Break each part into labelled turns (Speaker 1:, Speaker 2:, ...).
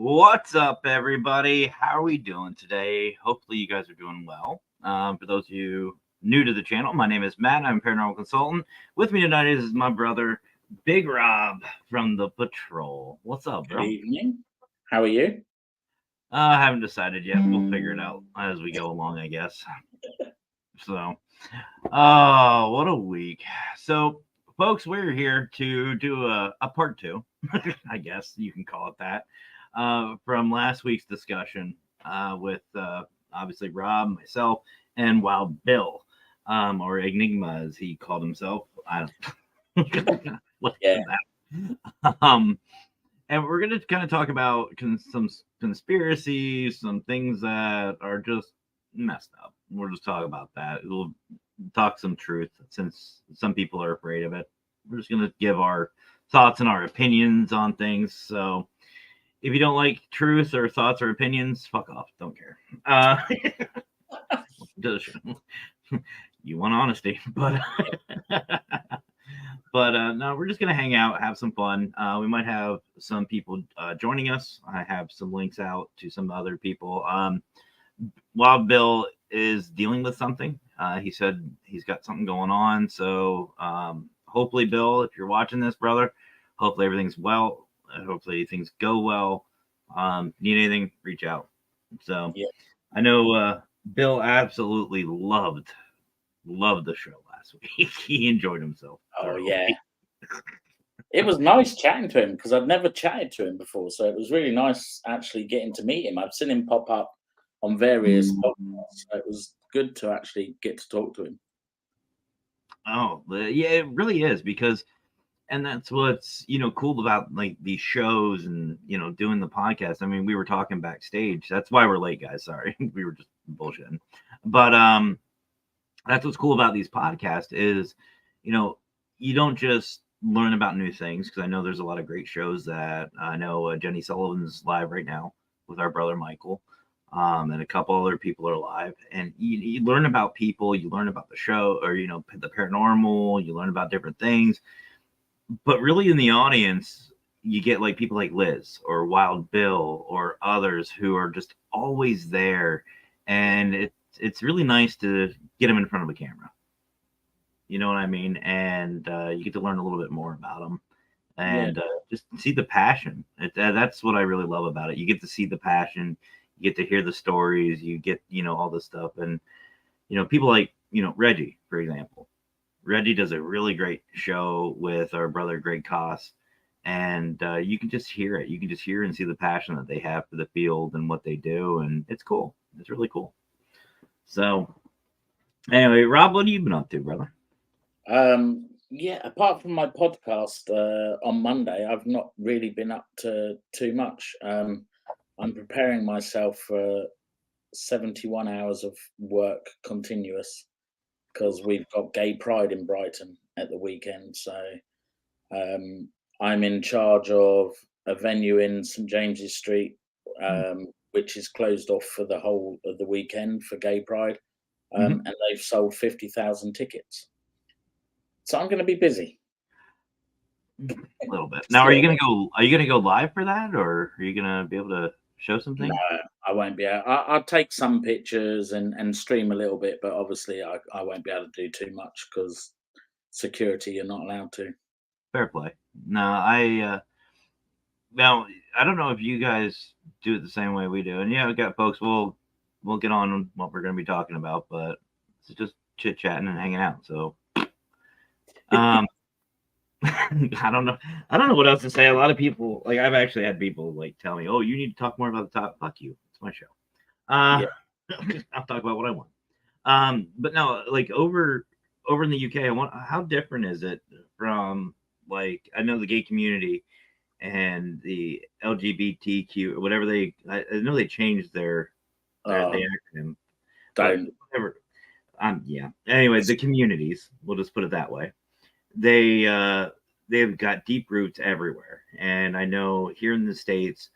Speaker 1: What's up, everybody? How are we doing today? Hopefully, you guys are doing well. For those of you new to the channel, my name is Matt. I'm a paranormal consultant. With me tonight is my brother, Big Rob from the Patrol. What's up,
Speaker 2: Good
Speaker 1: bro?
Speaker 2: evening. How are you?
Speaker 1: I haven't decided yet. We'll figure it out as we go along, I guess. So, oh, what a week. So, folks, we're here to do a part two, I guess you can call it that, from last week's discussion with obviously Rob, myself, and Wild Bill, or Enigma as he called himself. I don't what
Speaker 2: Yeah.
Speaker 1: that. And we're going to kind of talk about some conspiracies, some things that are just messed up. We'll just talk about that. We'll talk some truth since some people are afraid of it. We're just going to give our thoughts and our opinions on things. So if you don't like truth or thoughts or opinions, fuck off. Don't care. You want honesty, but no, we're just gonna hang out, have some fun. We might have some people joining us. I have some links out to some other people. Wild Bill is dealing with something. He said he's got something going on. So hopefully, Bill, if you're watching this, brother, hopefully everything's well. Hopefully things go well. Need anything, reach out. So
Speaker 2: Yeah.
Speaker 1: I know Bill absolutely loved the show last week. He enjoyed himself.
Speaker 2: Oh,
Speaker 1: Thoroughly.
Speaker 2: yeah. It was nice chatting to him because I'd never chatted to him before. So it was really nice actually getting to meet him. I've seen him pop up on various podcasts. So it was good to actually get to talk to him.
Speaker 1: Oh, yeah, it really is because, and that's what's cool about like these shows and doing the podcast. I mean, we were talking backstage. That's why we're late, guys. Sorry, we were just bullshitting. But that's what's cool about these podcasts is, you don't just learn about new things because I know there's a lot of great shows that I know Jenny Sullivan's live right now with our brother Michael. And a couple other people are live, and you learn about people, you learn about the show, or the paranormal, you learn about different things. But really, in the audience, you get like people like Liz or Wild Bill or others who are just always there, and it's really nice to get them in front of a camera. You know what I mean? And you get to learn a little bit more about them, and just see the passion. That's what I really love about it. You get to see the passion, you get to hear the stories, you get all this stuff, and people like Reggie, for example. Reggie does a really great show with our brother Greg Koss, and you can just hear it. You can just hear and see the passion that they have for the field and what they do, and it's cool. It's really cool. So, anyway, Rob, what have you been up to, brother?
Speaker 2: Yeah, apart from my podcast on Monday, I've not really been up to too much. I'm preparing myself for 71 hours of work continuous because we've got Gay Pride in Brighton at the weekend. So I'm in charge of a venue in St James's Street, which is closed off for the whole of the weekend for Gay Pride, and they've sold 50,000 tickets. So I'm going to be busy.
Speaker 1: A little bit. Now, are you gonna go? Are you gonna go live for that, or are you gonna be able to show something?
Speaker 2: No, I won't be able. I'll take some pictures and stream a little bit, but obviously I won't be able to do too much because security, you're not allowed to.
Speaker 1: Fair play. No, now I don't know if you guys do it the same way we do, and yeah, we got folks. We'll get on what we're gonna be talking about, but it's just chit chatting and hanging out. So, I don't know. I don't know what else to say. A lot of people, like I've actually had people like tell me, "Oh, you need to talk more about the top." Fuck you. It's my show.
Speaker 2: Yeah.
Speaker 1: I'll talk about what I want. But no, like over in the UK, how different is it from like I know the gay community and the LGBTQ, whatever I know they changed their the acronym.
Speaker 2: Don't.
Speaker 1: Whatever. Yeah. Anyway, the communities, we'll just put it that way. They've got deep roots everywhere, and I know here in the States,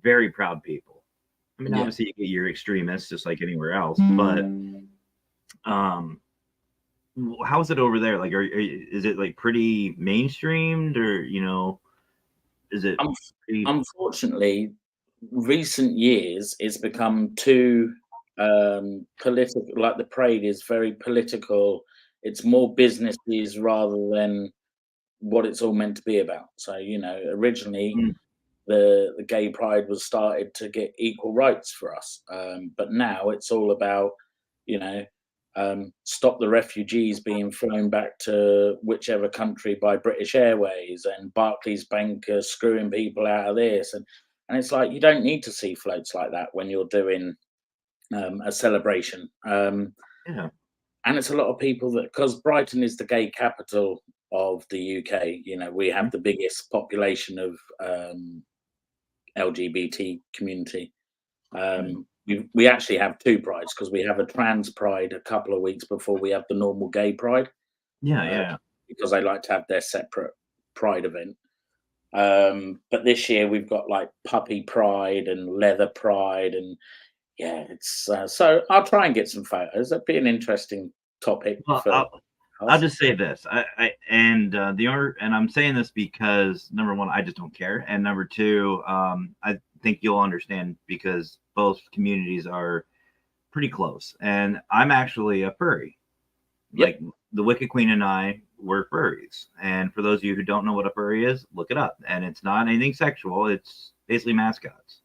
Speaker 1: very proud people. I mean, obviously you get your extremists just like anywhere else, but how is it over there? Like, is it like pretty mainstreamed, or Is it?
Speaker 2: Unfortunately, recent years it's become too political. Like the parade is very political. It's more businesses rather than what it's all meant to be about. So originally
Speaker 1: Mm,
Speaker 2: the gay pride was started to get equal rights for us, but now it's all about you know stop the refugees being flown back to whichever country by British Airways, and Barclays Bank screwing people out of this, and it's like you don't need to see floats like that when you're doing a celebration.
Speaker 1: yeah.
Speaker 2: And it's a lot of people that, because Brighton is the gay capital of the UK, we have
Speaker 1: Mm,
Speaker 2: the biggest population of LGBT community.
Speaker 1: mm.
Speaker 2: We actually have two prides because we have a trans pride a couple of weeks before we have the normal gay pride,
Speaker 1: Yeah,
Speaker 2: uh,
Speaker 1: yeah.
Speaker 2: because they like to have their separate pride event. But this year we've got like puppy pride and leather pride, and yeah, it's so I'll try and get some photos. That'd be an interesting topic
Speaker 1: Well,
Speaker 2: for
Speaker 1: I'll
Speaker 2: us.
Speaker 1: just say this. And I'm saying this because number one, I just don't care, and number two, I think you'll understand because both communities are pretty close, and I'm actually a furry.
Speaker 2: Yep.
Speaker 1: Like the Wicked Queen and I were furries, and for those of you who don't know what a furry is, look it up. And it's not anything sexual; it's basically mascots.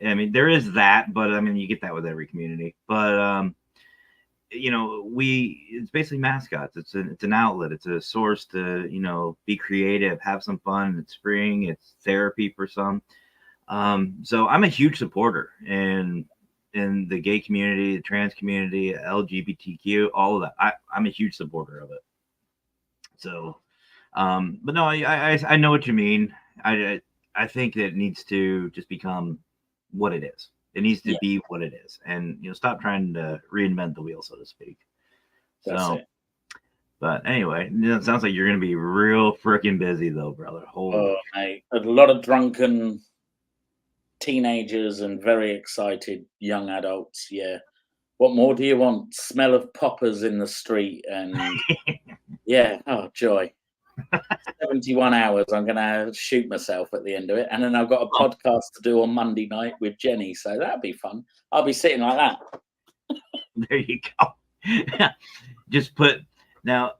Speaker 1: I mean, there is that, but I mean, you get that with every community. But it's basically mascots. It's an outlet. It's a source to be creative, have some fun. It's spring. It's therapy for some. So I'm a huge supporter in the gay community, the trans community, LGBTQ, all of that. I'm a huge supporter of it. So, but no, I know what you mean. I think that it needs to just become what it is. It needs to
Speaker 2: Yeah,
Speaker 1: be what it is, and stop trying to reinvent the wheel, so to speak.
Speaker 2: that's
Speaker 1: So,
Speaker 2: it.
Speaker 1: but anyway, it sounds like you're gonna be real freaking busy though, brother.
Speaker 2: Oh,
Speaker 1: Holy,
Speaker 2: mate, a lot of drunken teenagers and very excited young adults. Yeah. What more do you want? Smell of poppers in the street, and yeah, oh joy. 71 hours. I'm gonna shoot myself at the end of it. And then I've got a
Speaker 1: oh,
Speaker 2: podcast to do on Monday night with Jenny. So that'd be fun. I'll be sitting like that.
Speaker 1: there you go. just put now.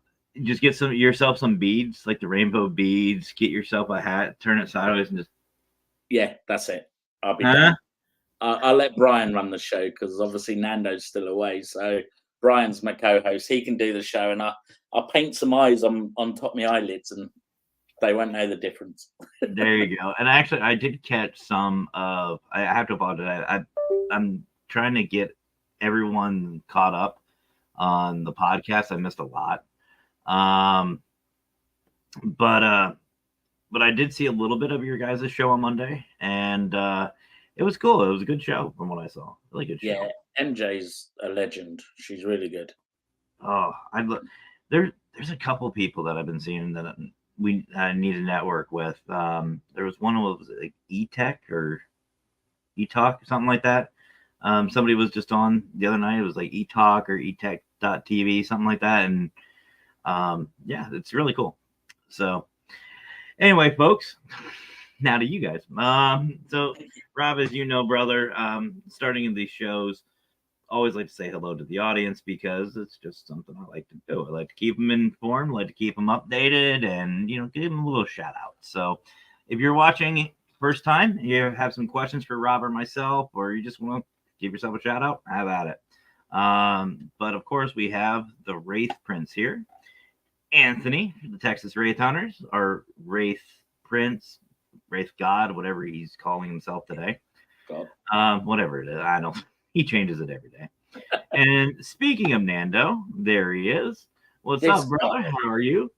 Speaker 1: Just get yourself some beads, like the rainbow beads. Get yourself a hat, turn it sideways, and just
Speaker 2: Yeah, that's it. I'll be
Speaker 1: huh?
Speaker 2: done. I'll let Brian run the show because obviously Nando's still away. So Brian's my co-host. He can do the show, and I'll paint some eyes on top of my eyelids, and they won't know the difference.
Speaker 1: There you go. And actually, I did catch some of. I have to apologize. I'm trying to get everyone caught up on the podcast. I missed a lot. Um, but I did see a little bit of your guys' show on Monday, and it was cool. It was a good show from what I saw. Really good
Speaker 2: Yeah,
Speaker 1: show.
Speaker 2: MJ's a legend. She's really good.
Speaker 1: Oh, there's a couple people that I've been seeing that we need to network with. There was one who was like E-Tech or E-Talk, something like that. Somebody was just on the other night. It was like E-Talk or eTech.tv, something like that. And yeah, it's really cool. So anyway, folks, now to you guys. So Rob, as you know, brother, starting in these shows, always like to say hello to the audience because it's just something I like to do. I like to keep them informed, like to keep them updated, and give them a little shout out. So if you're watching first time, you have some questions for Rob or myself, or you just want to give yourself a shout out, have at it. But of course, we have the Wraith Prince here. Anthony, the Texas Wraith Hunters, or Wraith Prince, Wraith God, whatever he's calling himself today.
Speaker 2: God.
Speaker 1: Whatever it is, I don't. He changes it every day. And speaking of Nando, there he is. What's
Speaker 2: This
Speaker 1: up, brother?
Speaker 2: guy,
Speaker 1: How are you?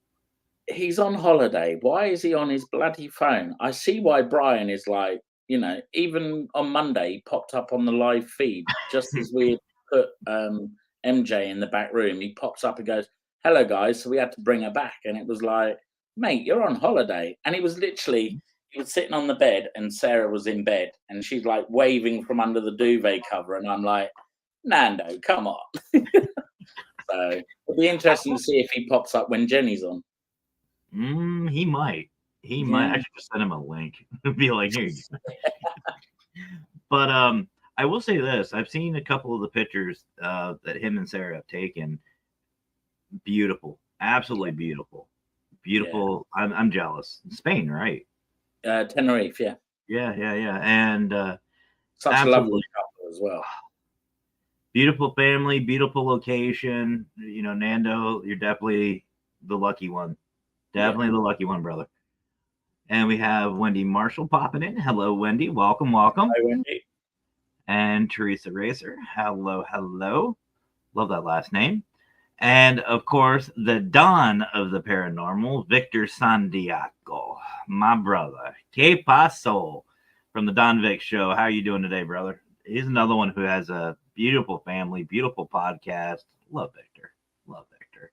Speaker 2: he's on holiday. Why is he on his bloody phone? I see why Brian is like, even on Monday, he popped up on the live feed just as we had put MJ in the back room. He pops up and goes, "Hello, guys." So we had to bring her back. And it was like, mate, you're on holiday. And he was sitting on the bed and Sarah was in bed and she's like waving from under the duvet cover. And I'm like, Nando, come on. So it'll be interesting to see if he pops up when Jenny's on.
Speaker 1: He might. He might. I should just send him a link. Be like, here you go. But I will say this: I've seen a couple of the pictures that him and Sarah have taken. Beautiful, absolutely beautiful,
Speaker 2: Yeah.
Speaker 1: beautiful. I'm jealous. Spain, right?
Speaker 2: Tenerife, yeah.
Speaker 1: Yeah, and
Speaker 2: Such a lovely
Speaker 1: absolutely
Speaker 2: couple as well.
Speaker 1: beautiful family, beautiful location. You know, Nando, you're definitely the lucky one.
Speaker 2: Yeah.
Speaker 1: Definitely the lucky one, brother. And we have Wendy Marshall popping in. Hello, Wendy. Welcome, welcome.
Speaker 2: Hi, Wendy.
Speaker 1: And Teresa Racer. Hello, hello. Love that last name. And of course, the Don of the paranormal, Victor Santiago, my brother. Que paso from the Don Vic Show. How are you doing today, brother? He's another one who has a beautiful family, beautiful podcast. Love Victor. Love Victor.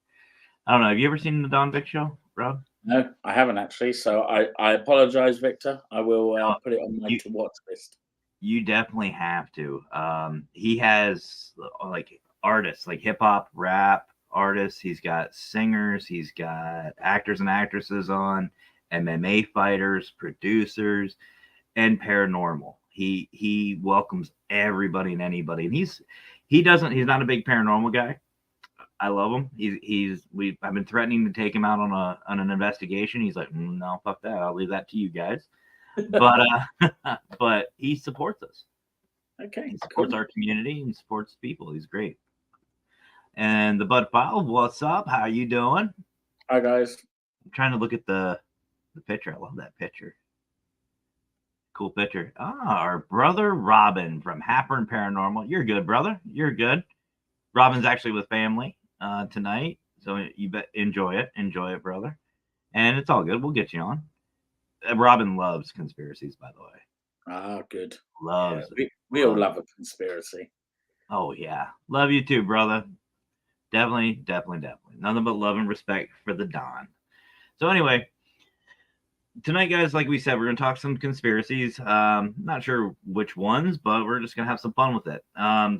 Speaker 1: I don't know. Have you ever seen the Don Vic Show, Rob?
Speaker 2: No, I haven't actually. So I apologize, Victor. I will put it on my
Speaker 1: You
Speaker 2: to watch list.
Speaker 1: you definitely have to. He has like artists, like hip hop, rap artists. He's got singers. He's got actors and actresses on, MMA fighters, producers, and paranormal. He welcomes everybody and anybody, and he's not a big paranormal guy. I love him. I've been threatening to take him out on an investigation. He's like, no, fuck that. I'll leave that to you guys. But but he supports us.
Speaker 2: Okay,
Speaker 1: He supports
Speaker 2: cool.
Speaker 1: our community and supports people. He's great. And the Bud File, what's up? How you doing?
Speaker 2: Hi guys.
Speaker 1: I'm trying to look at the picture. I love that picture. Cool picture. Our brother Robin from Happer Paranormal. You're good, brother. You're good. Robin's actually with family tonight, so you bet enjoy it. Enjoy it, brother. And it's all good. We'll get you on. Robin loves conspiracies, by the way.
Speaker 2: Ah, good. Yeah,
Speaker 1: Loves it.
Speaker 2: we all love a conspiracy.
Speaker 1: Oh yeah, love you too, brother. Definitely. Nothing but love and respect for the Don. So anyway, tonight, guys, like we said, we're gonna talk some conspiracies. Not sure which ones, but we're just gonna have some fun with it.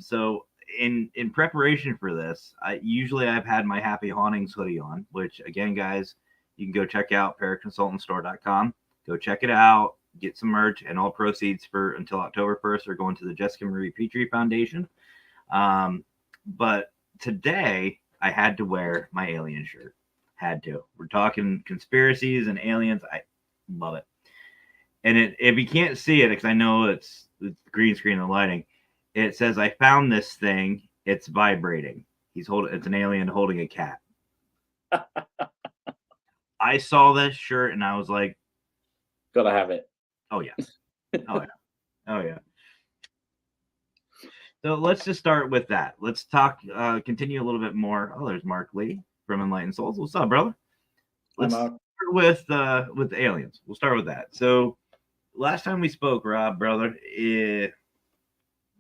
Speaker 1: So in preparation for this, I've had my Happy Hauntings hoodie on, which again, guys, you can go check out paraconsultantstore.com. Go check it out, get some merch, and all proceeds for until October 1st are going to the Jessica Marie Petrie Foundation. But today I had to wear my alien shirt. Had to. We're talking conspiracies and aliens. I love it. And if you can't see it, because I know it's green screen and lighting, it says, I found this thing. It's vibrating. It's an alien holding a cat. I saw this shirt and I was like,
Speaker 2: gotta have it.
Speaker 1: Oh yeah. Oh yeah. Oh yeah. So let's just start with that. Let's continue a little bit more. Oh, there's Mark Lee from Enlightened Souls. What's up, brother? Let's start with the aliens. We'll start with that. So last time we spoke, Rob, brother, the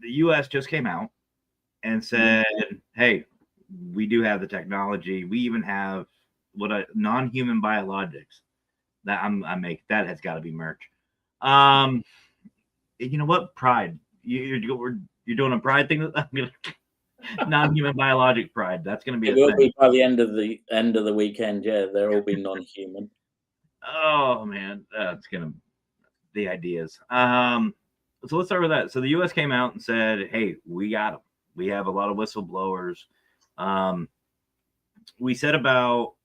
Speaker 1: U.S. just came out and said, "Hey, we do have the technology. We even have non-human biologics that that has got to be merch." You know what? Pride. You're doing a pride thing. Non-human biologic pride. That's going to be.
Speaker 2: It will be by the end of the weekend. Yeah, they'll all be non-human.
Speaker 1: Oh man, that's gonna the ideas. So let's start with that. So the U.S. came out and said, "Hey, we got them. We have a lot of whistleblowers." We said about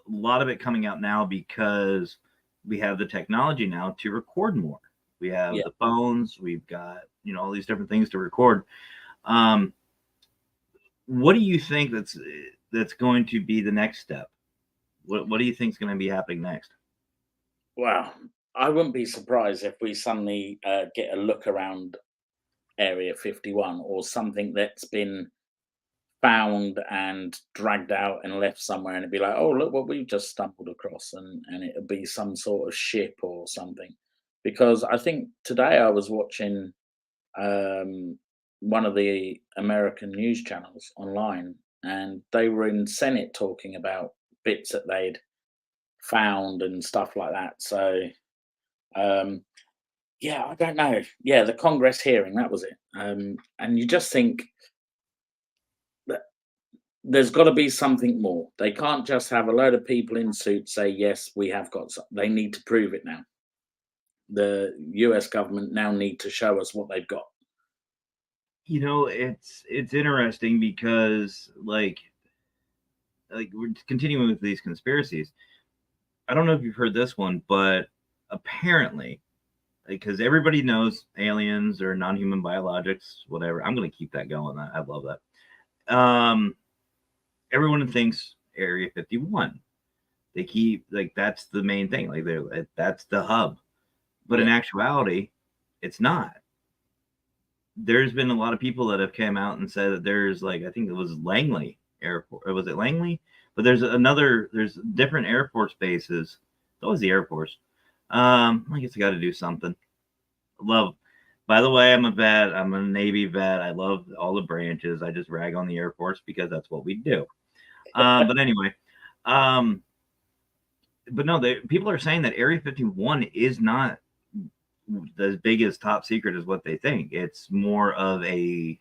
Speaker 1: a lot of it coming out now because we have the technology now to record more. We have the phones. We've got all these different things to record. What do you think that's going to be the next step? What do you think is going to be happening next?
Speaker 2: Wow, I wouldn't be surprised if we suddenly get a look around Area 51 or something that's been found and dragged out and left somewhere, and it'd be like, oh, look what we've just stumbled across, and it'll be some sort of ship or something. Because I think today I was watching one of the American news channels online, and they were in Senate talking about bits that they'd found and stuff like that. So yeah, I don't know. Yeah, the Congress hearing, that was it. And you just think that there's got to be something more. They can't just have a load of people in suits say, yes, we have got some. They need to prove it now. The US government now need to show us what they've got.
Speaker 1: It's interesting because like we're continuing with these conspiracies. I don't know if you've heard this one, but apparently, because everybody knows aliens or non-human biologics, whatever. I'm going to keep that going. I love that. Everyone thinks Area 51. They keep that's the main thing. That's the hub, but in actuality, it's not. There's been a lot of people that have come out and said that there's I think it was Langley Airport. Or was it Langley? But there's different Air Force bases. It's always the Air Force. I guess I got to do something. By the way, I'm a vet. I'm a Navy vet. I love all the branches. I just rag on the Air Force because that's what we do. But anyway, but no, people are saying that Area 51 is not as big as top secret as what they think. It's more of a,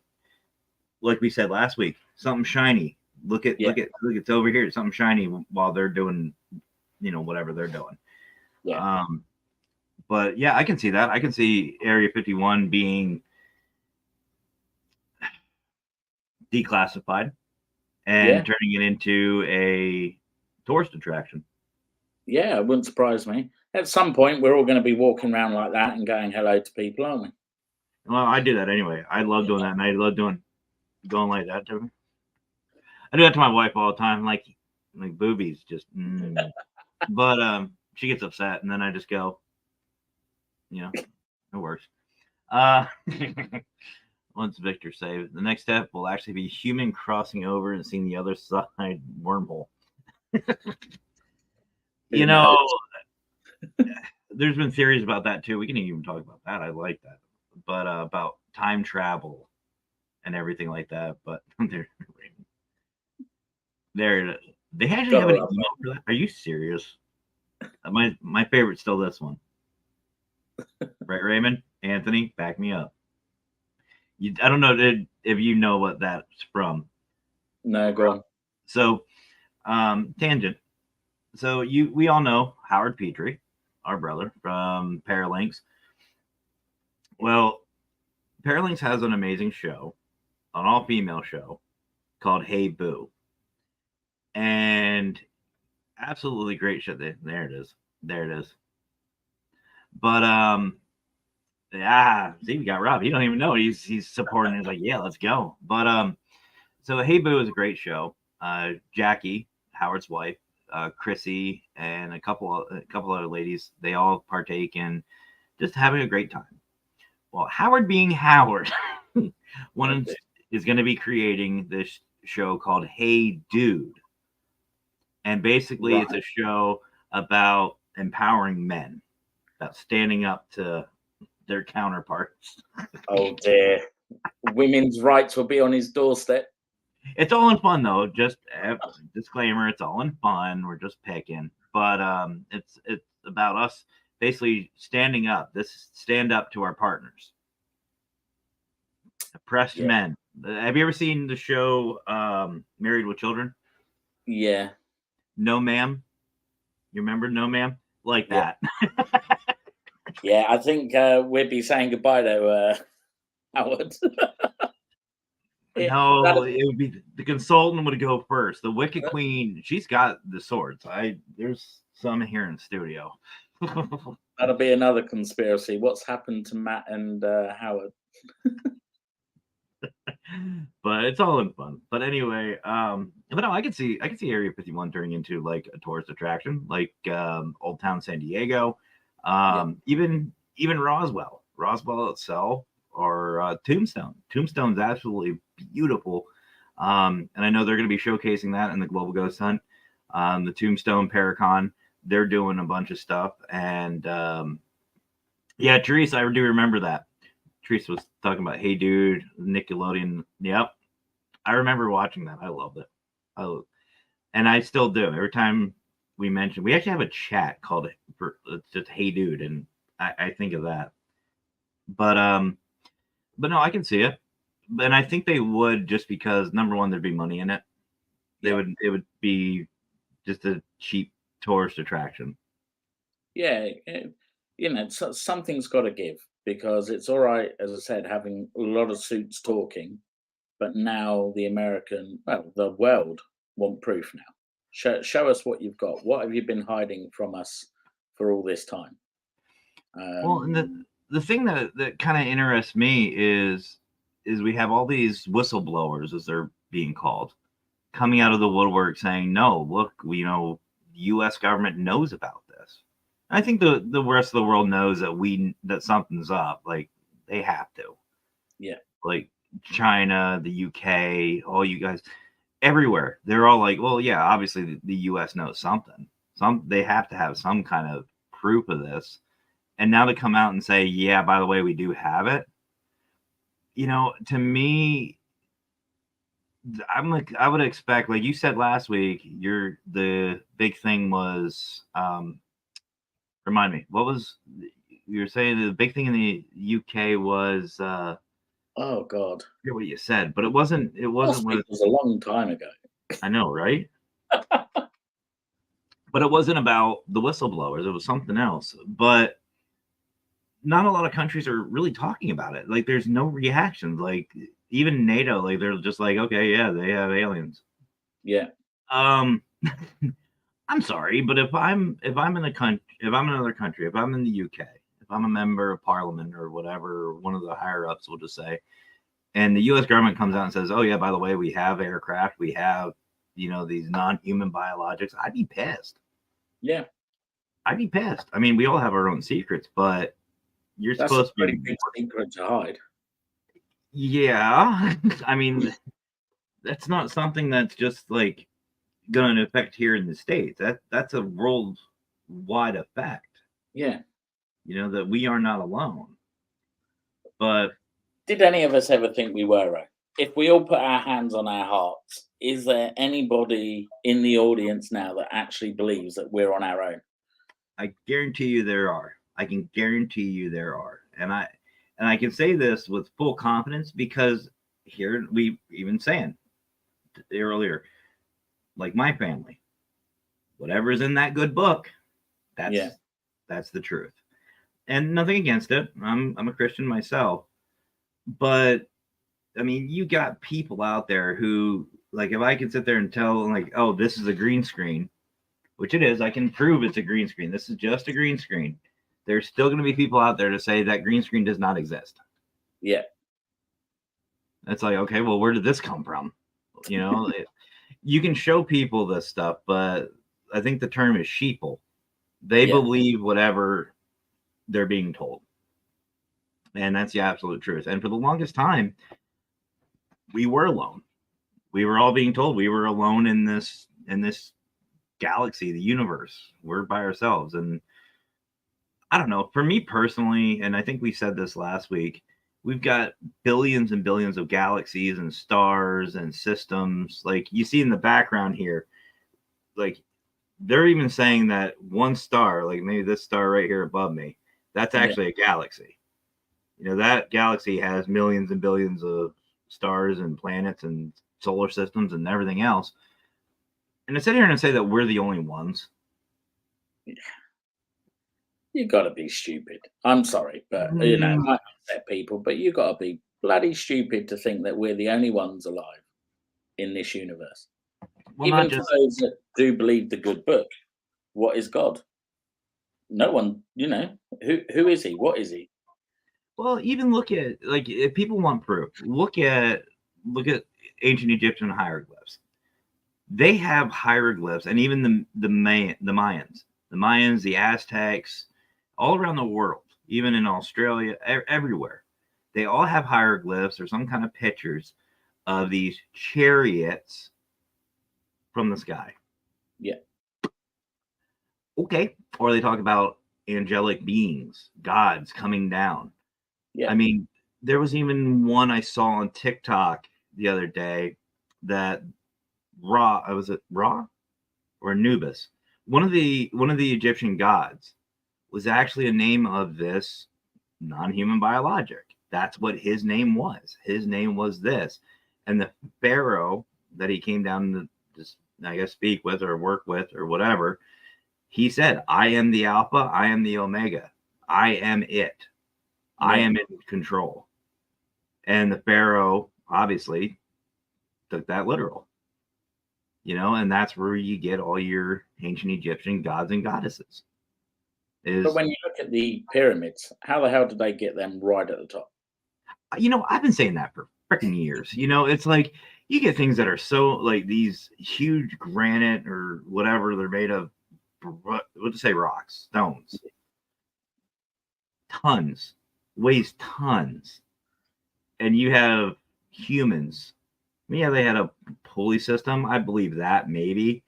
Speaker 1: like we said last week, something shiny. Look, it's over here. Something shiny while they're doing, whatever they're doing.
Speaker 2: Yeah.
Speaker 1: But yeah, I can see that. I can see Area 51 being declassified and turning it into a tourist attraction.
Speaker 2: Yeah, it wouldn't surprise me. At some point, we're all going to be walking around like that and going hello to people, aren't we?
Speaker 1: Well, I do that anyway. I love doing that, and I love going like that to me. I do that to my wife all the time, like boobies, just. But she gets upset, and then I just go, it works. Once Victor saved, the next step will actually be human crossing over and seeing the other side wormhole. There's been theories about that too. We can even talk about that. I like that. But about time travel and everything like that. But they actually have an email for that. Are you serious? My favorite's still this one. Right, Raymond? Anthony, back me up. I don't know if you know what that's from.
Speaker 2: No, go on.
Speaker 1: So, tangent. So we all know Howard Petrie, our brother from Paralinks. Well, Paralinks has an amazing show, an all-female show called Hey Boo. And absolutely great shit. There it is. But see, we got Rob. He don't even know. He's supporting. He's like, yeah, let's go. But so Hey Boo is a great show. Jackie, Howard's wife, Chrissy, and a couple other ladies, they all partake in just having a great time. Well, Howard being Howard, is going to be creating this show called Hey Dude. And basically it's a show about empowering men, about standing up to their counterparts.
Speaker 2: Oh dear. Women's rights will be on his doorstep.
Speaker 1: It's all in fun though. Just disclaimer, it's all in fun. We're just picking. But it's about us basically standing up. Stand up to our partners. Oppressed men. Have you ever seen the show Married with Children?
Speaker 2: Yeah.
Speaker 1: No Ma'am. You remember No Ma'am? Like that.
Speaker 2: Yeah, I think we'd be saying goodbye to Howard.
Speaker 1: No, it would be the consultant would go first. The Wicked Queen, she's got the swords. There's some here in the studio.
Speaker 2: That'll be another conspiracy. What's happened to Matt and Howard?
Speaker 1: But it's all in fun. But anyway, but no, I can see Area 51 turning into like a tourist attraction, like Old Town San Diego, even Roswell itself, or Tombstone. Tombstone's absolutely beautiful, and I know they're going to be showcasing that in the Global Ghost Hunt. The Tombstone Paracon, they're doing a bunch of stuff, and Teresa, I do remember that. Teresa was talking about Hey Dude, Nickelodeon. Yep, I remember watching that. I loved it. And I still do. Every time we actually have a chat called it's just Hey Dude, and I think of that. But no, I can see it, and I think they would, just because number one, there'd be money in it. It would be just a cheap tourist attraction.
Speaker 2: Yeah, something's got to give, because it's all right, as I said, having a lot of suits talking, but now the world want proof now. Show us what you've got. What have you been hiding from us for all this time?
Speaker 1: Well, and the thing that kind of interests me is we have all these whistleblowers, as they're being called, coming out of the woodwork saying, no, look, the U.S. government knows about this. I think the rest of the world knows that something's up. Like, they have to.
Speaker 2: Yeah.
Speaker 1: Like China, the UK, all you guys, everywhere. They're all like, well, yeah, obviously the U.S. knows something. They have to have some kind of proof of this. And now to come out and say, yeah, by the way, we do have it. To me, I would expect, like you said last week, the big thing was, remind me, what was you were saying? The big thing in the UK was,
Speaker 2: oh God,
Speaker 1: I forget what you said, but it wasn't. It
Speaker 2: was a long time ago.
Speaker 1: I know, right? But it wasn't about the whistleblowers. It was something else. But not a lot of countries are really talking about it. Like, there's no reaction. Like, even NATO, like, they're just like, okay, yeah, they have aliens.
Speaker 2: Yeah.
Speaker 1: I'm sorry, but if I'm in another country, if I'm in the UK, if I'm a member of parliament or whatever, one of the higher ups, we'll just say, and the U.S. government comes out and says, oh yeah, by the way, we have aircraft, we have, these non-human biologics, I'd be pissed.
Speaker 2: Yeah.
Speaker 1: I'd be pissed. I mean, we all have our own secrets, but
Speaker 2: that's
Speaker 1: supposed
Speaker 2: a pretty big secret to hide.
Speaker 1: Yeah. I mean, that's not something that's just like going to affect here in the States. That's a worldwide effect.
Speaker 2: Yeah.
Speaker 1: That we are not alone. But
Speaker 2: did any of us ever think we were right? If we all put our hands on our hearts, is there anybody in the audience now that actually believes that we're on our own?
Speaker 1: I guarantee you there are. I can guarantee you there are. And I can say this with full confidence, because here we even saying earlier, like my family, whatever's in that good book, that's the truth. And nothing against it. I'm a Christian myself. But I mean, you got people out there who, like, if I can sit there and tell, like, oh, this is a green screen, which it is, I can prove it's a green screen. This is just a green screen. There's still going to be people out there to say that green screen does not exist.
Speaker 2: Yeah.
Speaker 1: It's like, okay, well, where did this come from? You can show people this stuff, but I think the term is sheeple. They believe whatever they're being told. And that's the absolute truth. And for the longest time, we were alone. We were all being told we were alone in this galaxy, the universe. We're by ourselves. And I don't know, for me personally, and I think we said this last week, we've got billions and billions of galaxies and stars and systems. Like you see in the background here, like they're even saying that one star, like maybe this star right here above me, that's actually a galaxy. That galaxy has millions and billions of stars and planets and solar systems and everything else. And to sit here and say that we're the only ones.
Speaker 2: You got to be stupid. I'm sorry, but I upset people, but you got to be bloody stupid to think that we're the only ones alive in this universe. Well, even for those that do believe the good book, what is God? No one, who is he? What is he?
Speaker 1: Well, even look at, like, if people want proof, look at ancient Egyptian hieroglyphs. They have hieroglyphs, and even the Mayans, the Aztecs, all around the world, even in Australia, everywhere, they all have hieroglyphs or some kind of pictures of these chariots from the sky.
Speaker 2: Yeah.
Speaker 1: Okay. Or they talk about angelic beings, gods coming down.
Speaker 2: Yeah.
Speaker 1: I mean, there was even one I saw on TikTok the other day that was it Ra or Anubis? One of the Egyptian gods was actually a name of this non-human biologic. That's what his name was. His name was this. And the pharaoh that he came down to just, I guess, speak with or work with or whatever. He said, I am the Alpha, I am the Omega, I am it, I am in control. And the Pharaoh obviously took that literal, and that's where you get all your ancient Egyptian gods and goddesses.
Speaker 2: But when you look at the pyramids, how the hell did they get them right at the top?
Speaker 1: I've been saying that for freaking years. It's like you get things that are so like these huge granite or whatever they're made of. What to say? Rocks, stones, tons, weighs tons, and you have humans. Yeah, they had a pulley system. I believe that maybe,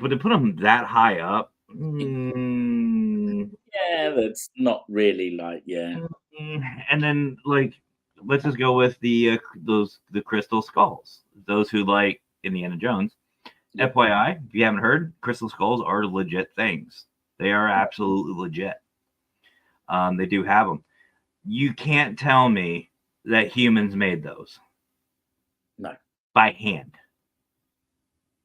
Speaker 1: but to put them that high up,
Speaker 2: yeah, that's not really like
Speaker 1: And then like, let's just go with the crystal skulls. Those who like Indiana Jones. FYI, if you haven't heard, crystal skulls are legit things. They are absolutely legit. They do have them. You can't tell me that humans made those.
Speaker 2: No.
Speaker 1: By hand.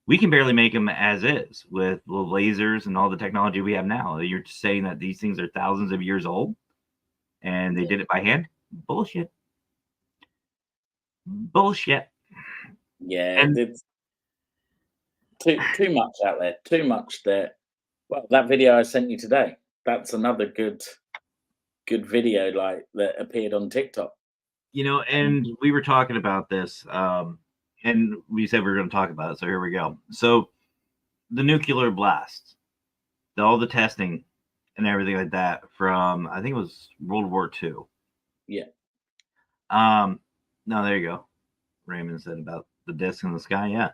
Speaker 1: We can barely make them as is with the lasers and all the technology we have now. You're saying that these things are thousands of years old and they did it by hand? Bullshit.
Speaker 2: Yeah, and it's too much out there. Too much there. Well, that video I sent you today, that's another good video like that appeared on TikTok.
Speaker 1: And we were talking about this, and we said we were going to talk about it. So here we go. So the nuclear blast, all the testing and everything like that from, I think it was World War II.
Speaker 2: Yeah.
Speaker 1: No, there you go. Raymond said about the disc in the sky. Yeah.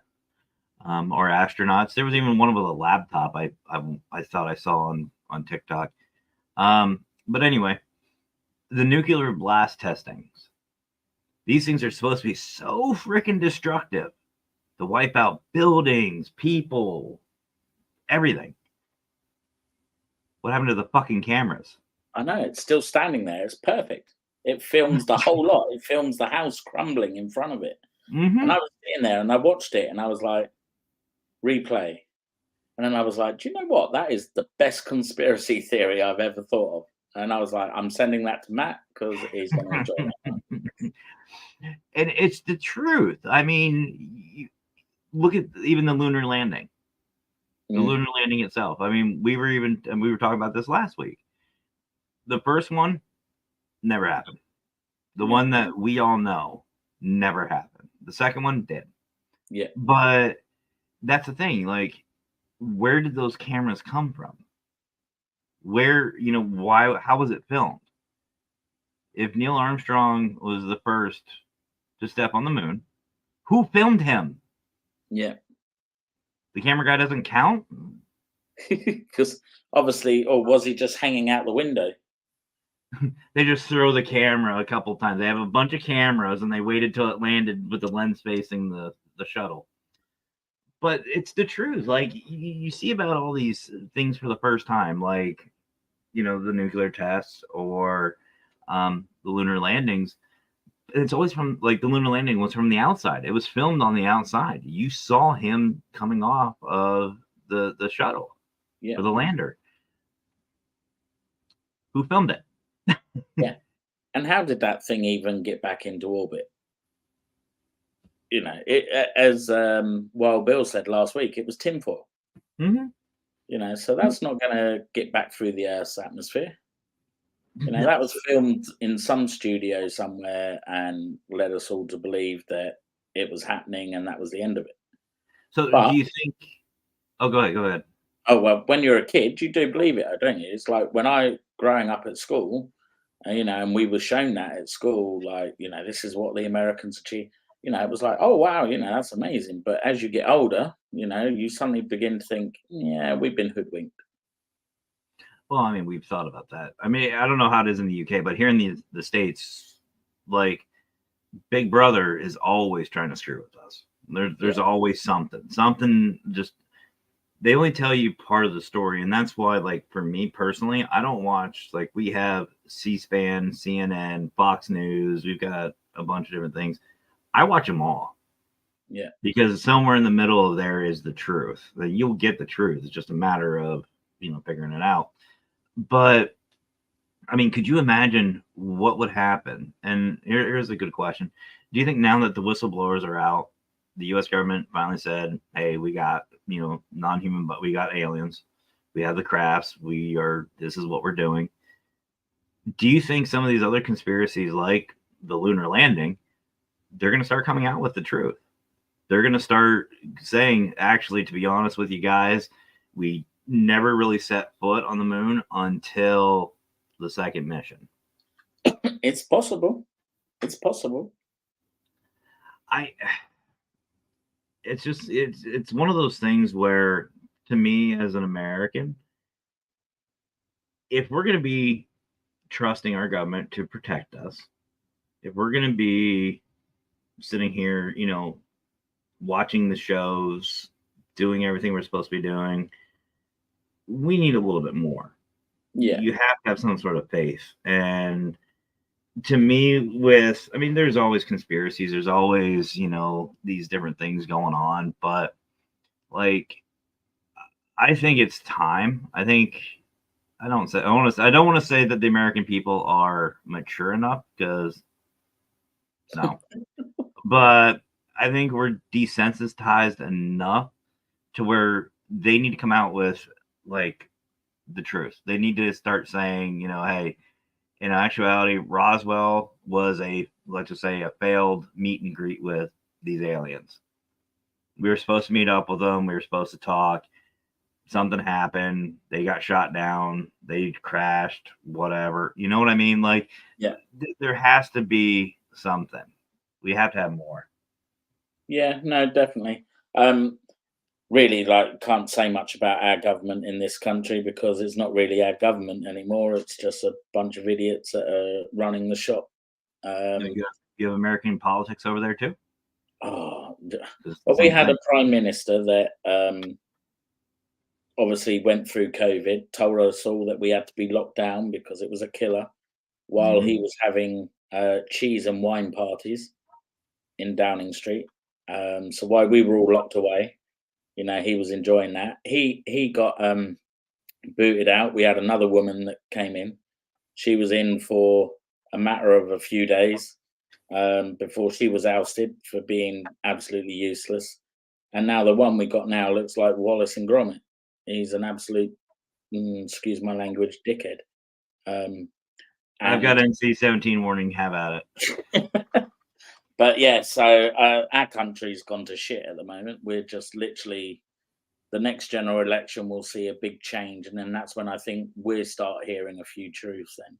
Speaker 1: Or astronauts. There was even one with a laptop I thought I saw on TikTok. But anyway, the nuclear blast testings. These things are supposed to be so freaking destructive to wipe out buildings, people, everything. What happened to the fucking cameras?
Speaker 2: I know, it's still standing there. It's perfect. It films the whole lot. It films the house crumbling in front of it.
Speaker 1: Mm-hmm.
Speaker 2: And I was sitting there and I watched it and I was like, replay. And then I was like, do you know what? That is the best conspiracy theory I've ever thought of. And I was like, I'm sending that to Matt because he's going to enjoy that.
Speaker 1: And it's the truth. I mean, look at even the lunar landing. The lunar landing itself. I mean, we were talking about this last week. The first one never happened. The one that we all know never happened. The second one did.
Speaker 2: Yeah.
Speaker 1: But that's the thing. Like, where did those cameras come from? Where, why, how was it filmed? If Neil Armstrong was the first to step on the moon, who filmed him?
Speaker 2: Yeah.
Speaker 1: The camera guy doesn't count?
Speaker 2: Because obviously, or was he just hanging out the window?
Speaker 1: They just throw the camera a couple times. They have a bunch of cameras and they waited till it landed with the lens facing the shuttle. But it's the truth. Like, you see about all these things for the first time, like, the nuclear tests or the lunar landings. It's always from, like, the lunar landing was from the outside. It was filmed on the outside. You saw him coming off of the shuttle or the lander. Who filmed it?
Speaker 2: Yeah. And how did that thing even get back into orbit? As Wild Bill said last week, it was tinfoil.
Speaker 1: Mm-hmm.
Speaker 2: So that's not going to get back through the Earth's atmosphere. That was filmed in some studio somewhere and led us all to believe that it was happening and that was the end of it.
Speaker 1: So do you think... Oh, go ahead.
Speaker 2: Oh, well, when you're a kid, you do believe it, don't you? It's like when growing up at school, and we were shown that at school, like, this is what the Americans achieved. It was like, oh, wow, that's amazing. But as you get older, you suddenly begin to think, yeah, we've been hoodwinked.
Speaker 1: Well, I mean, we've thought about that. I mean, I don't know how it is in the UK, but here in the States, like, Big Brother is always trying to screw with us. There's always something just, they only tell you part of the story. And that's why, like, for me personally, I don't watch, like, we have C-SPAN, CNN, Fox News. We've got a bunch of different things. I watch them all.
Speaker 2: Yeah.
Speaker 1: Because somewhere in the middle of there is the truth. You'll get the truth. It's just a matter of, figuring it out. But I mean, could you imagine what would happen? And here's a good question. Do you think now that the whistleblowers are out, the US government finally said, hey, we got, non-human, but we got aliens. We have the crafts. This is what we're doing. Do you think some of these other conspiracies, like the lunar landing, they're going to start coming out with the truth? They're going to start saying, actually, to be honest with you guys, we never really set foot on the moon until the second mission.
Speaker 2: It's possible. It's possible.
Speaker 1: It's one of those things where, to me as an American, if we're going to be trusting our government to protect us, if we're going to be sitting here, watching the shows, doing everything we're supposed to be doing, we need a little bit more.
Speaker 2: Yeah.
Speaker 1: You have to have some sort of faith. And to me, there's always conspiracies, there's always, these different things going on, but like, I think it's time. I don't want to say that the American people are mature enough, because no. But I think we're desensitized enough to where they need to come out with like the truth. They need to start saying, hey, in actuality, Roswell was let's just say, a failed meet and greet with these aliens. We were supposed to meet up with them. We were supposed to talk. Something happened. They got shot down. They crashed, whatever. You know what I mean? Like,
Speaker 2: yeah,
Speaker 1: there has to be something. We have to have more.
Speaker 2: Yeah, no, definitely. Really, can't say much about our government in this country, because it's not really our government anymore. It's just a bunch of idiots that are running the shop.
Speaker 1: You have American politics over there too?
Speaker 2: Well, we had a prime minister that obviously went through COVID, told us all that we had to be locked down because it was a killer, while he was having cheese and wine parties in Downing Street. So while we were all locked away, he was enjoying that. He got booted out. We had another woman that came in. She was in for a matter of a few days before she was ousted for being absolutely useless. And now the one we got now looks like Wallace and Gromit. He's an absolute, excuse my language, dickhead.
Speaker 1: I've got NC-17 warning. Have at
Speaker 2: it. But yeah, so our country's gone to shit at the moment. We're just literally, the next general election will see a big change, and then that's when I think we'll start hearing a few truths then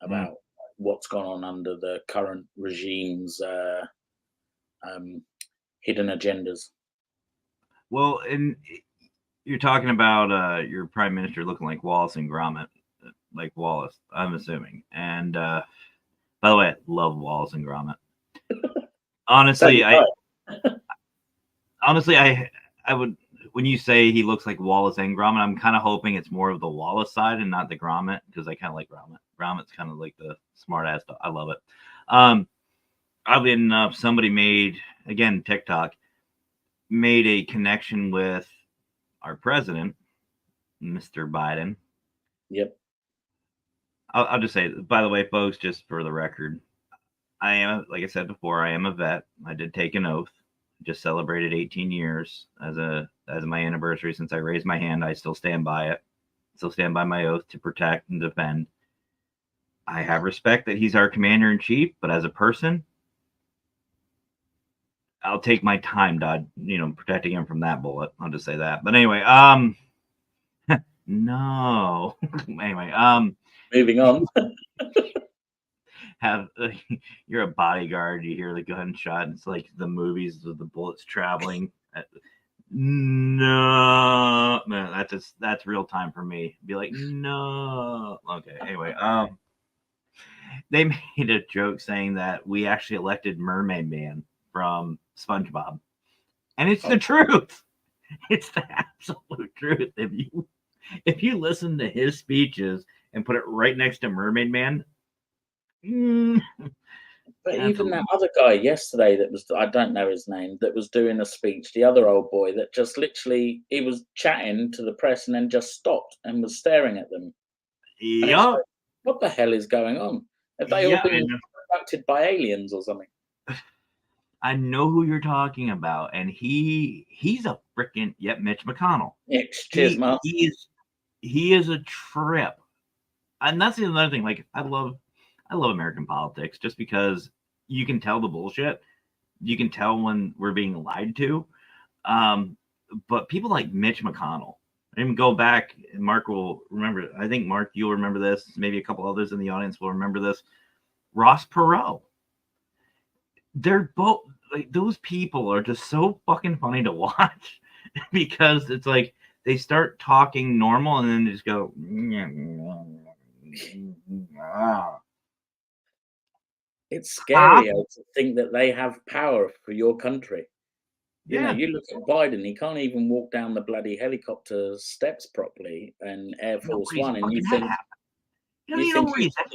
Speaker 2: about what's gone on under the current regime's hidden agendas.
Speaker 1: Well, and you're talking about your prime minister looking like Wallace and Gromit, like Wallace, I'm assuming. And by the way, I love Wallace and Gromit. Honestly, I would, when you say he looks like Wallace and Gromit, I'm kind of hoping it's more of the Wallace side and not the Gromit, because I kind of like Gromit. Gromit's kind of like the smart ass stuff. I love it. Oddly enough, somebody made, again, TikTok, made a connection with our president, Mr. Biden.
Speaker 2: Yep.
Speaker 1: I'll just say, by the way, folks, just for the record, I am, like I said before, I am a vet. I did take an oath. Just celebrated 18 years as my anniversary since I raised my hand. I still stand by it. Still stand by my oath to protect and defend. I have respect that he's our commander in chief, but as a person, I'll take my time, protecting him from that bullet. I'll just say that. But anyway, no. Anyway,
Speaker 2: moving on.
Speaker 1: You're a bodyguard, you hear the gunshot, it's like the movies with the bullets traveling. No, man, that's real time for me. Be like, no. Okay, anyway, they made a joke saying that we actually elected Mermaid Man from SpongeBob, and it's the truth. It's the absolute truth. If you listen to his speeches and put it right next to Mermaid Man,
Speaker 2: But even
Speaker 1: Absolutely.
Speaker 2: that other guy yesterday that was, I don't know his name, that was doing a speech, the other old boy that just literally, he was chatting to the press and then just stopped and was staring at them. And it's
Speaker 1: Yup.
Speaker 2: like, what the hell is going on? Have they all
Speaker 1: Yeah,
Speaker 2: been abducted by aliens or something?
Speaker 1: I know who you're talking about, and he's a freaking Mitch McConnell.
Speaker 2: Yeah, cheers, Mark.
Speaker 1: He is a trip, and that's the other thing. Like I love American politics just because you can tell the bullshit. You can tell when we're being lied to. But people like Mitch McConnell, and go back, and Mark will remember. I think Mark, you'll remember this. Maybe a couple others in the audience will remember this. Ross Perot. They're both like those people are just so fucking funny to watch because it's like they start talking normal and then just go.
Speaker 2: It's scary to think that they have power for your country. You know,
Speaker 1: Yeah,
Speaker 2: you look at Biden, he can't even walk down the bloody helicopter steps properly and Air Force One, and you think
Speaker 1: you don't even know where he's at.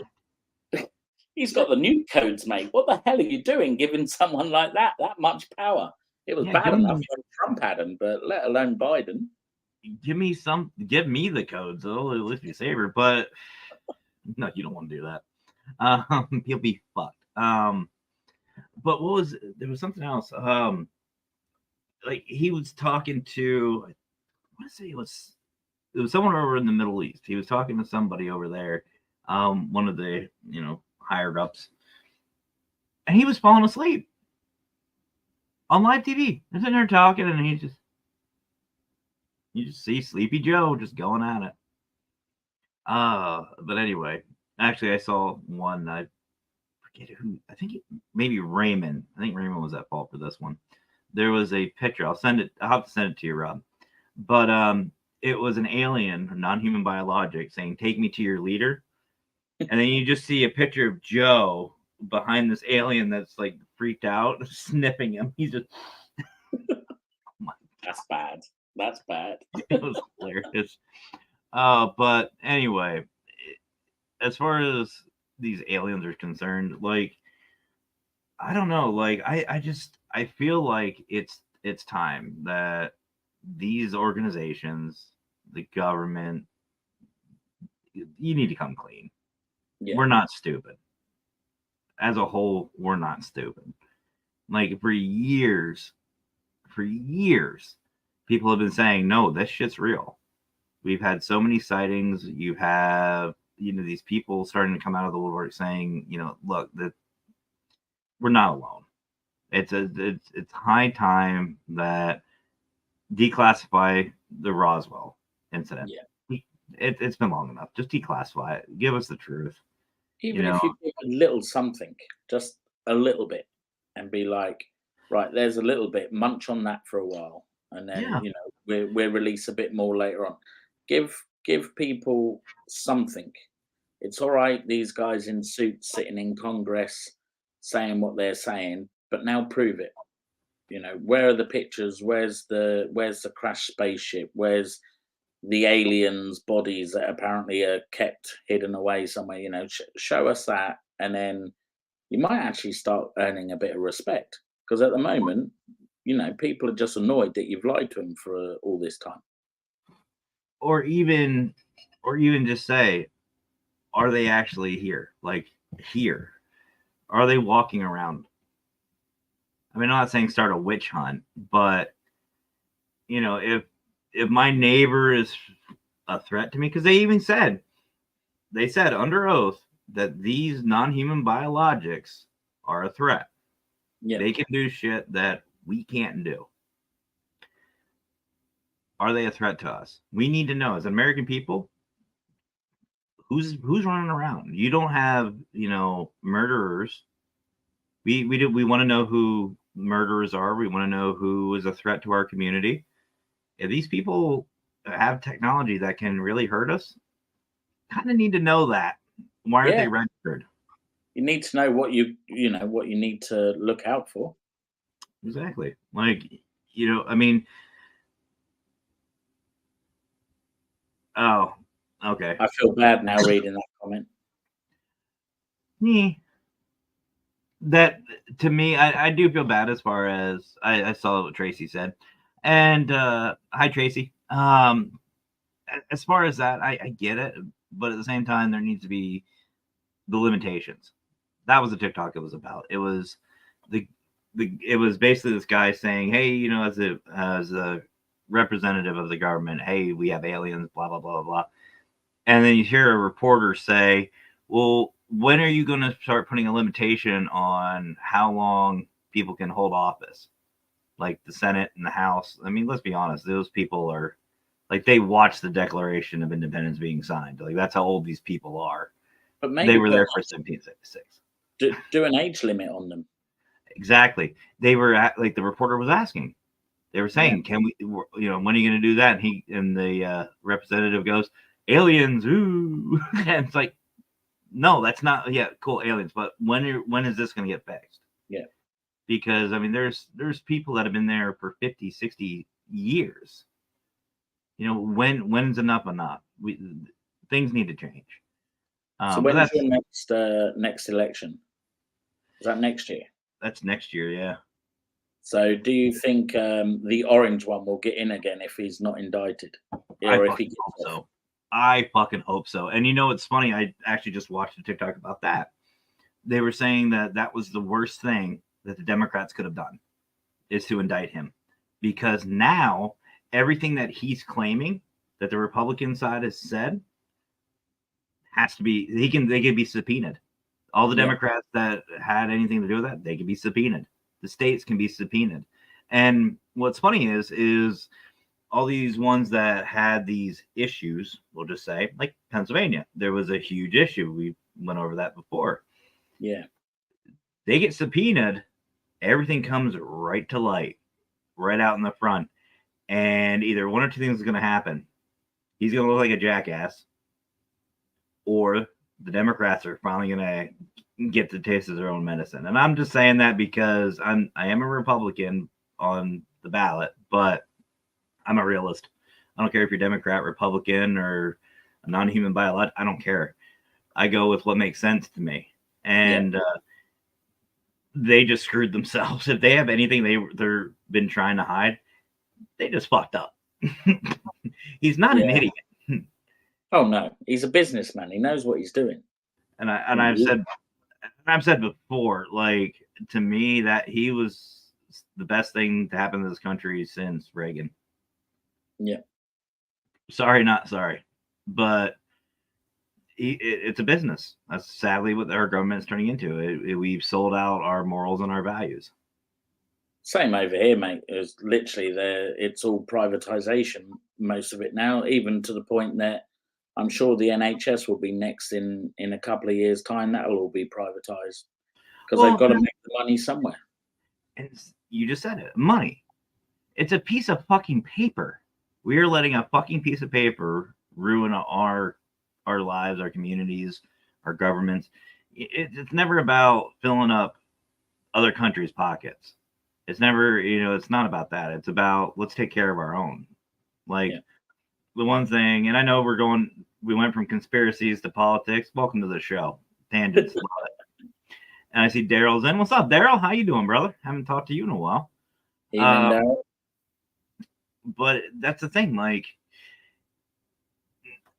Speaker 2: he's got the nuke codes, mate. What the hell are you doing giving someone like that much power? It was bad enough when Trump had him, but let alone Biden.
Speaker 1: Give me the codes, it'll at least be safer. But no, you don't want to do that. You'll be fucked. But there was something else. Like he was talking to, I want to say it was someone over in the Middle East. He was talking to somebody over there, one of the higher ups, and he was falling asleep on live TV. They're sitting there talking, and you just see Sleepy Joe just going at it. But anyway, actually, I saw one. I forget who. I think maybe Raymond. I think Raymond was at fault for this one. There was a picture. I'll have to send it to you, Rob. But it was an alien, a non-human biologic, saying, "Take me to your leader." And then you just see a picture of Joe behind this alien that's like freaked out, sniffing him. He's just.
Speaker 2: That's bad. That's bad.
Speaker 1: It was hilarious. But anyway, as far as these aliens are concerned, like I don't know, like I feel like it's time that these organizations, the government, you need to come clean.
Speaker 2: Yeah.
Speaker 1: We're not stupid. As a whole, we're not stupid. Like for years, people have been saying, no, this shit's real. We've had so many sightings. You have, these people starting to come out of the woodwork saying, look, that we're not alone. It's high time that declassify the Roswell incident.
Speaker 2: Yeah.
Speaker 1: It's been long enough. Just declassify it. Give us the truth.
Speaker 2: Even if you give a little something, just a little bit, and be like, right, there's a little bit, munch on that for a while, and then we'll release a bit more later on. Give people something. It's all right, these guys in suits sitting in Congress saying what they're saying, but now prove it. Where are the pictures? Where's the crashed spaceship? Where's the aliens' bodies that apparently are kept hidden away somewhere? Show us that, and then you might actually start earning a bit of respect. Because at the moment, people are just annoyed that you've lied to them for all this time.
Speaker 1: Or even just say, are they actually here? Like here? Are they walking around? I mean, I'm not saying start a witch hunt, but if my neighbor is a threat to me, because they said under oath that these non-human biologics are a threat. Yeah. They can do shit that we can't do. Are they a threat to us? We need to know as American people who's running around. You don't have, murderers. We want to know who murderers are. We want to know who is a threat to our community. If these people have technology that can really hurt us, kind of need to know that. Why aren't they registered?
Speaker 2: You need to know what you need to look out for.
Speaker 1: Exactly. Like, I mean, oh, okay.
Speaker 2: I feel bad now reading that comment.
Speaker 1: Yeah. that to me, I do feel bad as far as I saw what Tracy said. And hi Tracy. As far as that, I get it, but at the same time, there needs to be the limitations. That was the TikTok it was about. It was the it was basically this guy saying, "Hey, you know, as a representative of the government, hey, we have aliens, blah blah blah blah." And then you hear a reporter say, "Well, when are you going to start putting a limitation on how long people can hold office, like the Senate and the House?" I mean, let's be honest; those people are like they watched the Declaration of Independence being signed. Like that's how old these people are.
Speaker 2: But
Speaker 1: They
Speaker 2: maybe
Speaker 1: were there for 1766.
Speaker 2: do an age limit on them.
Speaker 1: Exactly. They were like the reporter was asking. They were saying, "Can we? You know, when are you going to do that?" And the representative goes, "Aliens, ooh!" And it's like, no, that's not. Yeah, cool, aliens. But when is this going to get fixed?
Speaker 2: Yeah.
Speaker 1: Because I mean, there's people that have been there for 50, 60 years. You know, when's enough enough? Things need to change.
Speaker 2: So
Speaker 1: But
Speaker 2: when's your next election? Is that next year?
Speaker 1: that's next year, yeah.
Speaker 2: So do you think the orange one will get in again if he's not indicted?
Speaker 1: I
Speaker 2: Or if
Speaker 1: fucking
Speaker 2: he
Speaker 1: hope
Speaker 2: gets off?
Speaker 1: so. I fucking hope so. And you know what's funny? I actually just watched a TikTok about that. They were saying that that was the worst thing that the Democrats could have done is to indict him, because now everything that he's claiming that the Republican side has said has to be they can be subpoenaed. All the
Speaker 2: Yeah.
Speaker 1: Democrats that had anything to do with that, they can be subpoenaed. The states can be subpoenaed. And what's funny is all these ones that had these issues, we'll just say, like Pennsylvania, there was a huge issue. We went over that before.
Speaker 2: Yeah.
Speaker 1: They get subpoenaed, everything comes right to light, right out in the front. And either one or two things is going to happen. He's going to look like a jackass, or the Democrats are finally going to get the taste of their own medicine. And I'm just saying that because I am a Republican on the ballot, but I'm a realist. I don't care if you're Democrat, Republican, or a non-human biologist. I don't care. I go with what makes sense to me. And they just screwed themselves. If they have anything they're been trying to hide, they just fucked up. He's not an idiot.
Speaker 2: Oh no, he's a businessman. He knows what he's doing.
Speaker 1: And I've said before, like to me that he was the best thing to happen to this country since Reagan.
Speaker 2: Yeah.
Speaker 1: Sorry, not sorry, but it's a business. That's sadly what our government is turning into. We've sold out our morals and our values.
Speaker 2: Same over here, mate. It's literally it's all privatization, most of it now, even to the point that I'm sure the NHS will be next in a couple of years' time. That'll all be privatized because they've got to make the money somewhere.
Speaker 1: And you just said it, money. It's a piece of fucking paper. We are letting a fucking piece of paper ruin our lives, our communities, our governments. It's never about filling up other countries' pockets. It's never, it's not about that. It's about let's take care of our own. Like the one thing, and I know we went from conspiracies to politics. Welcome to the show. Tangents. And I see Daryl's in. What's up, Daryl? How you doing, brother? Haven't talked to you in a while. But that's the thing. Like,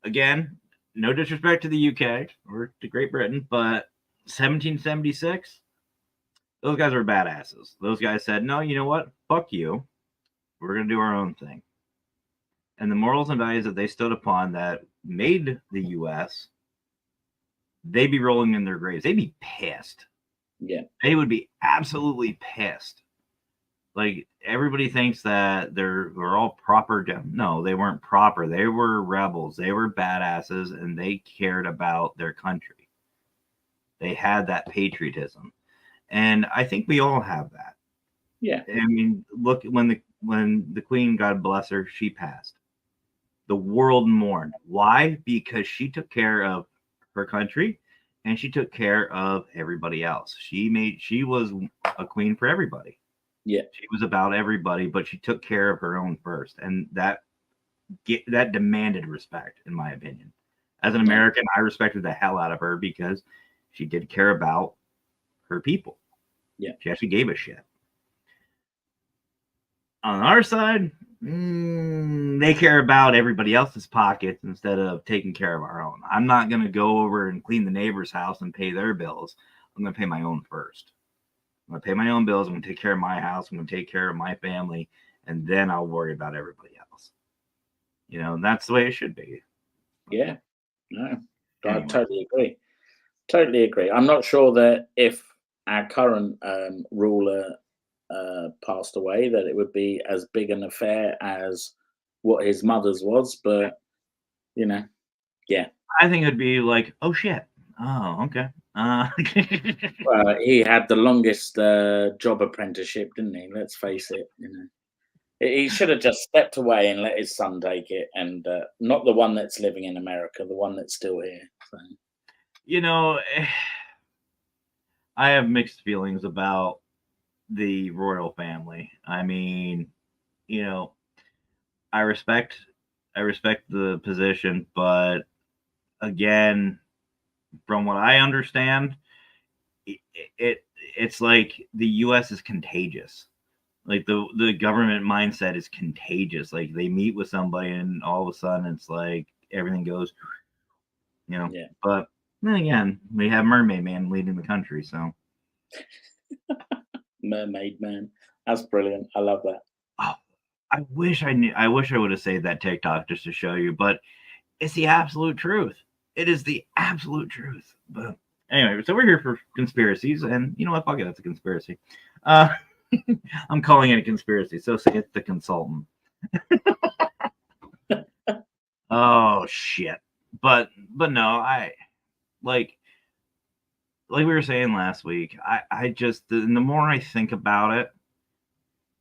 Speaker 1: again, no disrespect to the UK or to Great Britain, but 1776, those guys were badasses. Those guys said, no, you know what? Fuck you. We're going to do our own thing. And the morals and values that they stood upon that made the U.S., they'd be rolling in their graves. They'd be pissed.
Speaker 2: Yeah.
Speaker 1: They would be absolutely pissed. Like, everybody thinks that they're all proper. No, they weren't proper. They were rebels. They were badasses, and they cared about their country. They had that patriotism. And I think we all have that.
Speaker 2: Yeah.
Speaker 1: I mean, look, when the Queen, God bless her, she passed, the world mourned. Why? Because she took care of her country and she took care of everybody else. She was a queen for everybody.
Speaker 2: Yeah.
Speaker 1: She was about everybody, but she took care of her own first. And that demanded respect, in my opinion. As an American, I respected the hell out of her because she did care about her people.
Speaker 2: Yeah.
Speaker 1: She actually gave a shit. On our side, they care about everybody else's pockets instead of taking care of our own. I'm not going to go over and clean the neighbor's house and pay their bills. I'm going to pay my own first. I'm going to pay my own bills. I'm going to take care of my house. I'm going to take care of my family. And then I'll worry about everybody else. And that's the way it should be.
Speaker 2: Yeah. No,
Speaker 1: Anyway.
Speaker 2: I totally agree. Totally agree. I'm not sure that if our current ruler passed away, that it would be as big an affair as what his mother's was. But, yeah.
Speaker 1: I think it'd be like, oh, shit. Oh, okay.
Speaker 2: He had the longest job apprenticeship, didn't he? Let's face it. He should have just stepped away and let his son take it, and not the one that's living in America, the one that's still here. So.
Speaker 1: I have mixed feelings about the royal family. I mean, I respect the position, but again, from what I understand, it's like the U.S. is contagious. Like the government mindset is contagious. Like they meet with somebody and all of a sudden it's like everything goes,
Speaker 2: Yeah.
Speaker 1: But then again, we have Mermaid Man leading the country, so.
Speaker 2: Mermaid Man, that's brilliant. I love that.
Speaker 1: Oh, I wish I would have saved that TikTok just to show you, but it's the absolute truth. It is the absolute truth. But anyway, so we're here for conspiracies, and you know what? Fuck it, it's a conspiracy. I'm calling it a conspiracy. So say it's the consultant. Oh shit. But no, I like we were saying last week, I just the more I think about it,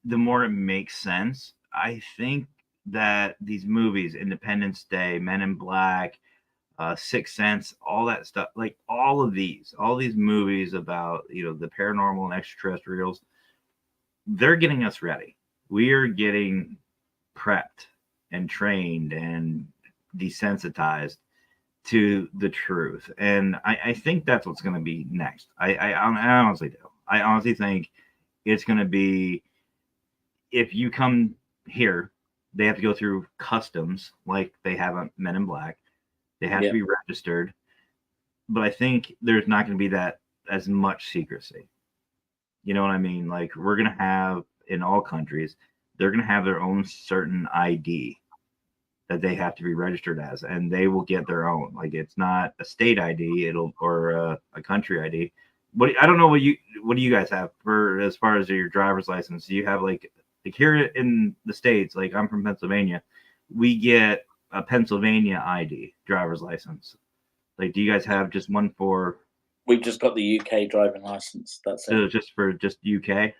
Speaker 1: the more it makes sense. I think that these movies, Independence Day, Men in Black, Sixth Sense, all that stuff, like all these movies about the paranormal and extraterrestrials, they're getting us ready. We are getting prepped and trained and desensitized to the truth, and I think that's what's going to be next. I honestly do. I honestly think it's going to be, if you come here, they have to go through customs like they have on Men in Black. They have to be registered, but I think there's not going to be that as much secrecy. You know what I mean? Like we're going to have in all countries, they're going to have their own certain ID that they have to be registered as, and they will get their own. Like it's not a state ID, or a country ID. I don't know what do you guys have for as far as your driver's license? Do you have like here in the States, like I'm from Pennsylvania, we get a Pennsylvania ID driver's license. Like, do you guys have just one for?
Speaker 2: We've just got the UK driving license. That's it.
Speaker 1: So just for UK?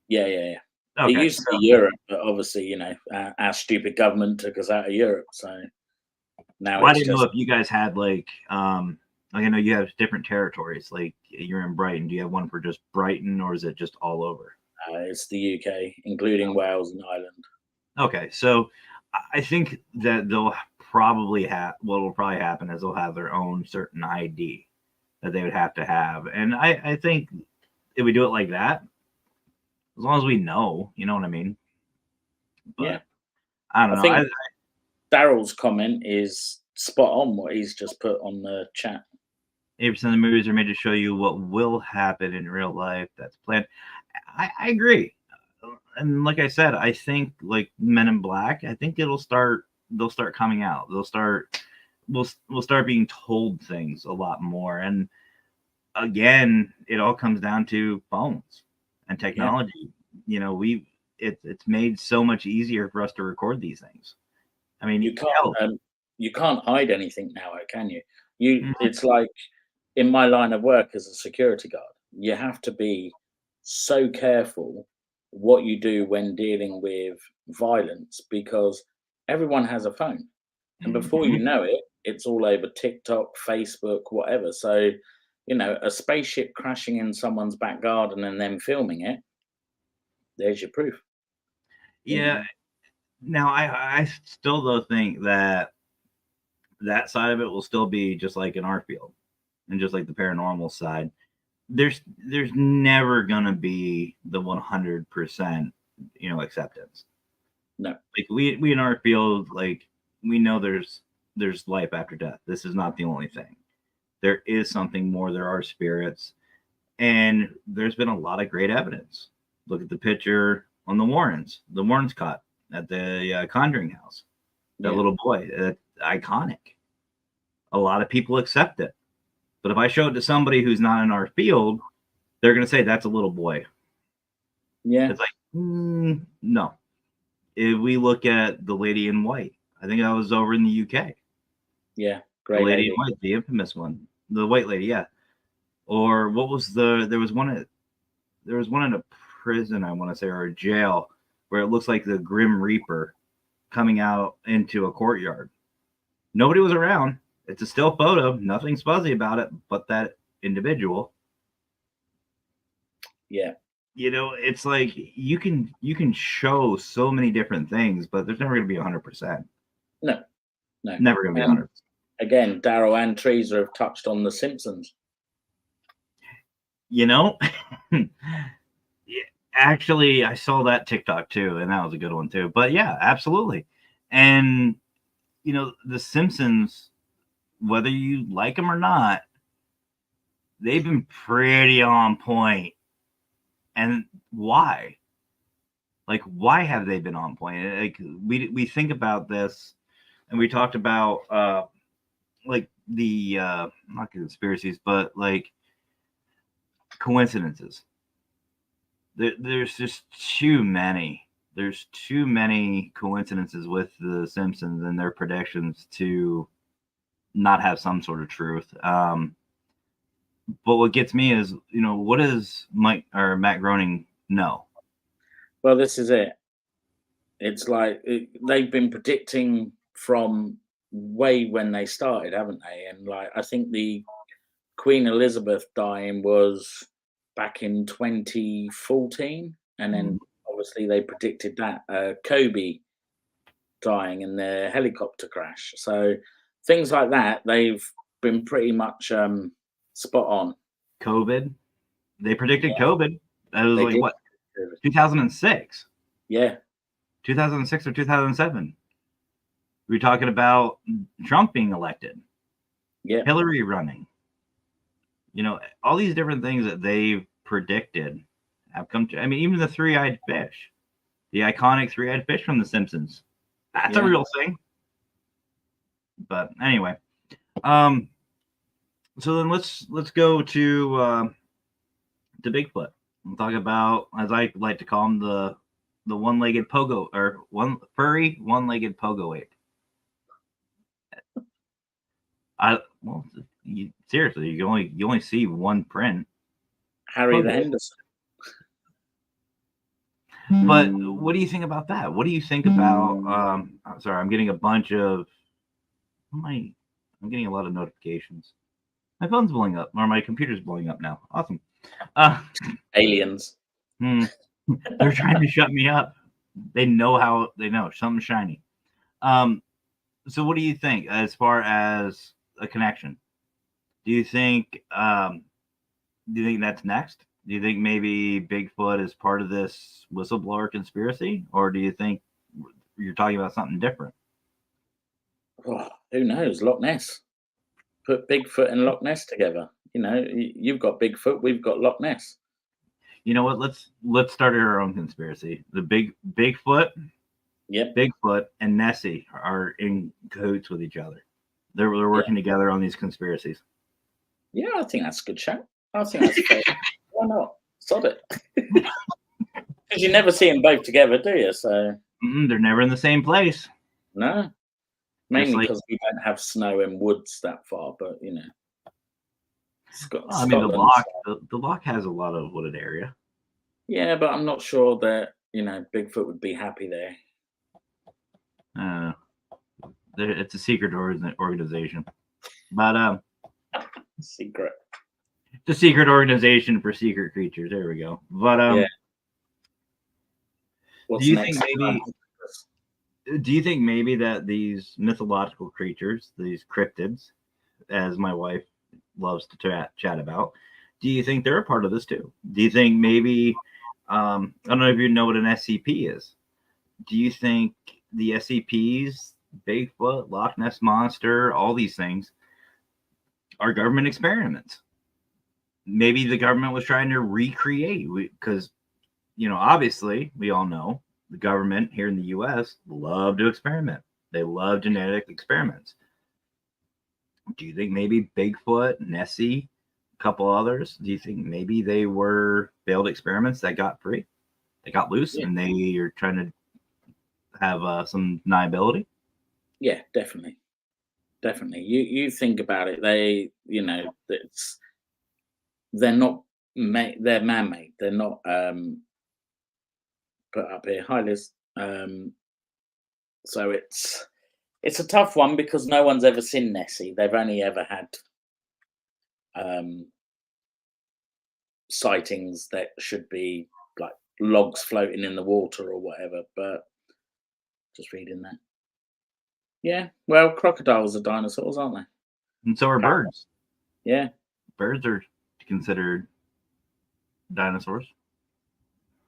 Speaker 2: Yeah.
Speaker 1: Okay.
Speaker 2: It used to be Europe, but obviously, our stupid government took us out of Europe. So now
Speaker 1: I didn't know if you guys had like I know you have different territories. Like you're in Brighton. Do you have one for just Brighton, or is it just all over?
Speaker 2: It's the UK, including Wales and Ireland.
Speaker 1: Okay, so I think that they'll probably have, what will probably happen is they'll have their own certain ID that they would have to have. And I think if we do it like that, as long as we know, you know what I mean? But
Speaker 2: yeah.
Speaker 1: I don't know.
Speaker 2: Think Daryl's comment is spot on what he's just put on the chat.
Speaker 1: 80% of the movies are made to show you what will happen in real life. That's planned. I agree. And like I said, I think like Men in Black, I think they'll start coming out. We'll start being told things a lot more. And again, it all comes down to phones and technology.
Speaker 2: Yeah.
Speaker 1: It's made so much easier for us to record these things. I mean,
Speaker 2: you can't hide anything now, can you? It's like in my line of work as a security guard, you have to be so careful what you do when dealing with violence, because everyone has a phone, and before you know it, it's all over TikTok, Facebook, whatever. So, a spaceship crashing in someone's back garden and then filming it, there's your proof.
Speaker 1: Yeah. Now, I still though think that side of it will still be just like in our field and just like the paranormal side. there's never gonna be the 100%, acceptance.
Speaker 2: No.
Speaker 1: Like we in our field, like we know there's life after death. This is not the only thing. There is something more. There are spirits, and there's been a lot of great evidence. Look at the picture on the Warrens caught at the Conjuring House. That little boy, iconic. A lot of people accept it. But if I show it to somebody who's not in our field, they're going to say that's a little boy.
Speaker 2: Yeah.
Speaker 1: It's like, no. If we look at the Lady in White, I think I was over in the UK.
Speaker 2: Yeah.
Speaker 1: Great. The Lady in White, the infamous one. The white lady, yeah. Or what was there was one in a prison, I want to say, or a jail, where it looks like the Grim Reaper coming out into a courtyard. Nobody was around. It's a still photo. Nothing's fuzzy about it, but that individual.
Speaker 2: Yeah.
Speaker 1: It's like you can show so many different things, but there's never going to be 100%.
Speaker 2: No.
Speaker 1: Never going to be 100%.
Speaker 2: Again, Daryl and Teresa have touched on The Simpsons.
Speaker 1: Actually, I saw that TikTok too, and that was a good one too. But yeah, absolutely. And The Simpsons, whether you like them or not, they've been pretty on point. And why? Like, why have they been on point? Like, we think about this, and we talked about like the not conspiracies, but like coincidences. There's just too many. There's too many coincidences with The Simpsons and their predictions to not have some sort of truth. But what gets me is, what does Matt Groening know?
Speaker 2: Well, this is it. It's like they've been predicting from way when they started, haven't they? And like, I think the Queen Elizabeth dying was back in 2014, and then obviously they predicted that Kobe dying in the helicopter crash. So things like that, they've been pretty much spot on.
Speaker 1: COVID, they predicted COVID. That was like what, 2006?
Speaker 2: Yeah,
Speaker 1: 2006 or 2007. We're talking about Trump being elected.
Speaker 2: Yeah,
Speaker 1: Hillary running. All these different things that they've predicted have come to. I mean, even the three-eyed fish, the iconic three-eyed fish from The Simpsons. That's a real thing. But anyway, so then let's go to Bigfoot. We'll talk about, as I like to call him, the one-legged pogo, or furry one-legged pogo ape. Seriously, you only see one print.
Speaker 2: Harry the Henderson.
Speaker 1: But what do you think about that? What do you think about? Sorry, I'm getting a bunch of. I'm getting a lot of notifications. My phone's blowing up, or my computer's blowing up now. Awesome.
Speaker 2: Aliens.
Speaker 1: They're trying to shut me up. They know something's shiny. So what do you think as far as a connection? Do you think that's next? Do you think maybe Bigfoot is part of this whistleblower conspiracy, or do you think you're talking about something different?
Speaker 2: Oh, who knows? Loch Ness. Put Bigfoot and Loch Ness together. You've got Bigfoot, we've got Loch Ness.
Speaker 1: You know what? Let's start our own conspiracy. The Bigfoot, Bigfoot and Nessie are in cahoots with each other. They're working together on these conspiracies.
Speaker 2: Yeah, I think that's a good shout. I think that's fair. Why not? Sod it. Because you never see them both together, do you? So
Speaker 1: they're never in the same place.
Speaker 2: No, mainly because we don't have snow and woods that far. But
Speaker 1: the Loch has a lot of wooded area.
Speaker 2: Yeah, but I'm not sure that Bigfoot would be happy there.
Speaker 1: It's a secret organization, but
Speaker 2: secret.
Speaker 1: It's a secret organization for secret creatures. There we go. But do you think maybe that these mythological creatures, these cryptids, as my wife loves to chat about, do you think they're a part of this too? Do you think maybe, I don't know if you know what an SCP is. Do you think the SCPs, Bigfoot, Loch Ness Monster, all these things are government experiments? Maybe the government was trying to recreate, because, obviously we all know the government here in the US love to experiment. They love genetic experiments. Do you think maybe Bigfoot, Nessie, a couple others, do you think maybe they were failed experiments that got free? They got loose and they are trying to have some deniability?
Speaker 2: Yeah, definitely. You think about it, they, they're not they're man-made. They're not put up here. Hi, Liz. So it's a tough one because no one's ever seen Nessie. They've only ever had sightings that should be like logs floating in the water or whatever. But just reading that. Yeah, well, crocodiles are dinosaurs, aren't they?
Speaker 1: And so are birds.
Speaker 2: Yeah.
Speaker 1: Birds are considered dinosaurs.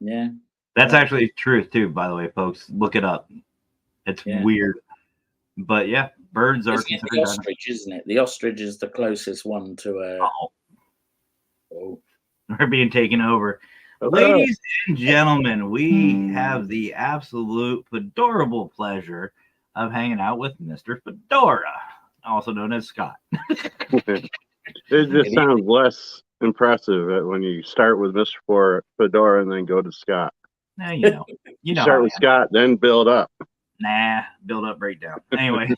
Speaker 2: Yeah.
Speaker 1: That's actually truth too, by the way, folks. Look it up. It's weird. But yeah, birds are considered
Speaker 2: the ostrich, isn't it? The ostrich is the closest one to a...
Speaker 1: Oh. We're being taken over. Ladies and gentlemen, we have the absolute adorable pleasure of hanging out with Mr. Fedora, also known as Scott.
Speaker 3: It just sounds less impressive when you start with Mr. Fedora and then go to Scott.
Speaker 1: Now you know.
Speaker 3: Start with Scott, then build up.
Speaker 1: Nah, build up, breakdown. Anyway,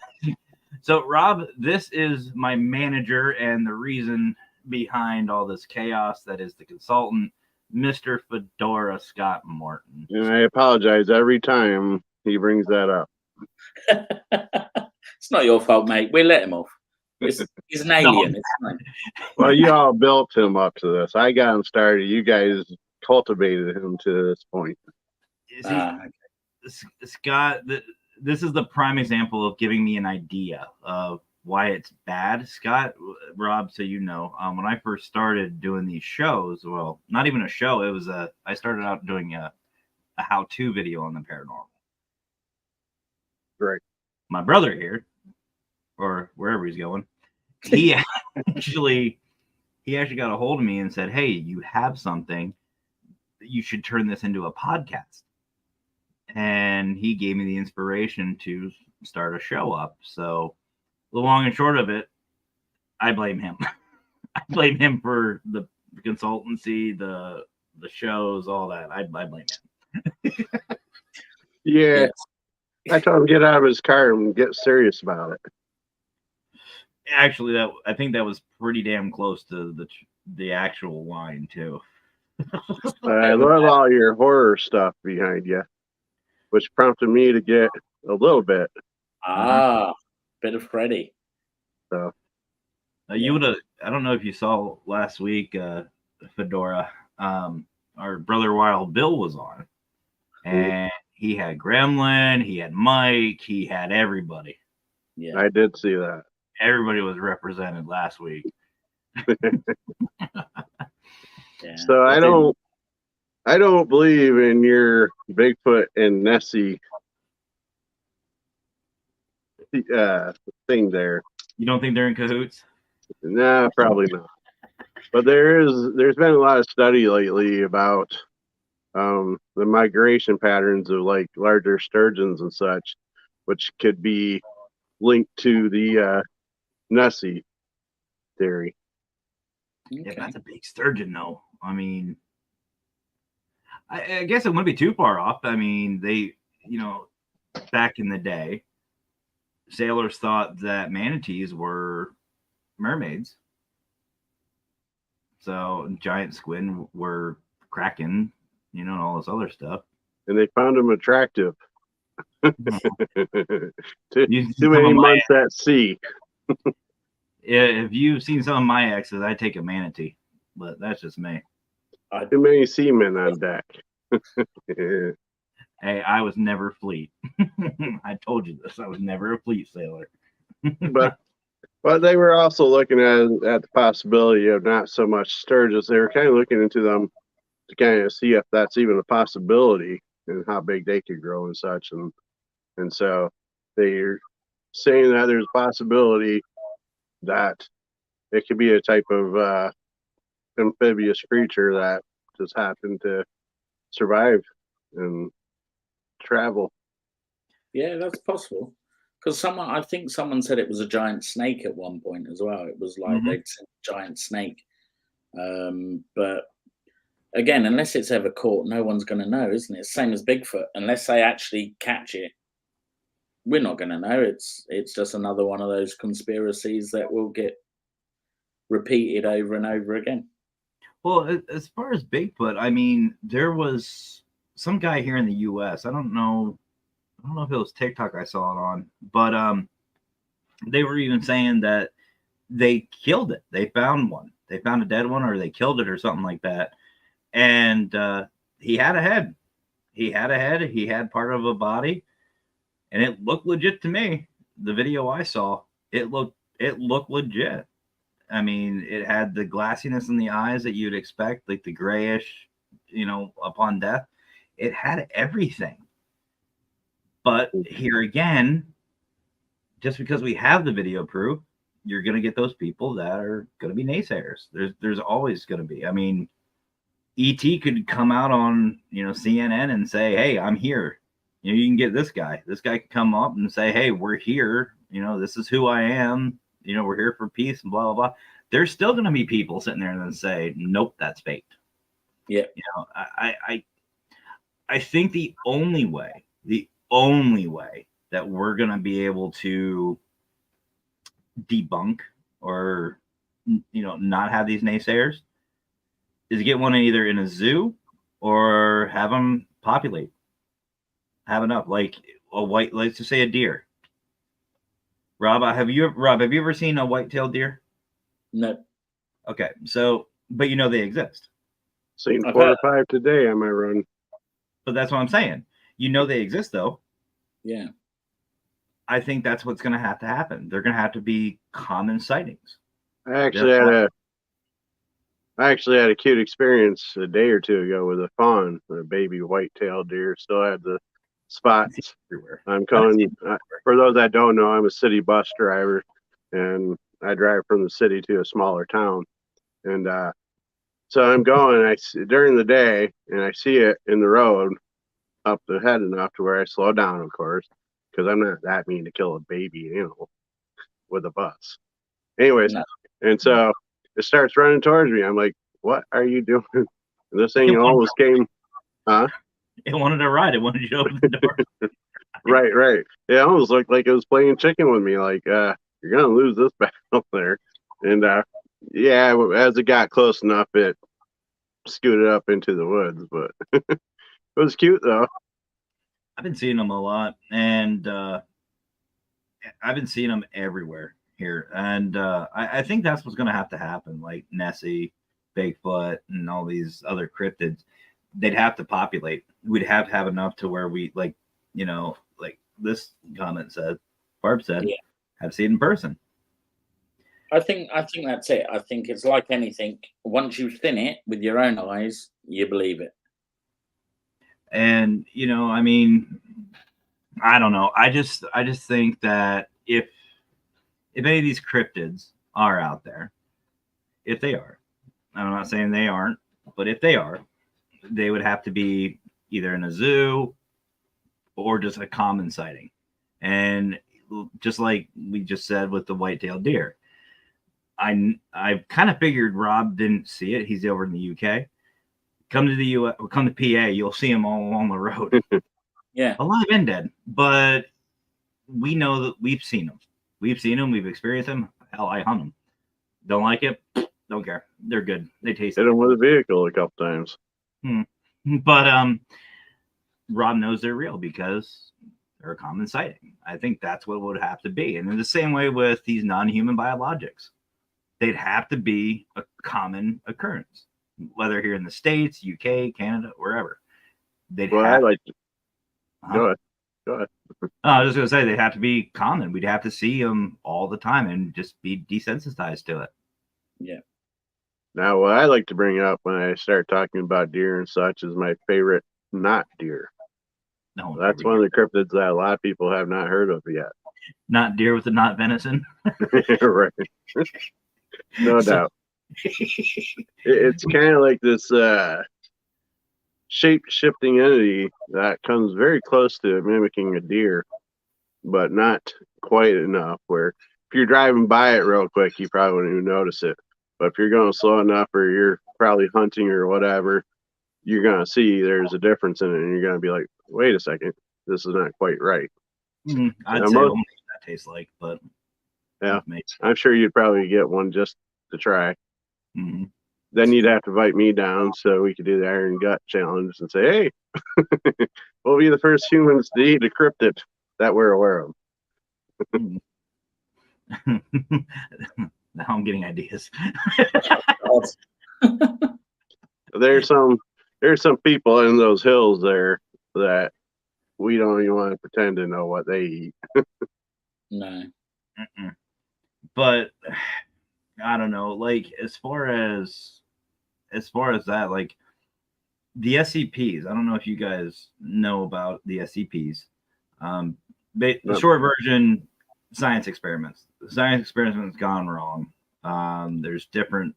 Speaker 1: so Rob, this is my manager and the reason behind all this chaos that is the consultant, Mr. Fedora Scott Morton.
Speaker 3: And I apologize every time he brings that up.
Speaker 2: It's not your fault, mate. We'll let him off. He's an alien. It's fine.
Speaker 3: Well, you all built him up to this. I got him started. You guys cultivated him to this point.
Speaker 1: Scott, this is the prime example of giving me an idea of why it's bad. Scott, Rob, so when I first started doing these shows, well, not even a show, it was I started out doing a how-to video on the paranormal.
Speaker 3: Right.
Speaker 1: My brother here, or wherever he's going, he actually got a hold of me and said, "Hey, you have something. You should turn this into a podcast." And he gave me the inspiration to start a show up. So the long and short of it, I blame him. I blame him for the consultancy, the shows, all that. I blame him.
Speaker 3: Yeah. I told him to get out of his car and get serious about it.
Speaker 1: Actually, I think that was pretty damn close to the actual line too.
Speaker 3: I love all your horror stuff behind you, which prompted me to get a little bit.
Speaker 2: Bit of Freddy.
Speaker 3: So
Speaker 1: you would have. I don't know if you saw last week, Fedora. Our brother Wild Bill was on, and he had Gremlin, he had Mike, he had everybody.
Speaker 3: Yeah, I did see that.
Speaker 1: Everybody was represented last week.
Speaker 3: So I don't believe in your Bigfoot and Nessie thing there.
Speaker 1: You don't think they're in cahoots?
Speaker 3: Nah, probably not. But there's been a lot of study lately about the migration patterns of like larger sturgeons and such, which could be linked to the Nessie theory.
Speaker 1: Yeah, that's a big sturgeon, though. I mean, I guess it wouldn't be too far off. I mean, they, back in the day, sailors thought that manatees were mermaids. So giant squid were kraken, and all this other stuff.
Speaker 3: And they found them attractive. Too
Speaker 1: You
Speaker 3: many months at sea.
Speaker 1: If you've seen some of my exes, I take a manatee, but that's just me.
Speaker 3: Too many seamen on deck.
Speaker 1: Hey, I was never fleet. I told you this. I was never a fleet sailor.
Speaker 3: But But they were also looking at the possibility of not so much sturgeons. They were kind of looking into them to kind of see if that's even a possibility and how big they could grow and such. And so they're saying that there's a possibility that it could be a type of amphibious creature that just happened to survive and travel.
Speaker 2: Yeah, that's possible. Because I think someone said it was a giant snake at one point as well. It was like they'd seen a giant snake. But again, unless it's ever caught, no one's going to know, isn't it? Same as Bigfoot. Unless they actually catch it, we're not going to know. It's just another one of those conspiracies that will get repeated over and over again.
Speaker 1: Well, as far as Bigfoot, I mean, there was some guy here in the U.S. I don't know if it was TikTok I saw it on, but they were even saying that they killed it. They found one. They found a dead one, or they killed it, or something like that. And he had a head. He had part of a body, and it looked legit to me. The video I saw, it looked legit. I mean, it had the glassiness in the eyes that you'd expect, like the grayish, upon death. It had everything. But here again, just because we have the video proof, you're going to get those people that are going to be naysayers. There's always going to be. I mean, E.T. could come out on, CNN and say, hey, I'm here. You can get this guy. This guy could come up and say, hey, we're here. This is who I am. We're here for peace and blah, blah, blah. There's still going to be people sitting there and say, nope, that's fake.
Speaker 2: Yeah.
Speaker 1: I think the only way that we're going to be able to debunk or, not have these naysayers is get one either in a zoo or have them populate. Have enough, like let's just say a deer. Rob, have you ever seen a white-tailed deer?
Speaker 2: No.
Speaker 1: Okay, so, but they exist.
Speaker 3: Seen 4 or 5 today on my run.
Speaker 1: But that's what I'm saying. They exist, though.
Speaker 2: Yeah.
Speaker 1: I think that's what's going to have to happen. They're going to have to be common sightings.
Speaker 3: I actually had a cute experience a day or two ago with a fawn, a baby white-tailed deer. Still had the spots
Speaker 1: everywhere.
Speaker 3: I'm calling. For those that don't know, I'm a city bus driver, and I drive from the city to a smaller town. And so I'm going. During the day, and I see it in the road up ahead enough to where I slow down, of course, because I'm not that mean to kill a baby animal with a bus. Anyways, and so it starts running towards me. I'm like, "What are you doing?" And this thing almost came. Huh?
Speaker 1: It wanted to ride. It wanted you to open the door.
Speaker 3: Right. It almost looked like it was playing chicken with me. Like, you're gonna lose this battle there. And yeah, as it got close enough, it scooted up into the woods. But it was cute though.
Speaker 1: I've been seeing them a lot, and I've been seeing them everywhere here. And I think that's what's going to have to happen. Like Nessie, Bigfoot, and all these other cryptids, they'd have to populate. We'd have to have enough to where we, like this comment said, Barb said, have seen in person.
Speaker 2: I think that's it. I think it's like anything. Once you've seen it with your own eyes, you believe it.
Speaker 1: And I mean, I don't know. I just think that if any of these cryptids are out there, if they are, I'm not saying they aren't, but if they are, they would have to be either in a zoo or just a common sighting. And just like we just said with the white-tailed deer, I kind of figured Rob didn't see it. He's over in the UK. Come to the US, come to PA, you'll see them all along the road.
Speaker 2: Yeah.
Speaker 1: Alive and dead. But we know that we've seen them. We've seen them. We've experienced them. Hell, I hunt them. Don't like it? Don't care. They're good. They taste
Speaker 3: Hit them with a vehicle a couple times.
Speaker 1: But Rob knows they're real because they're a common sighting. I think that's what it would have to be. And in the same way with these non-human biologics, they'd have to be a common occurrence, whether here in the States, UK, Canada, wherever.
Speaker 3: Go ahead. Go ahead.
Speaker 1: I was just gonna say they'd have to be common. We'd have to see them all the time and just be desensitized to it.
Speaker 2: Yeah.
Speaker 3: Now, what I like to bring up when I start talking about deer and such is my favorite not deer.
Speaker 1: No,
Speaker 3: That's one of the cryptids that a lot of people have not heard of yet.
Speaker 1: not deer with the not venison.
Speaker 3: Right. No
Speaker 1: So-
Speaker 3: doubt. It's kind of like this shape-shifting entity that comes very close to mimicking a deer, but not quite enough where if you're driving by it real quick, you probably wouldn't even notice it. But if you're going slow enough or you're probably hunting or whatever, you're going to see there's a difference in it, and you're going to be like, wait a second, this is not quite right.
Speaker 1: I'd
Speaker 3: Now,
Speaker 1: say
Speaker 3: most-
Speaker 1: almost what that tastes like, but
Speaker 3: Yeah.
Speaker 1: maybe.
Speaker 3: I'm sure you'd probably get one just to try.
Speaker 1: Mhm.
Speaker 3: Then you'd have to invite me down so we could do the Iron Gut challenge and say, hey, we'll be the first humans to eat a cryptid that we're aware of.
Speaker 1: Now I'm getting ideas.
Speaker 3: There's some people in those hills there that we don't even want to pretend to know what they eat.
Speaker 2: No.
Speaker 1: Mm-mm. But I don't know. Like as far as that, like the SCPs. I don't know if you guys know about the SCPs. The short version, science experiments. The science experiments gone wrong. There's different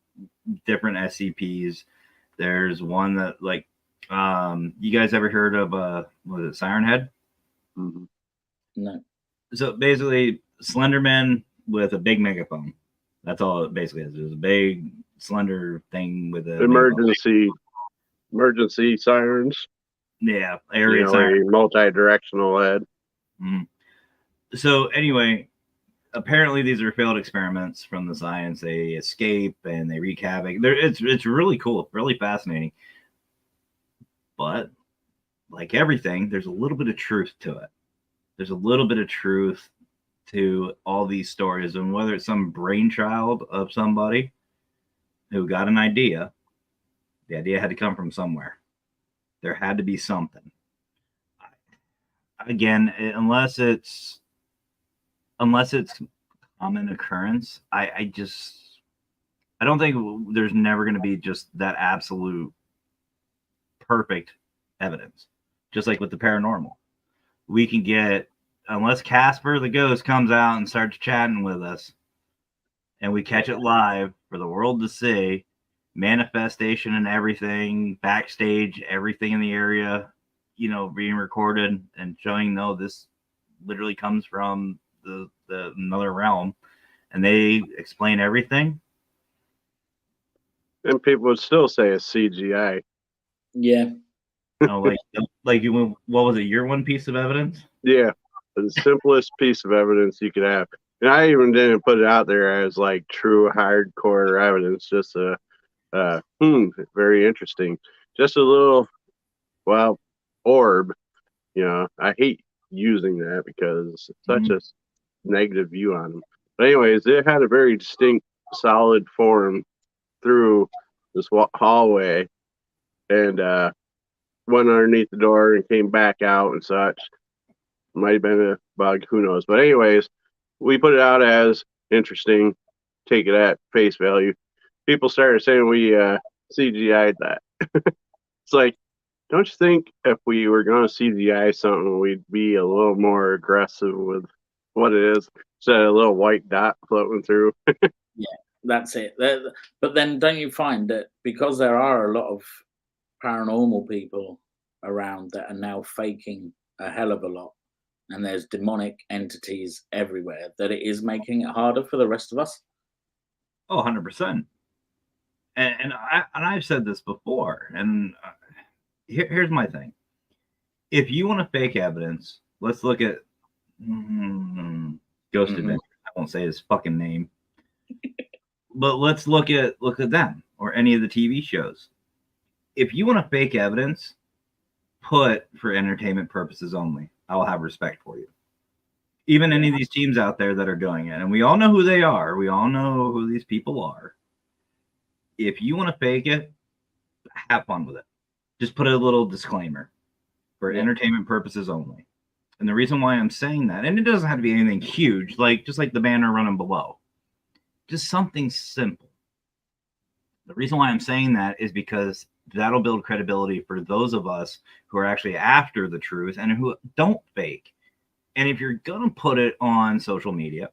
Speaker 1: SCPs. There's one that like you guys ever heard of was it Siren Head?
Speaker 3: Mm-hmm.
Speaker 2: No.
Speaker 1: So basically Slenderman with a big megaphone. That's all it basically is. There's a big slender thing with a
Speaker 3: emergency sirens.
Speaker 1: Yeah, area siren.
Speaker 3: A multi-directional head.
Speaker 1: Mm. So anyway, apparently these are failed experiments from the science. They escape and they wreak havoc. It's really cool, really fascinating. But like everything, there's a little bit of truth to it. There's a little bit of truth to all these stories, and whether it's some brainchild of somebody who got an idea, the idea had to come from somewhere. There had to be something. Again, unless it's common occurrence, I don't think there's never going to be just that absolute perfect evidence. Just like with the paranormal, we can get, unless Casper the ghost comes out and starts chatting with us and we catch it live for the world to see, manifestation and everything, backstage, everything in the area, being recorded and showing, no, this literally comes from the another realm, and they explain everything.
Speaker 3: And people would still say it's CGI.
Speaker 2: Yeah.
Speaker 1: Like you, what was it? Your one piece of evidence?
Speaker 3: Yeah, the simplest piece of evidence you could have. And I even didn't put it out there as like true hardcore evidence. Just very interesting. Just a little, orb. I hate using that because it's such a negative view on them. But anyways, it had a very distinct, solid form through this hallway, and went underneath the door and came back out and such. Might have been a bug, who knows? But anyways, we put it out as interesting. Take it at face value. People started saying we CGI'd that. It's like, don't you think if we were going to CGI something, we'd be a little more aggressive with what it is instead of a little white dot floating through?
Speaker 2: Yeah, that's it. But then don't you find that because there are a lot of paranormal people around that are now faking a hell of a lot, and there's demonic entities everywhere, that it is making it harder for the rest of us?
Speaker 1: Oh, 100%. And I've said this before, and here's my thing. If you want to fake evidence, let's look at Ghost Adventure. I won't say his fucking name. But let's look at them or any of the TV shows. If you want to fake evidence, put for entertainment purposes only. I will have respect for you. Even any of these teams out there that are doing it, and we all know who they are. We all know who these people are. If you want to fake it, have fun with it. Just put a little disclaimer for entertainment purposes only. And the reason why I'm saying that, and it doesn't have to be anything huge, like just like the banner running below, just something simple. The reason why I'm saying that is because that'll build credibility for those of us who are actually after the truth and who don't fake. And if you're going to put it on social media,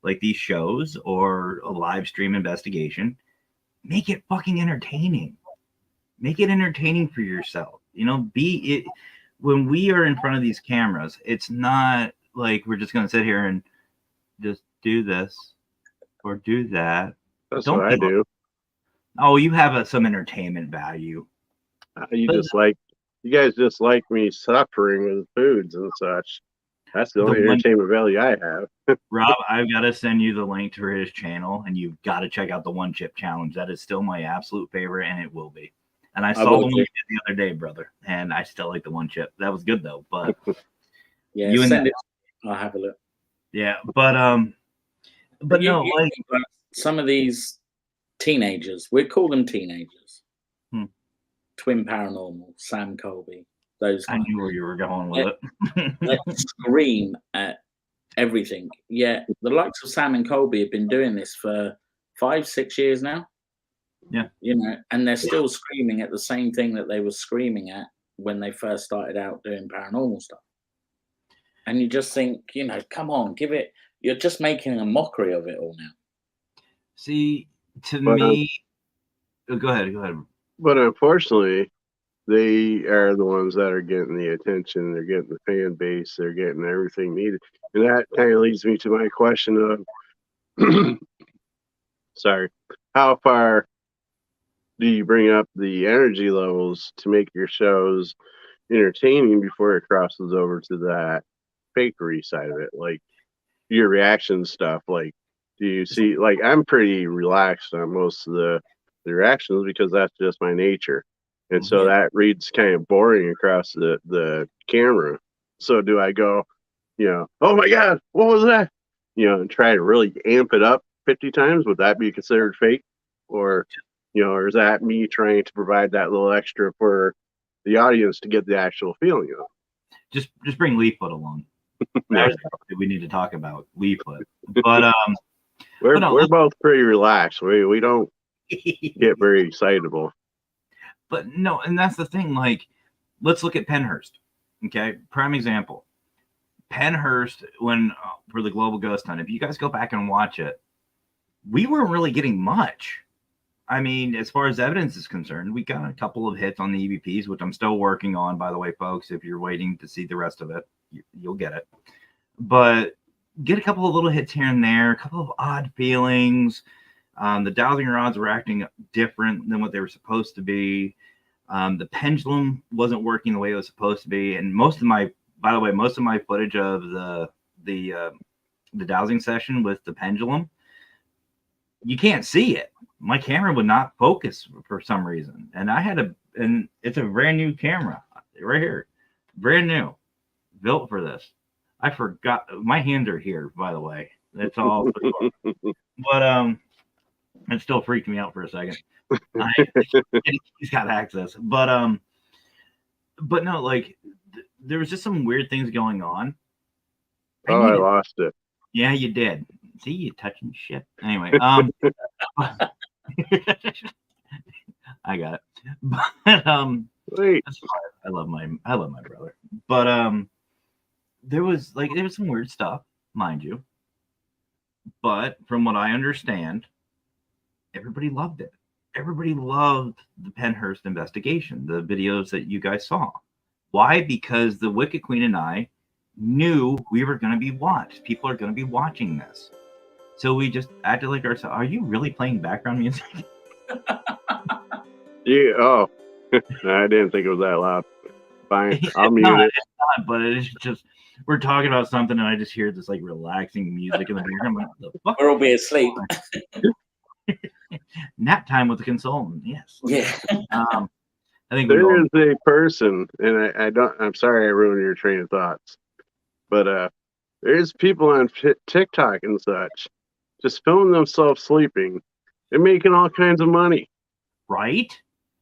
Speaker 1: like these shows or a live stream investigation, make it fucking entertaining. Make it entertaining for yourself. You know, be it when we are in front of these cameras, it's not like we're just going to sit here and just do this or do that.
Speaker 3: That's what I do.
Speaker 1: Oh, you have some entertainment value.
Speaker 3: You guys just like me suffering with foods and such. That's the only entertainment value I have.
Speaker 1: Rob, I've got to send you the link to his channel, and you've got to check out the One Chip Challenge. That is still my absolute favorite, and it will be. And I saw the one you did the other day, brother, and I still like the One Chip. That was good though, but
Speaker 2: yeah, I'll have a look.
Speaker 1: Yeah, but no, like
Speaker 2: some of these teenagers, we call them teenagers. Twin Paranormal, Sam Colby. Those guys.
Speaker 1: I knew where you were going with it.
Speaker 2: They scream at everything. Yeah, the likes of Sam and Colby have been doing this for 5-6 years now.
Speaker 1: Yeah.
Speaker 2: You know, and they're still screaming at the same thing that they were screaming at when they first started out doing paranormal stuff. And you just think, you know, come on, give it. You're just making a mockery of it all now.
Speaker 1: See, to me, go ahead.
Speaker 3: But unfortunately, they are the ones that are getting the attention. They're getting the fan base. They're getting everything needed. And that kind of leads me to my question of, sorry, how far do you bring up the energy levels to make your shows entertaining before it crosses over to that fakery side of it? Like your reaction stuff, like, do you see, like, I'm pretty relaxed on most of the reactions because that's just my nature. And so that reads kind of boring across the camera. So do I go, you know, oh my God, what was that? You know, and try to really amp it up 50 times? Would that be considered fake? Or, you know, or is that me trying to provide that little extra for the audience to get the actual feeling of it?
Speaker 1: Just bring Leaffoot along. That's what we need to talk about, Leaffoot. But
Speaker 3: we're both pretty relaxed. We don't get very excitable.
Speaker 1: But no, and that's the thing. Like, let's look at Pennhurst. Okay, prime example. Pennhurst, when for the Global Ghost Hunt, if you guys go back and watch it, we weren't really getting much. I mean, as far as evidence is concerned, we got a couple of hits on the EVPs, which I'm still working on, by the way, folks. If you're waiting to see the rest of it, you'll get it. But get a couple of little hits here and there, a couple of odd feelings. The dowsing rods were acting different than what they were supposed to be. The pendulum wasn't working the way it was supposed to be. And most of my footage of the dowsing session with the pendulum, you can't see it. My camera would not focus for some reason. And and it's a brand new camera right here. Brand new. Built for this. I forgot. My hands are here, by the way. That's all. But, it still freaked me out for a second. He's got access. But no, like, there was just some weird things going on.
Speaker 3: I lost it.
Speaker 1: Yeah, you did. See, you touching shit. Anyway, I got it. But
Speaker 3: wait.
Speaker 1: I love my brother. But there was some weird stuff, mind you. But from what I understand, everybody loved it. Everybody loved the Pennhurst investigation, the videos that you guys saw. Why? Because the Wicked Queen and I knew we were going to be watched. People are going to be watching this. So we just acted like ourselves. Are you really playing background music?
Speaker 3: Yeah. Oh, I didn't think it was that loud. Fine. I'll mute it.
Speaker 1: It's not, but it's just, we're talking about something and I just hear this like relaxing music in the background. I'm like, what the fuck?
Speaker 2: We'll be asleep.
Speaker 1: Nap time with the consultant. Yes.
Speaker 2: Yeah.
Speaker 1: I think
Speaker 3: there is a person, and I'm sorry I ruined your train of thoughts, but there's people on TikTok and such just filming themselves sleeping and making all kinds of money.
Speaker 1: Right?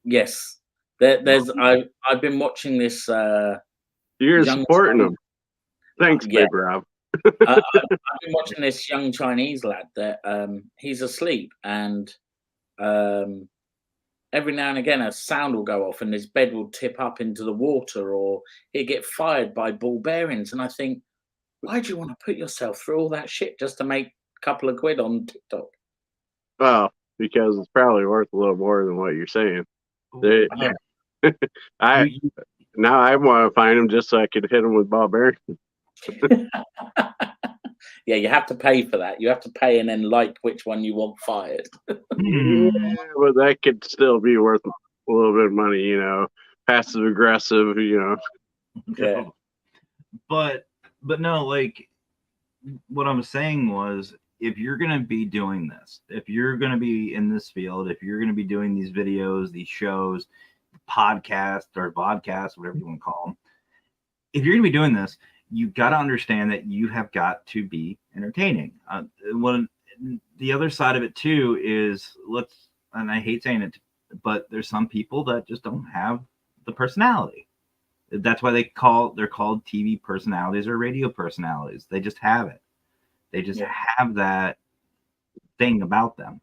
Speaker 2: Yes. I've been watching this.
Speaker 3: You're supporting them. Thanks,
Speaker 2: Yeah.
Speaker 3: Big Rob.
Speaker 2: I've been watching this young Chinese lad that he's asleep, and every now and again a sound will go off and his bed will tip up into the water, or he'll get fired by ball bearings. And I think, why do you want to put yourself through all that shit just to make a couple of quid on TikTok?
Speaker 3: Well, because it's probably worth a little more than what you're saying. They- I now I want to find them just so I could hit them with ball bearings.
Speaker 2: Yeah, you have to pay for that. You have to pay and then like which one you want fired.
Speaker 3: Yeah, but that could still be worth a little bit of money, you know. Passive aggressive, you know.
Speaker 2: Yeah.
Speaker 1: But no, like what I'm saying was, if you're gonna be doing this, if you're gonna be in this field, if you're gonna be doing these videos, these shows, podcasts or vodcasts, whatever you want to call them, if you're gonna be doing this, you got to understand that you have got to be entertaining. The other side of it too is, and I hate saying it, but there's some people that just don't have the personality. That's why they're called TV personalities or radio personalities. They just have it. They just have that thing about them.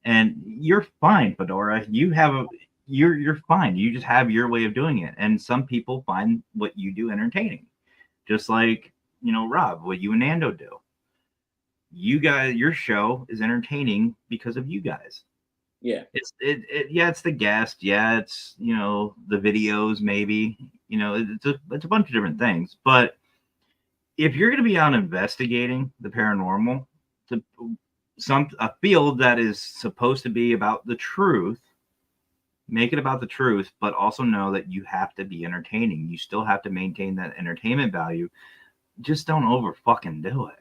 Speaker 1: And you're fine, Fedora. You're fine. You just have your way of doing it. And some people find what you do entertaining. Just like, Rob, what you and Nando do. You guys, your show is entertaining because of you guys.
Speaker 2: Yeah.
Speaker 1: It's the guest. Yeah, it's the videos, maybe. It's a bunch of different things. But if you're going to be out investigating the paranormal, a field that is supposed to be about the truth, make it about the truth, but also know that you have to be entertaining. You still have to maintain that entertainment value. Just don't over fucking do it.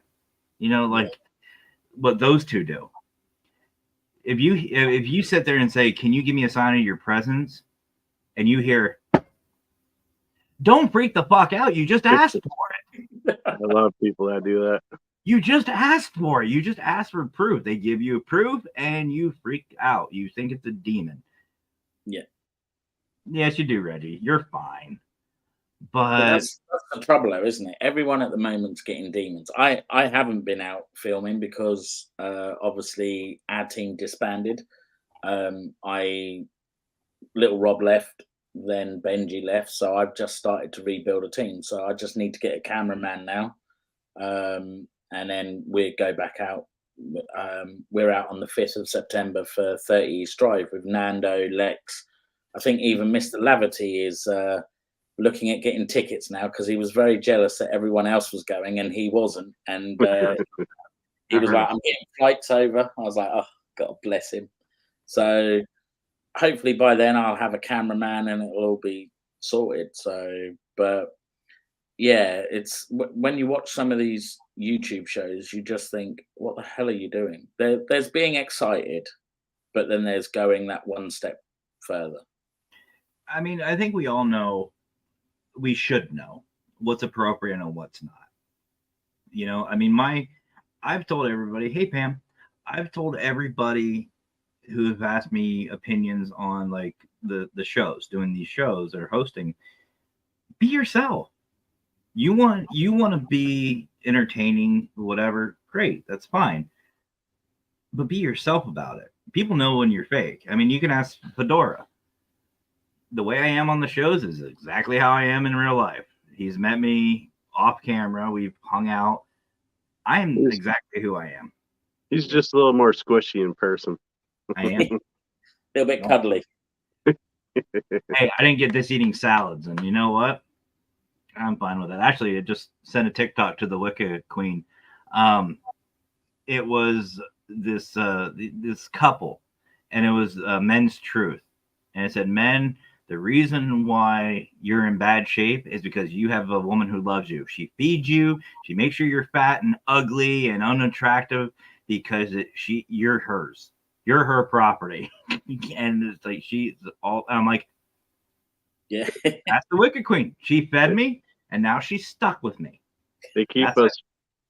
Speaker 1: What those two do. If you sit there and say, "Can you give me a sign of your presence?" and you hear, don't freak the fuck out. You just asked for it.
Speaker 3: I love people that do that.
Speaker 1: You just asked for it. You just asked for proof. They give you proof and you freak out. You think it's a demon.
Speaker 2: Yeah.
Speaker 1: Yes, you do, Reggie. You're fine.
Speaker 2: But
Speaker 1: But
Speaker 2: that's the trouble, though, isn't it? Everyone at the moment's getting demons. I haven't been out filming because obviously our team disbanded. Little Rob left, then Benji left, so I've just started to rebuild a team. So I just need to get a cameraman now, and then we go back out. We're out on the 5th of September for 30 East Drive with Nando, Lex. I think even Mr. Lavity is looking at getting tickets now because he was very jealous that everyone else was going and he wasn't. And he was like, I'm getting flights over. I was like, oh, God bless him. So hopefully by then I'll have a cameraman and it'll all be sorted. So, but yeah, it's when you watch some of these YouTube shows, you just think, what the hell are you doing? There's being excited, but then there's going that one step further.
Speaker 1: I mean, I think we all know, we should know what's appropriate and what's not. I mean, I've told everybody, hey, Pam, I've told everybody who have asked me opinions on like the shows, doing these shows or hosting, be yourself. You want to be entertaining, whatever, great, that's fine. But be yourself about it. People know when you're fake. I mean, you can ask Fedora. The way I am on the shows is exactly how I am in real life. He's met me off camera. We've hung out. I am exactly who I am.
Speaker 3: He's just a little more squishy in person.
Speaker 1: I am.
Speaker 2: A little bit cuddly.
Speaker 1: Hey, I didn't get this eating salads, and you know what? I'm fine with that. Actually, I just sent a TikTok to the Wicca Queen. It was this couple, and it was Men's Truth, and it said, "Men, the reason why you're in bad shape is because you have a woman who loves you. She feeds you. She makes sure you're fat and ugly and unattractive because you're hers. You're her property." And it's like she's all. I'm like,
Speaker 2: yeah,
Speaker 1: that's the Wicca Queen. She fed me, and now she's stuck with me.
Speaker 3: They keep us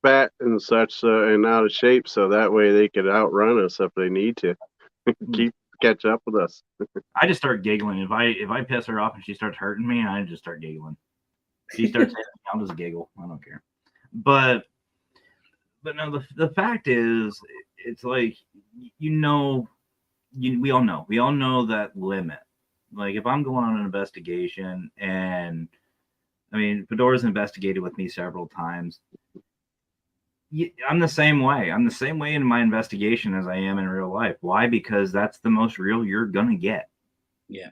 Speaker 3: fat and such and out of shape, so that way they could outrun us if they need to. Catch up with us.
Speaker 1: I just start giggling if I piss her off and she starts hurting me, and I just start giggling. She starts hitting me, I'll just giggle. I don't care. But no, the fact is, it's like, we all know that limit. Like, if I'm going on an investigation, and I mean, Fedora's investigated with me several times. I'm the same way. I'm the same way in my investigation as I am in real life. Why? Because that's the most real you're gonna get.
Speaker 2: Yeah.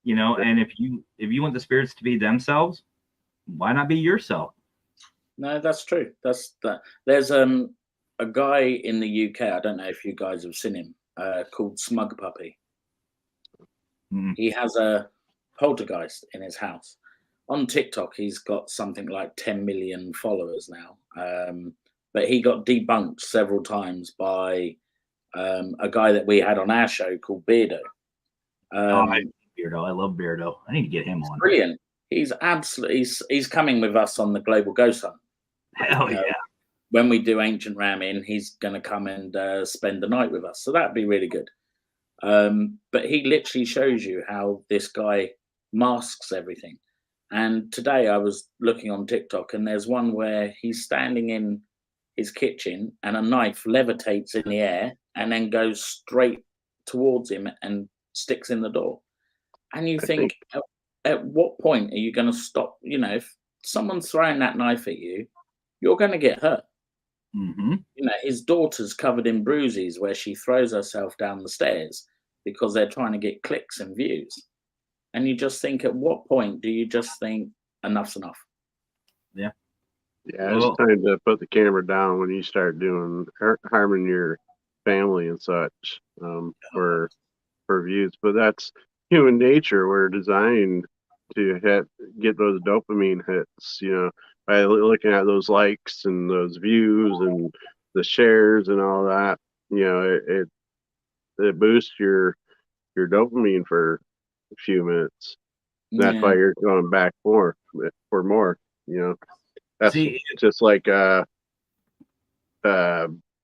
Speaker 1: And if you want the spirits to be themselves, why not be yourself?
Speaker 2: No, that's true. That's that. There's a guy in the UK. I don't know if you guys have seen him. Called Smug Puppy. He has a poltergeist in his house. On TikTok, he's got something like 10 million followers now. But he got debunked several times by a guy that we had on our show called Beardo.
Speaker 1: Beardo. I love Beardo. I need to get him on.
Speaker 2: Brilliant. He's absolutely. He's coming with us on the Global Ghost Hunt.
Speaker 1: Hell yeah.
Speaker 2: When we do Ancient Ramming, he's going to come and spend the night with us. So that'd be really good. But he literally shows you how this guy masks everything. And today I was looking on TikTok, and there's one where he's standing in his kitchen and a knife levitates in the air and then goes straight towards him and sticks in the door. And you think, at what point are you going to stop? If someone's throwing that knife at you, you're going to get hurt.
Speaker 1: Mm-hmm.
Speaker 2: His daughter's covered in bruises where she throws herself down the stairs because they're trying to get clicks and views. And you just think, at what point do you just think enough's enough?
Speaker 1: Yeah.
Speaker 3: Yeah, it's time to put the camera down when you start doing harming your family and such for views. But that's human nature. We're designed to get those dopamine hits, by looking at those likes and those views and the shares and all that. It boosts your dopamine for a few minutes. That's why you're going back for more. That's just like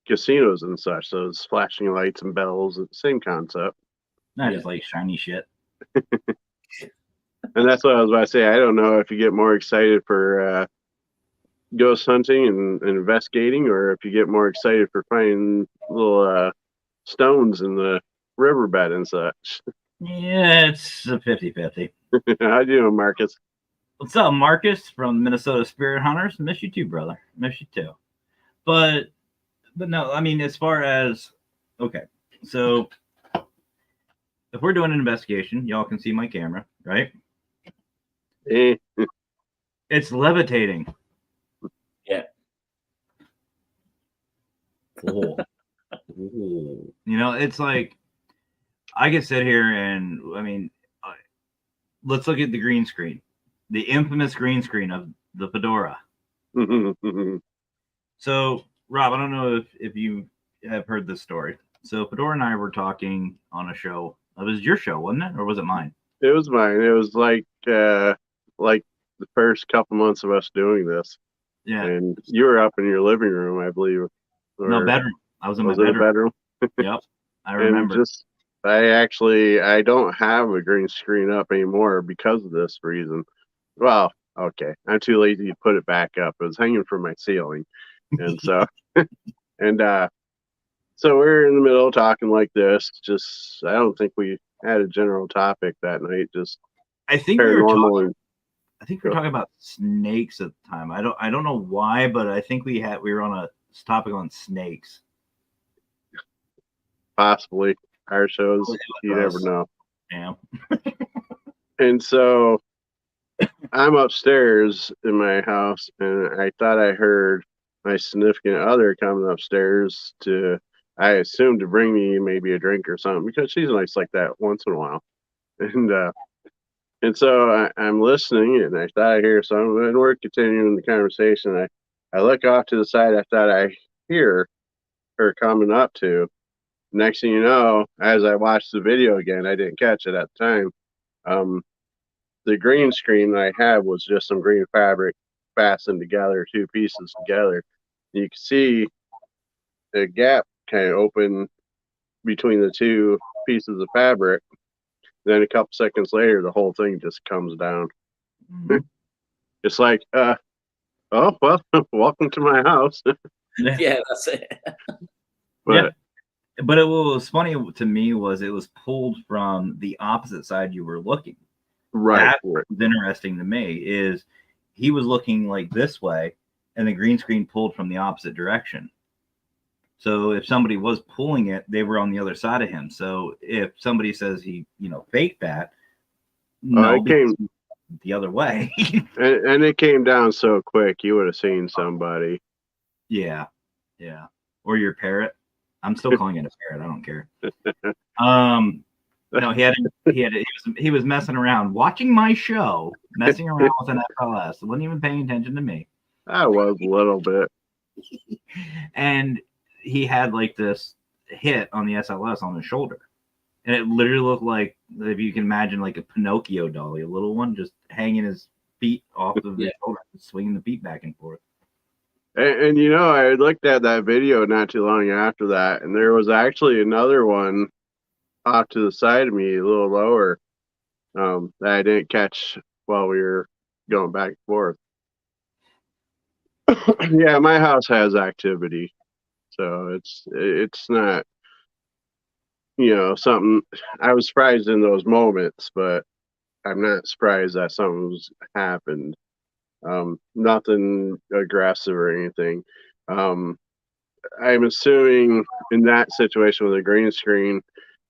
Speaker 3: casinos and such. Those flashing lights and bells, same concept.
Speaker 1: I just like shiny shit.
Speaker 3: And that's what I was about to say. I don't know if you get more excited for ghost hunting and investigating, or if you get more excited for finding little stones in the riverbed and such.
Speaker 1: Yeah, it's a 50-50.
Speaker 3: How you doing, Marcus?
Speaker 1: What's up, Marcus from Minnesota Spirit Hunters? Miss you too, brother. Miss you too. But no, I mean, as far as, okay, so if we're doing an investigation, y'all can see my camera, right? It's levitating.
Speaker 2: Yeah.
Speaker 1: Cool. It's like, I could sit here and, I mean, let's look at the green screen, the infamous green screen of the Fedora. So, Rob, I don't know if you have heard this story. So, Fedora and I were talking on a show. It was your show, wasn't it? Or was it mine?
Speaker 3: It was mine. It was like the first couple months of us doing this.
Speaker 1: Yeah.
Speaker 3: And you were up in your living room, I believe.
Speaker 1: No, bedroom. I was in my bedroom. Yep. I remember.
Speaker 3: I don't have a green screen up anymore because of this reason. Well, okay. I'm too lazy to put it back up. It was hanging from my ceiling. And so, so we're in the middle of talking like this. Just, I don't think we had a general topic that night. Just
Speaker 1: I think we were talking about snakes at the time. I don't know why, but I think we were on a topic on snakes.
Speaker 3: Possibly. Our shows, you never know.
Speaker 1: Yeah.
Speaker 3: And so I'm upstairs in my house, and I thought I heard my significant other coming upstairs I assumed to bring me maybe a drink or something, because she's nice like that once in a while. And so I'm listening, and I thought I hear something, and we're continuing the conversation. I look off to the side. I thought I hear her coming up to. Next thing you know, as I watched the video again, I didn't catch it at the time. The green screen that I had was just some green fabric fastened together, two pieces together. You can see a gap kind of open between the two pieces of fabric. Then a couple seconds later, the whole thing just comes down.
Speaker 1: Mm-hmm.
Speaker 3: It's like, Oh well, welcome to my house.
Speaker 2: Yeah, that's it.
Speaker 3: But
Speaker 1: But what was funny to me was it was pulled from the opposite side you were looking.
Speaker 3: right,
Speaker 1: That
Speaker 3: right.
Speaker 1: was interesting to me. Is he was looking like this way, and the green screen pulled from the opposite direction. So if somebody was pulling it, they were on the other side of him. So if somebody says he, faked that, no,
Speaker 3: It came
Speaker 1: the other way.
Speaker 3: and it came down so quick. You would have seen somebody.
Speaker 1: Yeah, yeah. Or your parrot. I'm still calling it a parrot. I don't care. No, he was messing around, watching my show, messing around with an FLS. Wasn't even paying attention to me.
Speaker 3: I was a little bit.
Speaker 1: And he had like this hit on the SLS on his shoulder. And it literally looked like, if you can imagine, like a Pinocchio dolly, a little one just hanging his feet off of his shoulder, swinging the feet back and forth.
Speaker 3: And I looked at that video not too long after that, and there was actually another one off to the side of me, a little lower, that I didn't catch while we were going back and forth. Yeah, my house has activity, so it's not something. I was surprised in those moments, but I'm not surprised that something's happened. Nothing aggressive or anything. I'm assuming in that situation with the green screen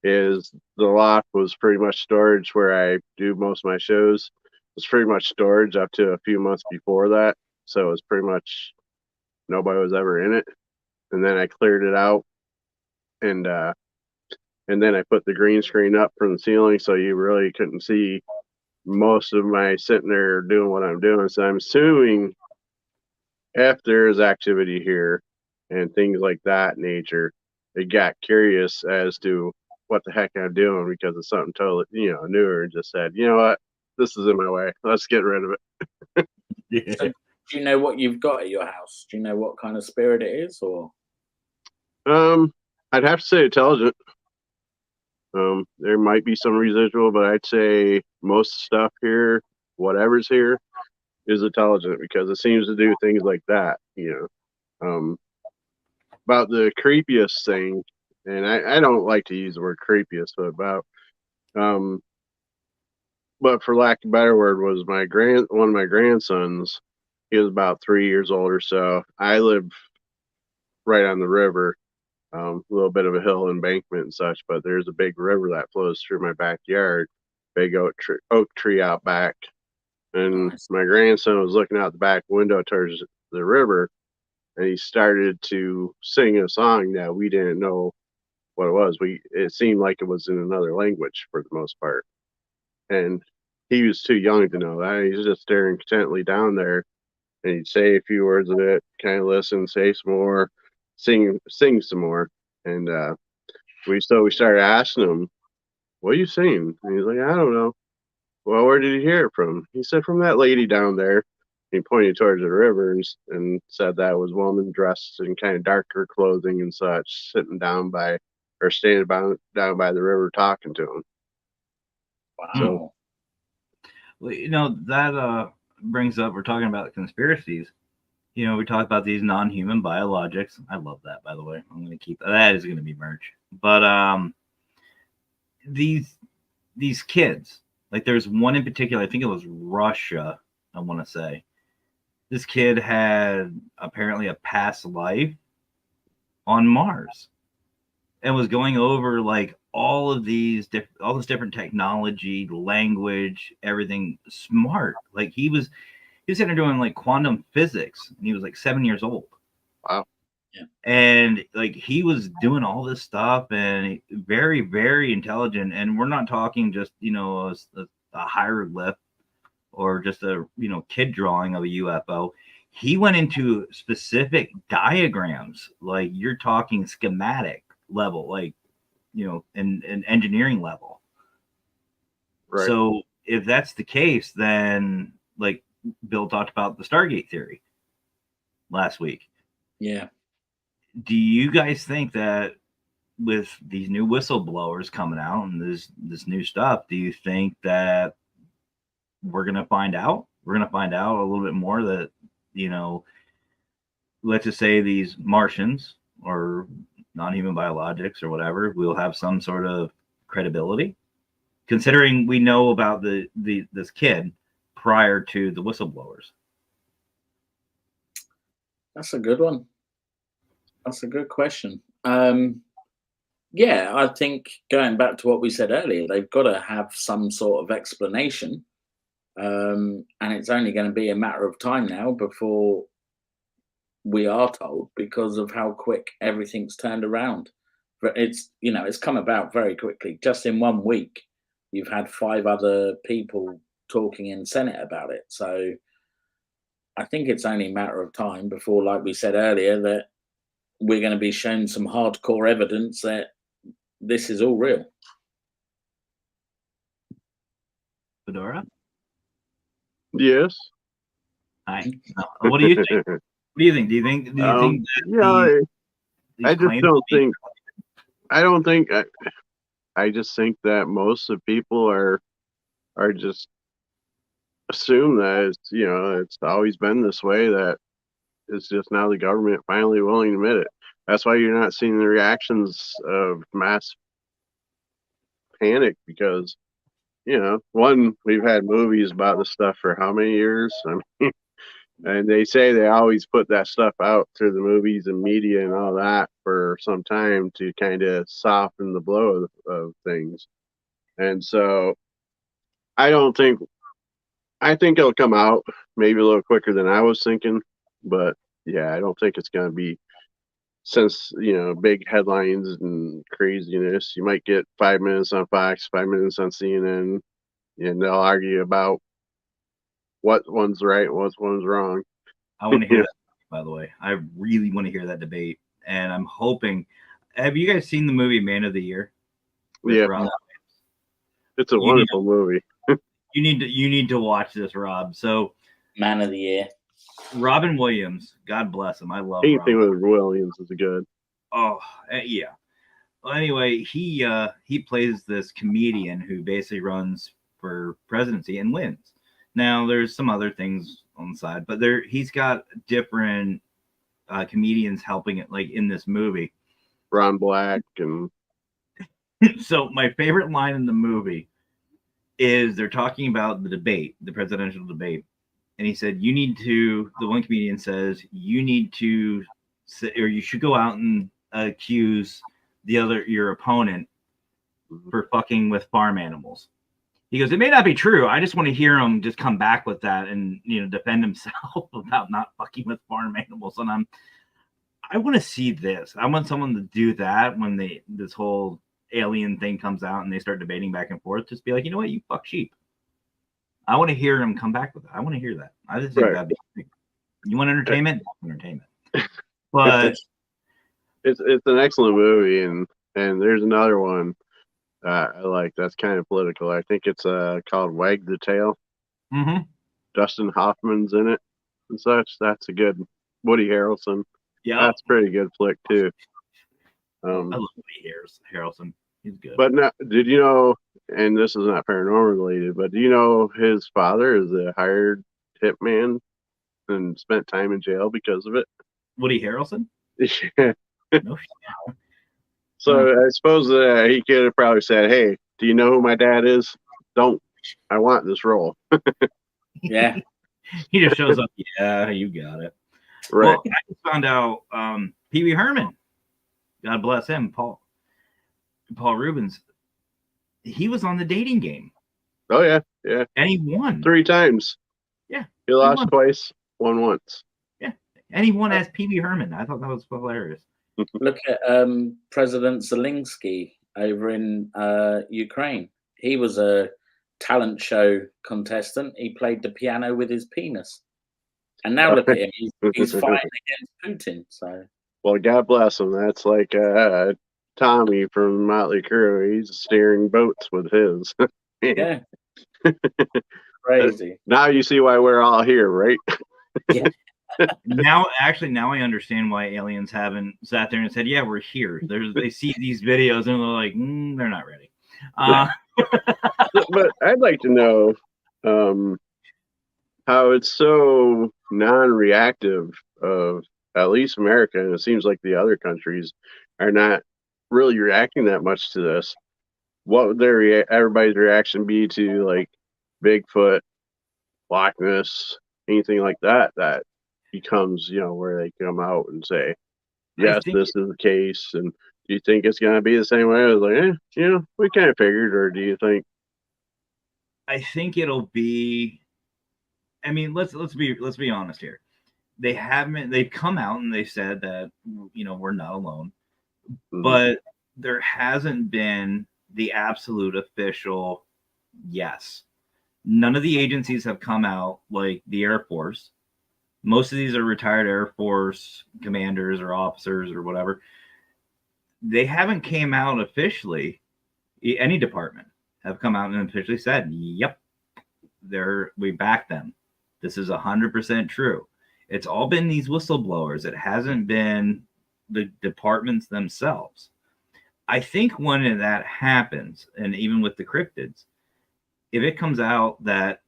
Speaker 3: is the loft was pretty much storage where I do most of my shows. It was pretty much storage up to a few months before that. So it was pretty much nobody was ever in it. And then I cleared it out and then I put the green screen up from the ceiling so you really couldn't see most of my sitting there doing what I'm doing. So I'm assuming if there's activity here and things like that nature, it got curious as to what the heck I'm doing because of something totally, newer, and just said, you know what, this is in my way. Let's get rid of it.
Speaker 1: Yeah.
Speaker 2: So, do you know what you've got at your house? Do you know what kind of spirit it is, or?
Speaker 3: I'd have to say intelligent. There might be some residual, but I'd say most stuff here, whatever's here, is intelligent because it seems to do things like that. About the creepiest thing, and I don't like to use the word creepiest, but for lack of a better word, was one of my grandsons. He was about 3 years old or so. I live right on the river, a little bit of a hill embankment and such, but there's a big river that flows through my backyard, big oak tree out back. And
Speaker 2: Nice.
Speaker 3: my grandson was looking out the back window towards the river, and he started to sing a song that we didn't know what it was. It seemed like it was in another language for the most part. And he was too young to know that. He was just staring intently down there, and he'd say a few words of it, kind of listen, say some more, sing some more. And we started asking him, "What are you singing?" And he's like, "I don't know." "Well, where did you hear it from?" He said, "From that lady down there." He pointed towards the river and said that was a woman dressed in kind of darker clothing and such, sitting down by or standing down by the river talking to him.
Speaker 2: Wow.
Speaker 1: Well, that brings up, we're talking about conspiracies. We talk about these non-human biologics. I love that, by the way. I'm going to keep that is going to be merch. But these kids, like there's one in particular, I think it was Russia, I want to say. This kid had apparently a past life on Mars and was going over like all this different technology, language, everything smart. Like he was sitting there doing like quantum physics, and he was like 7 years old.
Speaker 3: Wow.
Speaker 2: Yeah.
Speaker 1: And like he was doing all this stuff and very, very intelligent. And we're not talking just, a hieroglyph or just a, kid drawing of a UFO. He went into specific diagrams, like you're talking schematic level, like, an engineering level.
Speaker 3: Right.
Speaker 1: So if that's the case, then like Bill talked about the Stargate theory last week.
Speaker 2: Yeah.
Speaker 1: Do you guys think that with these new whistleblowers coming out and this new stuff, do you think that we're going to find out? We're going to find out a little bit more that you know, let's just say these Martians or non-human biologics or whatever will have some sort of credibility, considering we know about this kid prior to the whistleblowers?
Speaker 2: That's a good one. That's a good question. Yeah, I think going back to what we said earlier, they've got to have some sort of explanation. And it's only going to be a matter of time now before we are told, because of how quick everything's turned around. But it's come about very quickly. Just in 1 week, you've had 5 other people talking in Senate about it. So I think it's only a matter of time before, like we said earlier, that we're going to be shown some hardcore evidence that this is all real.
Speaker 1: Fedora?
Speaker 3: Yes.
Speaker 1: Hi. What do you think? What do you think? Do you think that
Speaker 3: I just don't think. I just think that most of people are just assume that it's always been this way. That it's just now the government finally willing to admit it. That's why you're not seeing the reactions of mass panic, because one, we've had movies about this stuff for how many years? I mean, and they say they always put that stuff out through the movies and media and all that for some time to kind of soften the blow of things. And so I think it'll come out maybe a little quicker than I was thinking, but yeah, I don't think it's going to be, since big headlines and craziness. You might get 5 minutes on Fox, 5 minutes on CNN, and they'll argue about what one's right and what one's wrong.
Speaker 1: I want to hear that, by the way. I really want to hear that debate, and I'm hoping. Have you guys seen the movie Man of the Year?
Speaker 3: Yeah,
Speaker 1: Rob?
Speaker 3: It's a wonderful movie.
Speaker 1: You need to watch this, Rob. So,
Speaker 2: Man of the Year.
Speaker 1: Robin Williams, God bless him. I love
Speaker 3: anything
Speaker 1: Robin.
Speaker 3: with Williams is good.
Speaker 1: Oh, yeah. Well, anyway, he plays this comedian who basically runs for presidency and wins. Now, there's some other things on the side, but he's got different comedians helping it, like in this movie.
Speaker 3: Ron Black and.
Speaker 1: So my favorite line in the movie is they're talking about the presidential debate. And he said, the one comedian says, you need to, or you should go out and accuse your opponent for fucking with farm animals. He goes, it may not be true. I just want to hear him just come back with that and, defend himself about not fucking with farm animals. And I want to see this. I want someone to do that when this whole alien thing comes out and they start debating back and forth. Just be like, you know what? You fuck sheep. I want to hear him come back with that. I want to hear that. I just think that'd be. You want entertainment? Entertainment. But
Speaker 3: it's an excellent movie, and there's another one I like that's kind of political. I think it's called Wag the Tail.
Speaker 1: Mm-hmm.
Speaker 3: Dustin Hoffman's in it and such. That's a good. Woody Harrelson.
Speaker 1: Yeah,
Speaker 3: that's a pretty good flick too.
Speaker 1: I love Woody Harrelson. He's good.
Speaker 3: But now, did you know? And this is not paranormal related, but do you know his father is a hired hitman and spent time in jail because of it?
Speaker 1: Woody Harrelson?
Speaker 3: Yeah.
Speaker 1: No shit.
Speaker 3: So I suppose he could have probably said, "Hey, do you know who my dad is? I want this role."
Speaker 2: Yeah.
Speaker 1: He just shows up. Yeah, you got it.
Speaker 3: Right.
Speaker 1: Well, I just found out Pee Wee Herman, God bless him, Paul Rubens, he was on The Dating Game.
Speaker 3: Oh, yeah.
Speaker 1: And he won.
Speaker 3: 3 times.
Speaker 1: Yeah.
Speaker 3: He lost twice, won once.
Speaker 1: Yeah. And he won as Pee Wee Herman. I thought that was hilarious.
Speaker 2: Look at President Zelensky over in Ukraine. He was a talent show contestant. He played the piano with his penis. And now look at him. He's fighting against Putin. So,
Speaker 3: well, God bless him. That's like Tommy from Motley Crue. He's steering boats with his.
Speaker 2: Yeah. Crazy.
Speaker 3: Now you see why we're all here, right?
Speaker 2: Yeah.
Speaker 1: Now I understand why aliens haven't sat there and said, "Yeah, we're here." They see these videos and they're like, "They're not ready."
Speaker 3: But I'd like to know, how it's so non-reactive of at least America, and it seems like the other countries are not really reacting that much to this. What would everybody's reaction be to like Bigfoot, Loch Ness, anything like that that becomes, where they come out and say,
Speaker 1: I
Speaker 3: yes,
Speaker 1: think
Speaker 3: this is the case, and do you think it's going to be the same way? I was like, we kind of figured, or do you think?
Speaker 1: I think it'll be. I mean, let's be honest here. They've come out and they said that we're not alone, but there hasn't been the absolute official yes. None of the agencies have come out, like the Air Force. Most of these are retired Air Force commanders or officers or whatever. They haven't came out officially. Any department have come out and officially said, "Yep, we back them. This is 100% true." It's all been these whistleblowers. It hasn't been the departments themselves. I think when that happens, and even with the cryptids, if it comes out that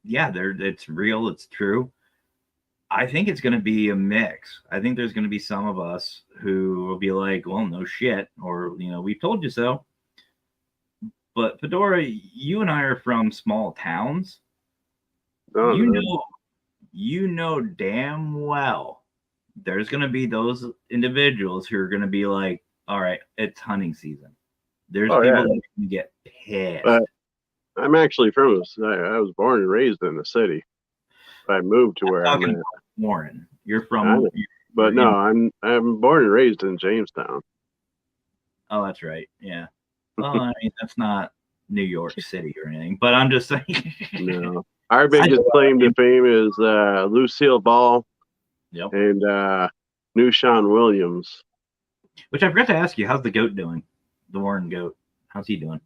Speaker 1: it's real, it's true, I think it's going to be a mix. I think there's going to be some of us who will be like, well, no shit, or we told you so. But Fedora, you and I are from small towns. You know damn well there's going to be those individuals who are going to be like, all right, it's hunting season. There's people that can get pissed.
Speaker 3: But I'm actually from I was born and raised in the city. I moved to where I'm at.
Speaker 1: Warren, you're from.
Speaker 3: I'm born and raised in Jamestown.
Speaker 1: Oh, that's right. Yeah. Well, I mean, that's not New York City or anything, but I'm just saying.
Speaker 3: No. Our biggest claim to fame is Lucille Ball and New Sean Williams.
Speaker 1: Which I forgot to ask you, how's the goat doing? The Warren goat. How's he doing?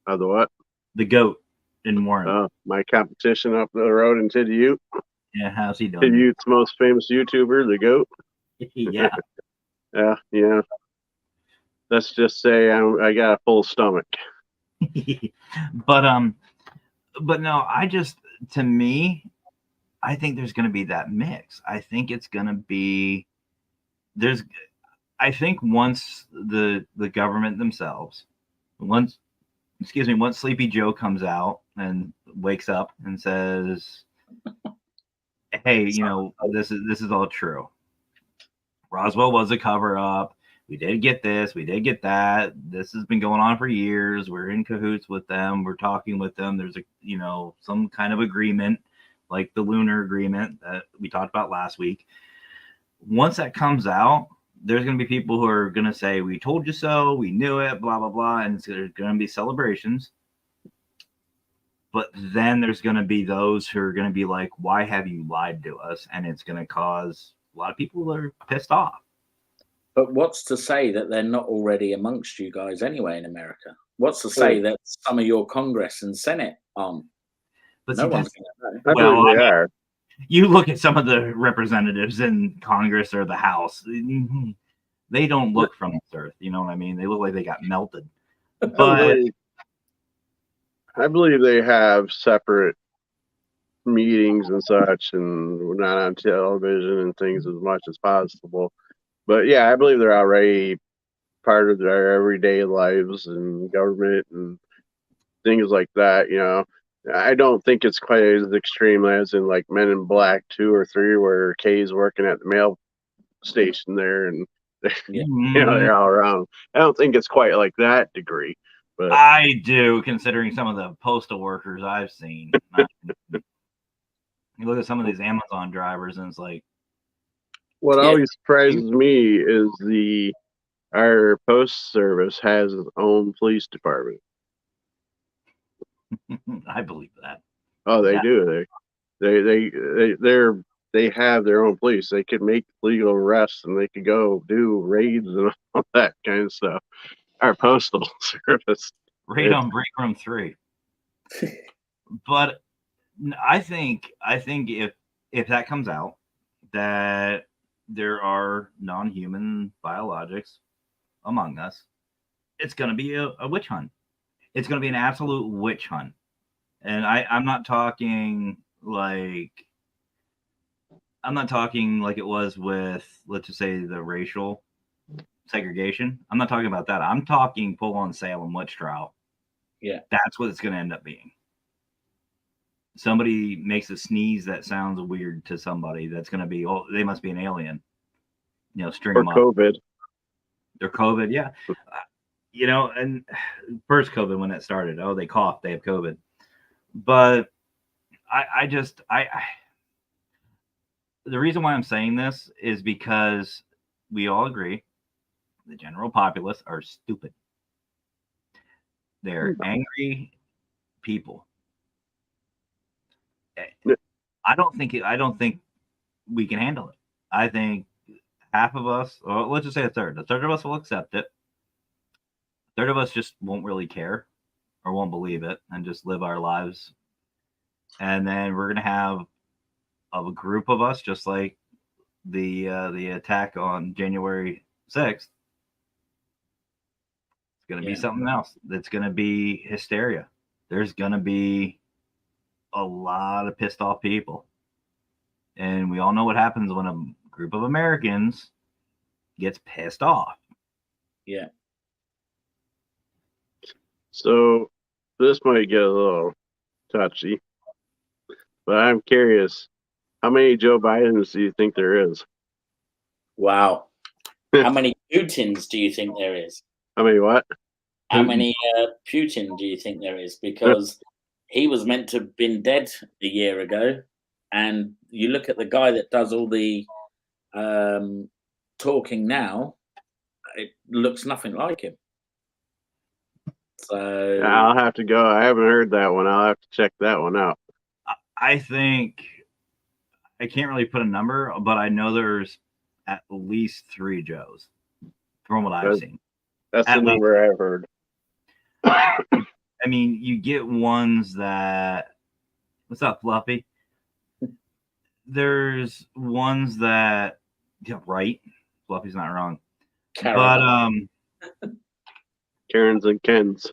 Speaker 3: The what?
Speaker 1: The goat in Warren.
Speaker 3: My competition up the road in Tidioute.
Speaker 1: Yeah, how's he doing?
Speaker 3: Tidiute's most famous YouTuber, the goat.
Speaker 1: Yeah.
Speaker 3: Yeah. Let's just say I got a full stomach.
Speaker 1: But no, to me, I think there's going to be that mix. I think it's going to be I think once the government themselves, once Sleepy Joe comes out and wakes up and says, hey, this is all true. Roswell was a cover up. We did get this. We did get that. This has been going on for years. We're in cahoots with them. We're talking with them. There's some kind of agreement, like the lunar agreement that we talked about last week. Once that comes out, there's going to be people who are going to say, we told you so. We knew it, blah, blah, blah. And there's going to be celebrations. But then there's going to be those who are going to be like, why have you lied to us? And it's going to cause a lot of people that are pissed off.
Speaker 2: But what's to say that they're not already amongst you guys anyway in America? What's to say that some of your Congress and Senate aren't?
Speaker 1: But
Speaker 2: no one's going
Speaker 3: to know. Well, they are.
Speaker 1: You look at some of the representatives in Congress or the House, they don't look from this earth. You know what I mean? They look like they got melted. But
Speaker 3: I believe they have separate meetings and such, and we're not on television and things as much as possible. But yeah, I believe they're already part of their everyday lives and government and things like that. I don't think it's quite as extreme as in like Men in Black 2 or 3, where Kay's working at the mail station there and they're all around. I don't think it's quite like that degree. But
Speaker 1: I do, considering some of the postal workers I've seen. You look at some of these Amazon drivers, and it's like,
Speaker 3: what always surprises me is our post service has its own police department.
Speaker 1: I believe that.
Speaker 3: Oh, they do. They have their own police. They could make legal arrests and they could go do raids and all that kind of stuff. Our postal service.
Speaker 1: Raid on Break Room 3. But I think if that comes out, that there are non-human biologics among us, it's going to be a witch hunt. It's going to be an absolute witch hunt. And I'm not talking like, I'm not talking like it was with, let's just say, the racial segregation. I'm not talking about that. I'm talking full on Salem witch trial.
Speaker 2: Yeah.
Speaker 1: That's what it's going to end up being. Somebody makes a sneeze that sounds weird to somebody. That's going to be, oh, they must be an alien. String
Speaker 3: Or
Speaker 1: them up.
Speaker 3: COVID.
Speaker 1: Or COVID, yeah. And first COVID when it started, oh, they coughed, they have COVID. But I the reason why I'm saying this is because we all agree the general populace are stupid. They're angry people. I don't think we can handle it. I think half of us, or let's just say a third of us will accept it. A third of us just won't really care or won't believe it and just live our lives. And then we're gonna have a group of us, just like the attack on January 6th. It's gonna be something else. It's gonna be hysteria. There's gonna be a lot of pissed off people. And we all know what happens when a group of Americans gets pissed off.
Speaker 2: Yeah.
Speaker 3: So this might get a little touchy, but I'm curious, how many Joe Bidens do you think there is?
Speaker 2: Wow. How many Putins do you think there is?
Speaker 3: How many what?
Speaker 2: How many Putin do you think there is? Because he was meant to have been dead a year ago. And you look at the guy that does all the talking now, it looks nothing like him. So
Speaker 3: I'll have to go. I haven't heard that one. I'll have to check that one out.
Speaker 1: I think I can't really put a number, but I know there's at least 3 Joes from what I've seen.
Speaker 3: That's the number I've heard.
Speaker 1: I mean, you get ones that, what's up, Fluffy? There's ones that, yeah, right. Fluffy's not wrong.
Speaker 2: Karen.
Speaker 1: But
Speaker 3: Karens and Kens.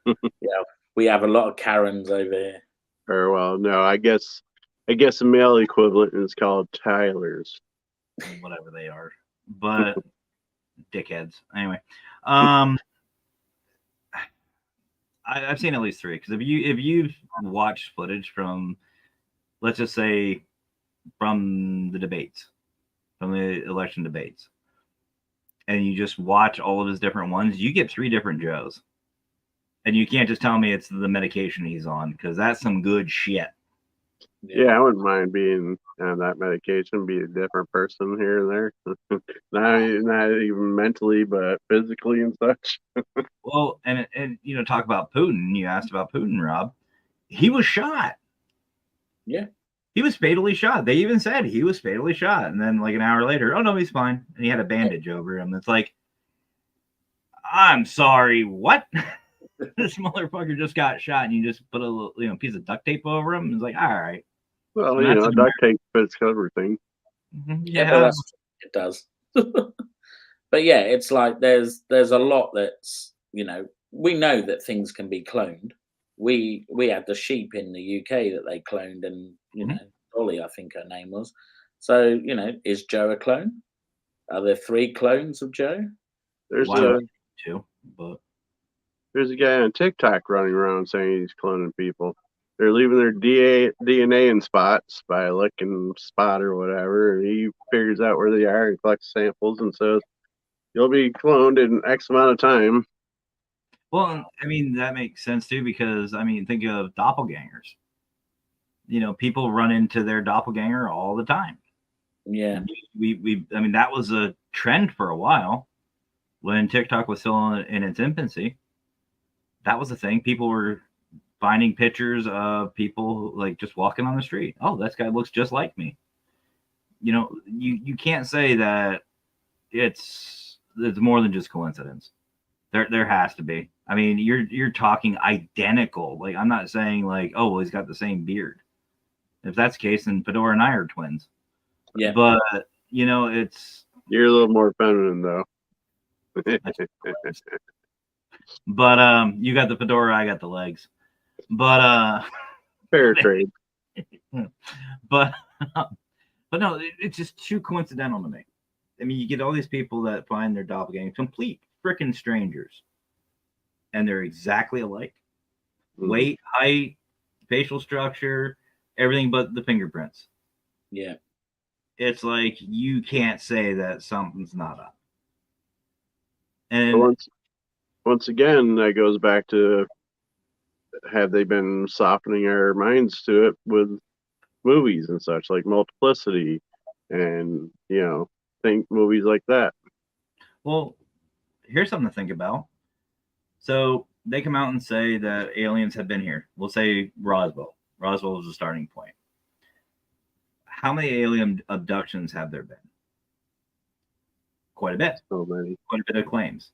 Speaker 2: Yeah, we have a lot of Karens over here.
Speaker 3: Or well, no, I guess the male equivalent is called Tylers.
Speaker 1: Whatever they are, but dickheads. Anyway, I've seen at least 3, because if you've watched footage from, let's just say, from the debates, from the election debates, and you just watch all of his different ones, you get 3 different Joes. And you can't just tell me it's the medication he's on, because that's some good shit.
Speaker 3: Yeah, I wouldn't mind being on that medication, be a different person here and there. not even mentally, but physically and such.
Speaker 1: Well, and talk about Putin. You asked about Putin, Rob. He was shot.
Speaker 2: Yeah.
Speaker 1: He was fatally shot. They even said he was fatally shot. And then like an hour later, oh no, he's fine. And he had a bandage over him. It's like, I'm sorry, what? This motherfucker just got shot, and you just put a little, piece of duct tape over him. It's like, all right.
Speaker 3: Well, duct tape fits everything.
Speaker 1: Mm-hmm.
Speaker 2: Yeah, it does. But yeah, it's like there's a lot that's, we know that things can be cloned. We had the sheep in the UK that they cloned, and Dolly, I think her name was. So is Joe a clone? Are there 3 clones of Joe?
Speaker 3: There's
Speaker 1: 2, but
Speaker 3: there's a guy on TikTok running around saying he's cloning people. They're leaving their DNA in spots by licking spot or whatever, and he figures out where they are and collects samples and says, "You'll be cloned in X amount of time."
Speaker 1: Well, I mean, that makes sense too, because think of doppelgangers. People run into their doppelganger all the time.
Speaker 2: Yeah.
Speaker 1: That was a trend for a while when TikTok was still in its infancy. That was the thing. People were finding pictures of people like just walking on the street. Oh, this guy looks just like me. You can't say that it's more than just coincidence. There has to be. I mean, you're talking identical. Like, I'm not saying like, oh, well, he's got the same beard. If that's the case, then Fedora and I are twins.
Speaker 2: Yeah.
Speaker 1: But it's,
Speaker 3: you're a little more feminine though.
Speaker 1: But you got the fedora, I got the legs. But
Speaker 3: fair trade.
Speaker 1: but but no, it's just too coincidental to me. I mean, you get all these people that find their doppelganger, complete freaking strangers, and they're exactly alike. Weight, height, facial structure, everything but the fingerprints.
Speaker 2: Yeah.
Speaker 1: It's like you can't say that something's not up.
Speaker 3: But
Speaker 1: And
Speaker 3: once again, that goes back to, have they been softening our minds to it with movies and such, like Multiplicity, and think movies like that.
Speaker 1: well, here's something to think about. So they come out and say that aliens have been here. We'll say Roswell. Roswell was the starting point. How many alien abductions have there been? Quite a bit.
Speaker 3: So many.
Speaker 1: Quite a bit of claims.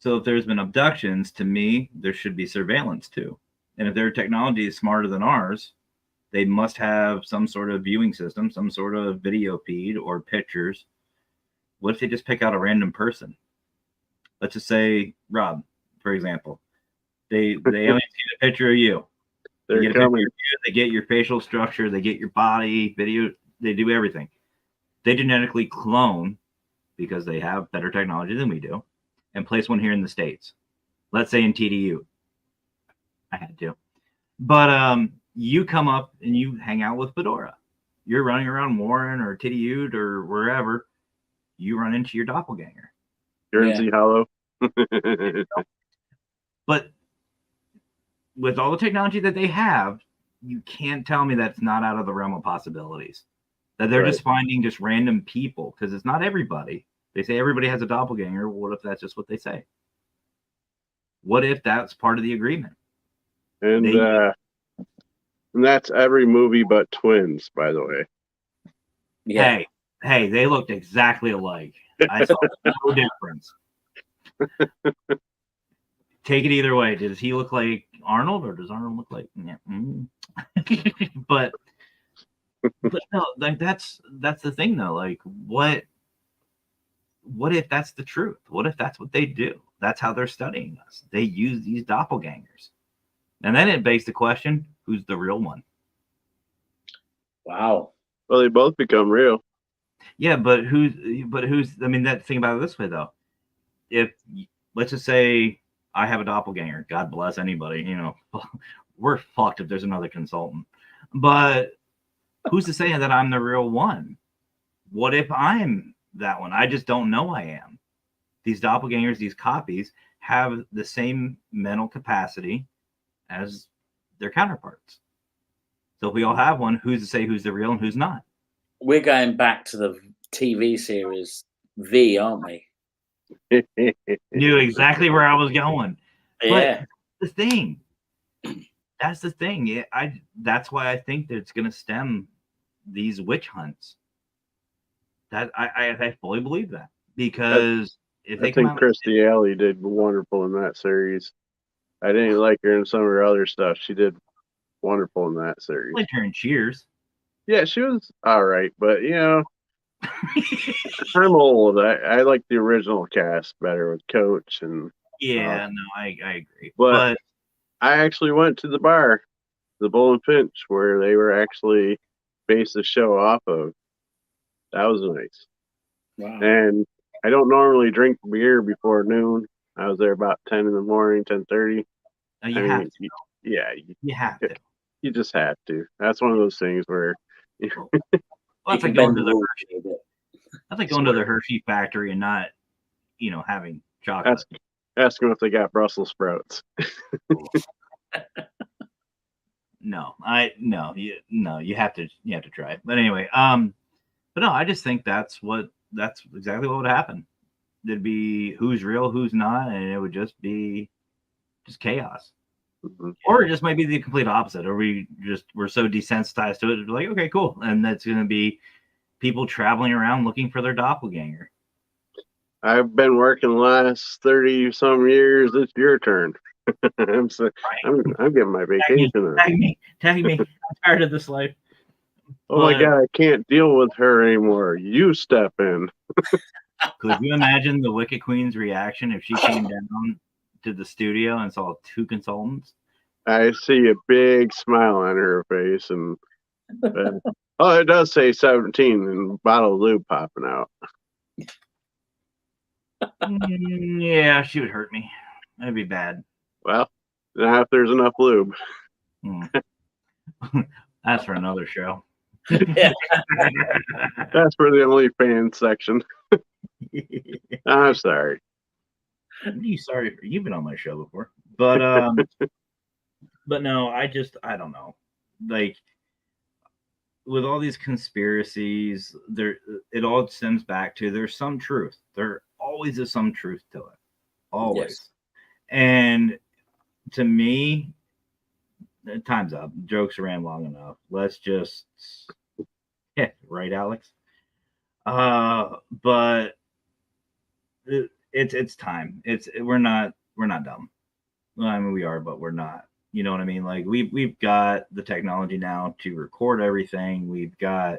Speaker 1: So if there's been abductions, to me, there should be surveillance too. And if their technology is smarter than ours, they must have some sort of viewing system, some sort of video feed or pictures. What if they just pick out a random person? Let's just say Rob, for example. The aliens get a picture of you. They get a picture of you, they get your facial structure, they get your body, video, they do everything. They genetically clone, because they have better technology than we do, and place one here in the States. Let's say in TDU. I had to. But you come up and you hang out with Fedora. You're running around Warren or TDU or wherever. You run into your doppelganger.
Speaker 3: Guernsey Hollow.
Speaker 1: But with all the technology that they have, you can't tell me that's not out of the realm of possibilities. That they're just finding just random people, because it's not everybody. They say everybody has a doppelganger. What if that's just what they say? What if that's part of the agreement?
Speaker 3: And that's every movie but Twins, by the way.
Speaker 2: Yeah.
Speaker 1: Hey, they looked exactly alike. I saw no difference. Take it either way. Does he look like Arnold, or does Arnold look like? Yeah. but no, like that's the thing though. Like, what if that's the truth? What if that's what they do? That's how they're studying us. They use these doppelgangers, and then it begs the question: who's the real one?
Speaker 2: Wow.
Speaker 3: Well, they both become real.
Speaker 1: Yeah, but who's? I mean, that thing about it this way though. If let's just say I have a doppelganger, God bless anybody. We're fucked if there's another consultant. But who's to say that I'm the real one? What if I'm that one? I just don't know I am. These doppelgangers, these copies, have the same mental capacity as their counterparts. So if we all have one, who's to say who's the real and who's not?
Speaker 2: We're going back to the TV series V, aren't we?
Speaker 1: Knew exactly where I was going.
Speaker 2: Yeah.
Speaker 1: But that's the thing. Yeah, that's why I think that it's going to stem these witch hunts. That I fully believe that, because if they
Speaker 3: I think Kirstie Alley did wonderful in that series. I didn't like her in some of her other stuff. She did wonderful in that series.
Speaker 1: I liked her in Cheers.
Speaker 3: Yeah, she was all right, but I'm old. I like the original cast better with Coach and.
Speaker 1: Yeah, no, I agree.
Speaker 3: But I actually went to the bar, the Bull and Finch, where they were actually based the show off of. That was nice.
Speaker 2: Wow.
Speaker 3: And I don't normally drink beer before noon. I was there about 10 in the morning, 10:30.
Speaker 1: You have to.
Speaker 3: Yeah,
Speaker 1: you have to.
Speaker 3: You just have to. That's one of those things where.
Speaker 1: That's like going to the Hershey. That's like going to the Hershey factory and not, having chocolate.
Speaker 3: Ask them if they got Brussels sprouts.
Speaker 1: No, you have to try it. But anyway, but no, I just think that's exactly what would happen. There'd be who's real, who's not, and it would just be chaos. Mm-hmm. Or it just might be the complete opposite, or we're so desensitized to it, like, okay, cool, and that's going to be people traveling around looking for their doppelganger.
Speaker 3: I've been working the last 30 some years. It's your turn. I'm getting my vacation.
Speaker 1: Tag me. I'm tired of this life.
Speaker 3: Oh my God, I can't deal with her anymore. You step in.
Speaker 1: Could you imagine the Wicked Queen's reaction if she came down to the studio and saw two consultants?
Speaker 3: I see a big smile on her face, and Oh, it does say 17 and bottle of lube popping out.
Speaker 1: Yeah, she would hurt me. That'd be bad.
Speaker 3: Well, now if there's enough lube.
Speaker 1: Hmm. That's for another show.
Speaker 2: Yeah.
Speaker 3: That's for the OnlyFans section. I'm sorry.
Speaker 1: What are you sorry for? You've been on my show before, but but no, I don't know. Like with all these conspiracies, it all stems back to there's some truth. There always is some truth to it, always.
Speaker 2: Yes.
Speaker 1: And to me, time's up. Jokes ran long enough. Let's just, yeah, right, Alex. But it's time. We're not dumb. Well, I mean, we are, but we're not. You know what I mean? Like we've got the technology now to record everything. I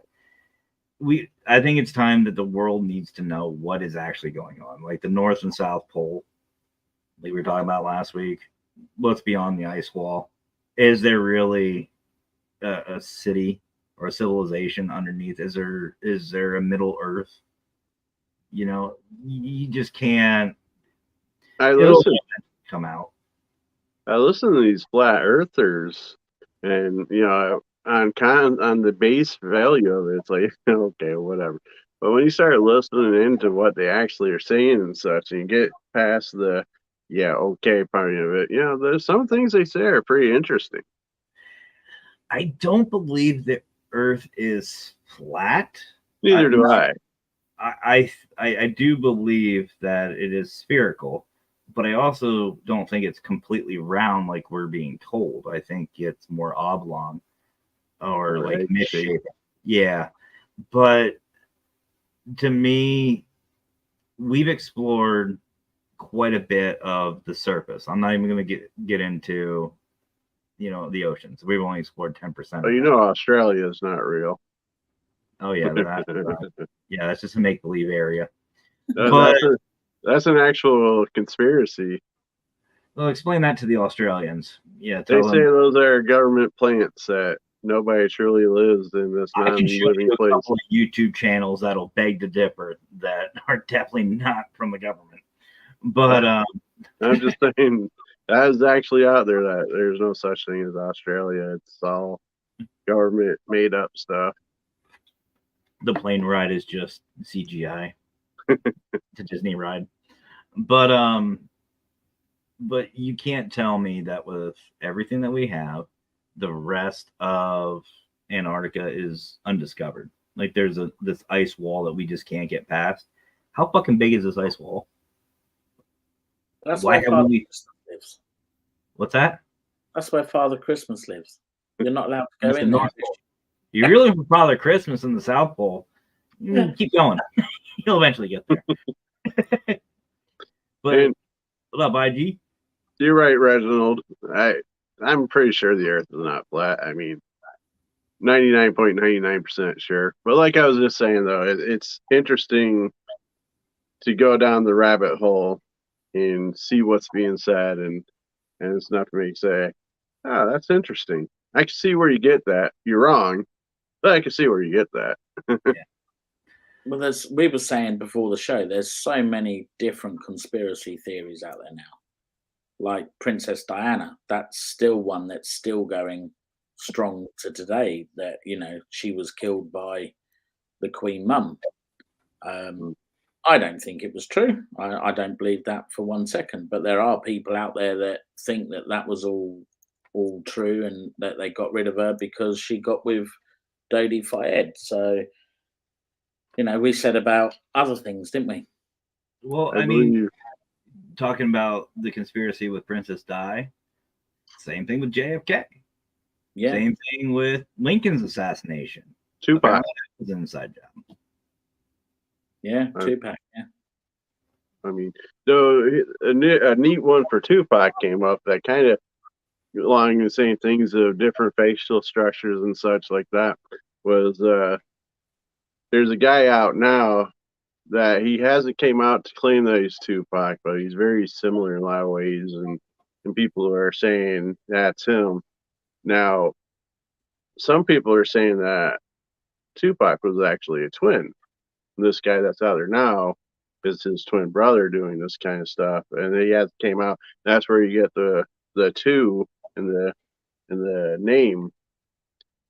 Speaker 1: think it's time that the world needs to know what is actually going on. Like the North and South Pole, like we were talking about last week. What's beyond the ice wall? Is there really a city or a civilization underneath? Is there a Middle Earth? You know, you just can't. It'll come out.
Speaker 3: I listen to these flat earthers, and on the base value of it, it's like okay, whatever. But when you start listening into what they actually are saying and such, and you get past the okay part of it, there's some things they say are pretty interesting.
Speaker 1: I don't believe the Earth is flat.
Speaker 3: Neither do I.
Speaker 1: I do believe that it is spherical, but I also don't think it's completely round like we're being told. I think it's more oblong or like misshapen. Yeah. But to me, we've explored quite a bit of the surface. I'm not even going to get into, the oceans. We've only explored 10%.
Speaker 3: Oh, Australia is not real.
Speaker 1: Oh yeah, that's just a make believe area.
Speaker 3: That's an actual conspiracy.
Speaker 1: Well, explain that to the Australians. Yeah,
Speaker 3: they say those are government plants that nobody truly lives in this non-living place.
Speaker 1: Couple of YouTube channels that'll beg to differ that are definitely not from the government. But
Speaker 3: I'm just saying that is actually out there. That there's no such thing as Australia. It's all government made up stuff.
Speaker 1: The plane ride is just CGI. It's a Disney ride. But you can't tell me that with everything that we have, the rest of Antarctica is undiscovered. Like there's this ice wall that we just can't get past. How fucking big is this ice wall?
Speaker 2: That's why Father Christmas lives.
Speaker 1: What's that?
Speaker 2: That's where Father Christmas lives. You're not allowed to go in there.
Speaker 1: You're really for Father Christmas in the South Pole. Keep going. You'll eventually get there. But what up, IG?
Speaker 3: You're right, Reginald. I'm pretty sure the Earth is not flat. I mean, 99.99% sure. But like I was just saying, though, it's interesting to go down the rabbit hole and see what's being said, and it's enough to make you say, "Oh, that's interesting. I can see where you get that. You're wrong, but I can see where you get that."
Speaker 2: Yeah. Well, we were saying before the show, there's so many different conspiracy theories out there now. Like Princess Diana, that's still one that's still going strong to today. That she was killed by the Queen Mum. I don't think it was true. I don't believe that for 1 second. But there are people out there that think that was all true, and that they got rid of her because she got with Dodi Fayed. So, we said about other things, didn't we?
Speaker 1: Well, I mean, talking about the conspiracy with Princess Di, same thing with JFK.
Speaker 2: Yeah.
Speaker 1: Same thing with Lincoln's assassination.
Speaker 3: Tupac
Speaker 1: was an inside job.
Speaker 2: Yeah, Tupac. Yeah.
Speaker 3: I mean, though a neat one for Tupac came up that kind of along the same things of different facial structures and such like that was there's a guy out now that he hasn't came out to claim that he's Tupac, but he's very similar in a lot of ways, and people are saying that's him. Now, some people are saying that Tupac was actually a twin. This guy that's out there now is his twin brother doing this kind of stuff, and he has came out. That's where you get the two in the name,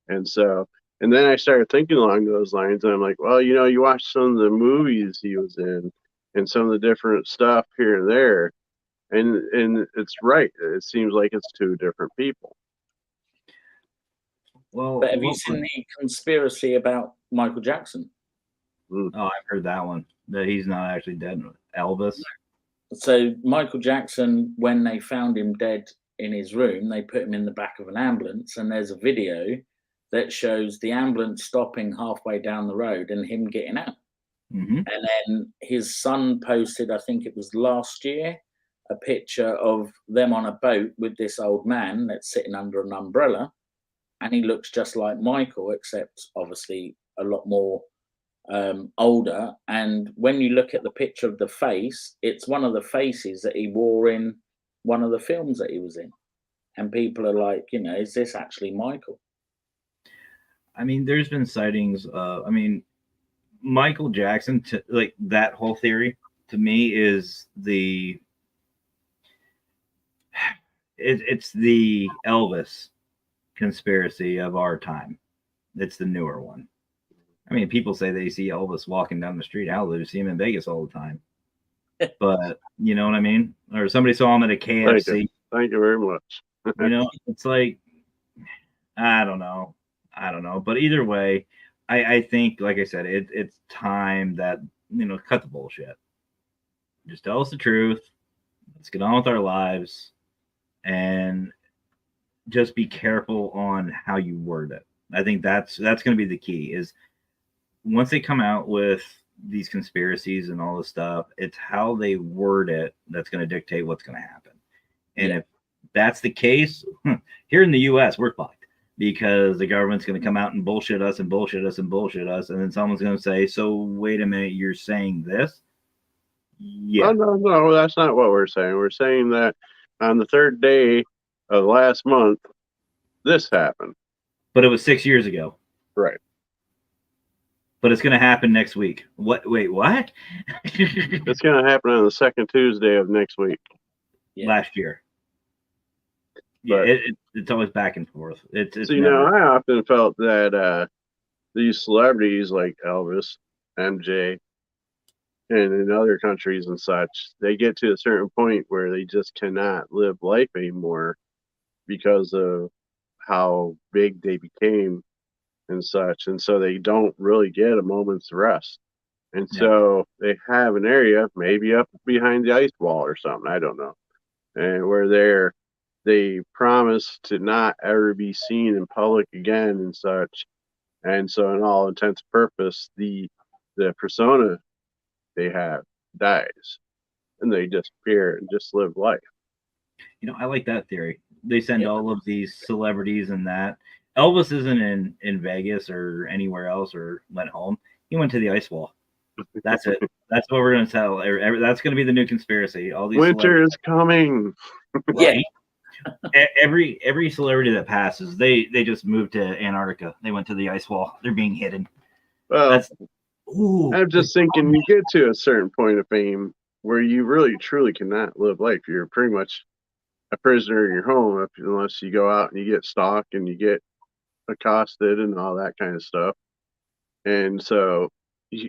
Speaker 3: and so. And then I started thinking along those lines, and I'm like, well, you watch some of the movies he was in, and some of the different stuff here and there, and it's right. It seems like it's two different people.
Speaker 1: Well,
Speaker 2: But have you seen the conspiracy about Michael Jackson?
Speaker 1: Oh, I've heard that one. That he's not actually dead. Elvis.
Speaker 2: So Michael Jackson, when they found him dead in his room, they put him in the back of an ambulance, and there's a video that shows the ambulance stopping halfway down the road and him getting out.
Speaker 1: Mm-hmm.
Speaker 2: And then his son posted, I think it was last year, a picture of them on a boat with this old man that's sitting under an umbrella, and he looks just like Michael, except obviously a lot more older. And when you look at the picture of the face, it's one of the faces that he wore in one of the films that he was in. And people are like, is this actually Michael?
Speaker 1: I mean, there's been sightings. Michael Jackson, like that whole theory to me is it's the Elvis conspiracy of our time. It's the newer one. I mean, people say they see Elvis walking down the street. Hell, they see him in Vegas all the time. But you know what I mean? Or somebody saw him at a KFC.
Speaker 3: Thank you very much.
Speaker 1: It's like, I don't know. But either way, I think, like I said, it's time that, cut the bullshit. Just tell us the truth. Let's get on with our lives. And just be careful on how you word it. I think that's going to be the key is once they come out with these conspiracies and all this stuff, it's how they word it that's going to dictate what's going to happen. And if that's the case, here in the U.S., we're fucked because the government's going to come out and bullshit us and bullshit us and bullshit us. And then someone's going to say, so wait a minute, you're saying this? Yeah.
Speaker 3: Oh, no, that's not what we're saying. We're saying that on the third day of last month, this happened.
Speaker 1: But it was 6 years ago.
Speaker 3: Right.
Speaker 1: But it's going to happen next week. What? Wait, what?
Speaker 3: It's going to happen on the second Tuesday of next week.
Speaker 1: Last year. Yeah, it's always back and forth. It's
Speaker 3: so, I often felt that these celebrities like Elvis, MJ, and in other countries and such, they get to a certain point where they just cannot live life anymore because of how big they became and such. And so they don't really get a moment's rest. And so they have an area, maybe up behind the ice wall or something, I don't know, and where they promise to not ever be seen in public again and such. And so in all intents and purpose, the persona they have dies and they disappear and just live life.
Speaker 1: I like that theory. They send all of these celebrities and that. Elvis isn't in Vegas or anywhere else or went home. He went to the ice wall. That's it. That's what we're going to tell. That's going to be the new conspiracy. All these
Speaker 3: winter is coming.
Speaker 1: Right? Every celebrity that passes, they just moved to Antarctica. They went to the ice wall. They're being hidden.
Speaker 3: Well, I'm just thinking you get to a certain point of fame where you really truly cannot live life. You're pretty much a prisoner in your home unless you go out and you get stalked and you get accosted and all that kind of stuff. And so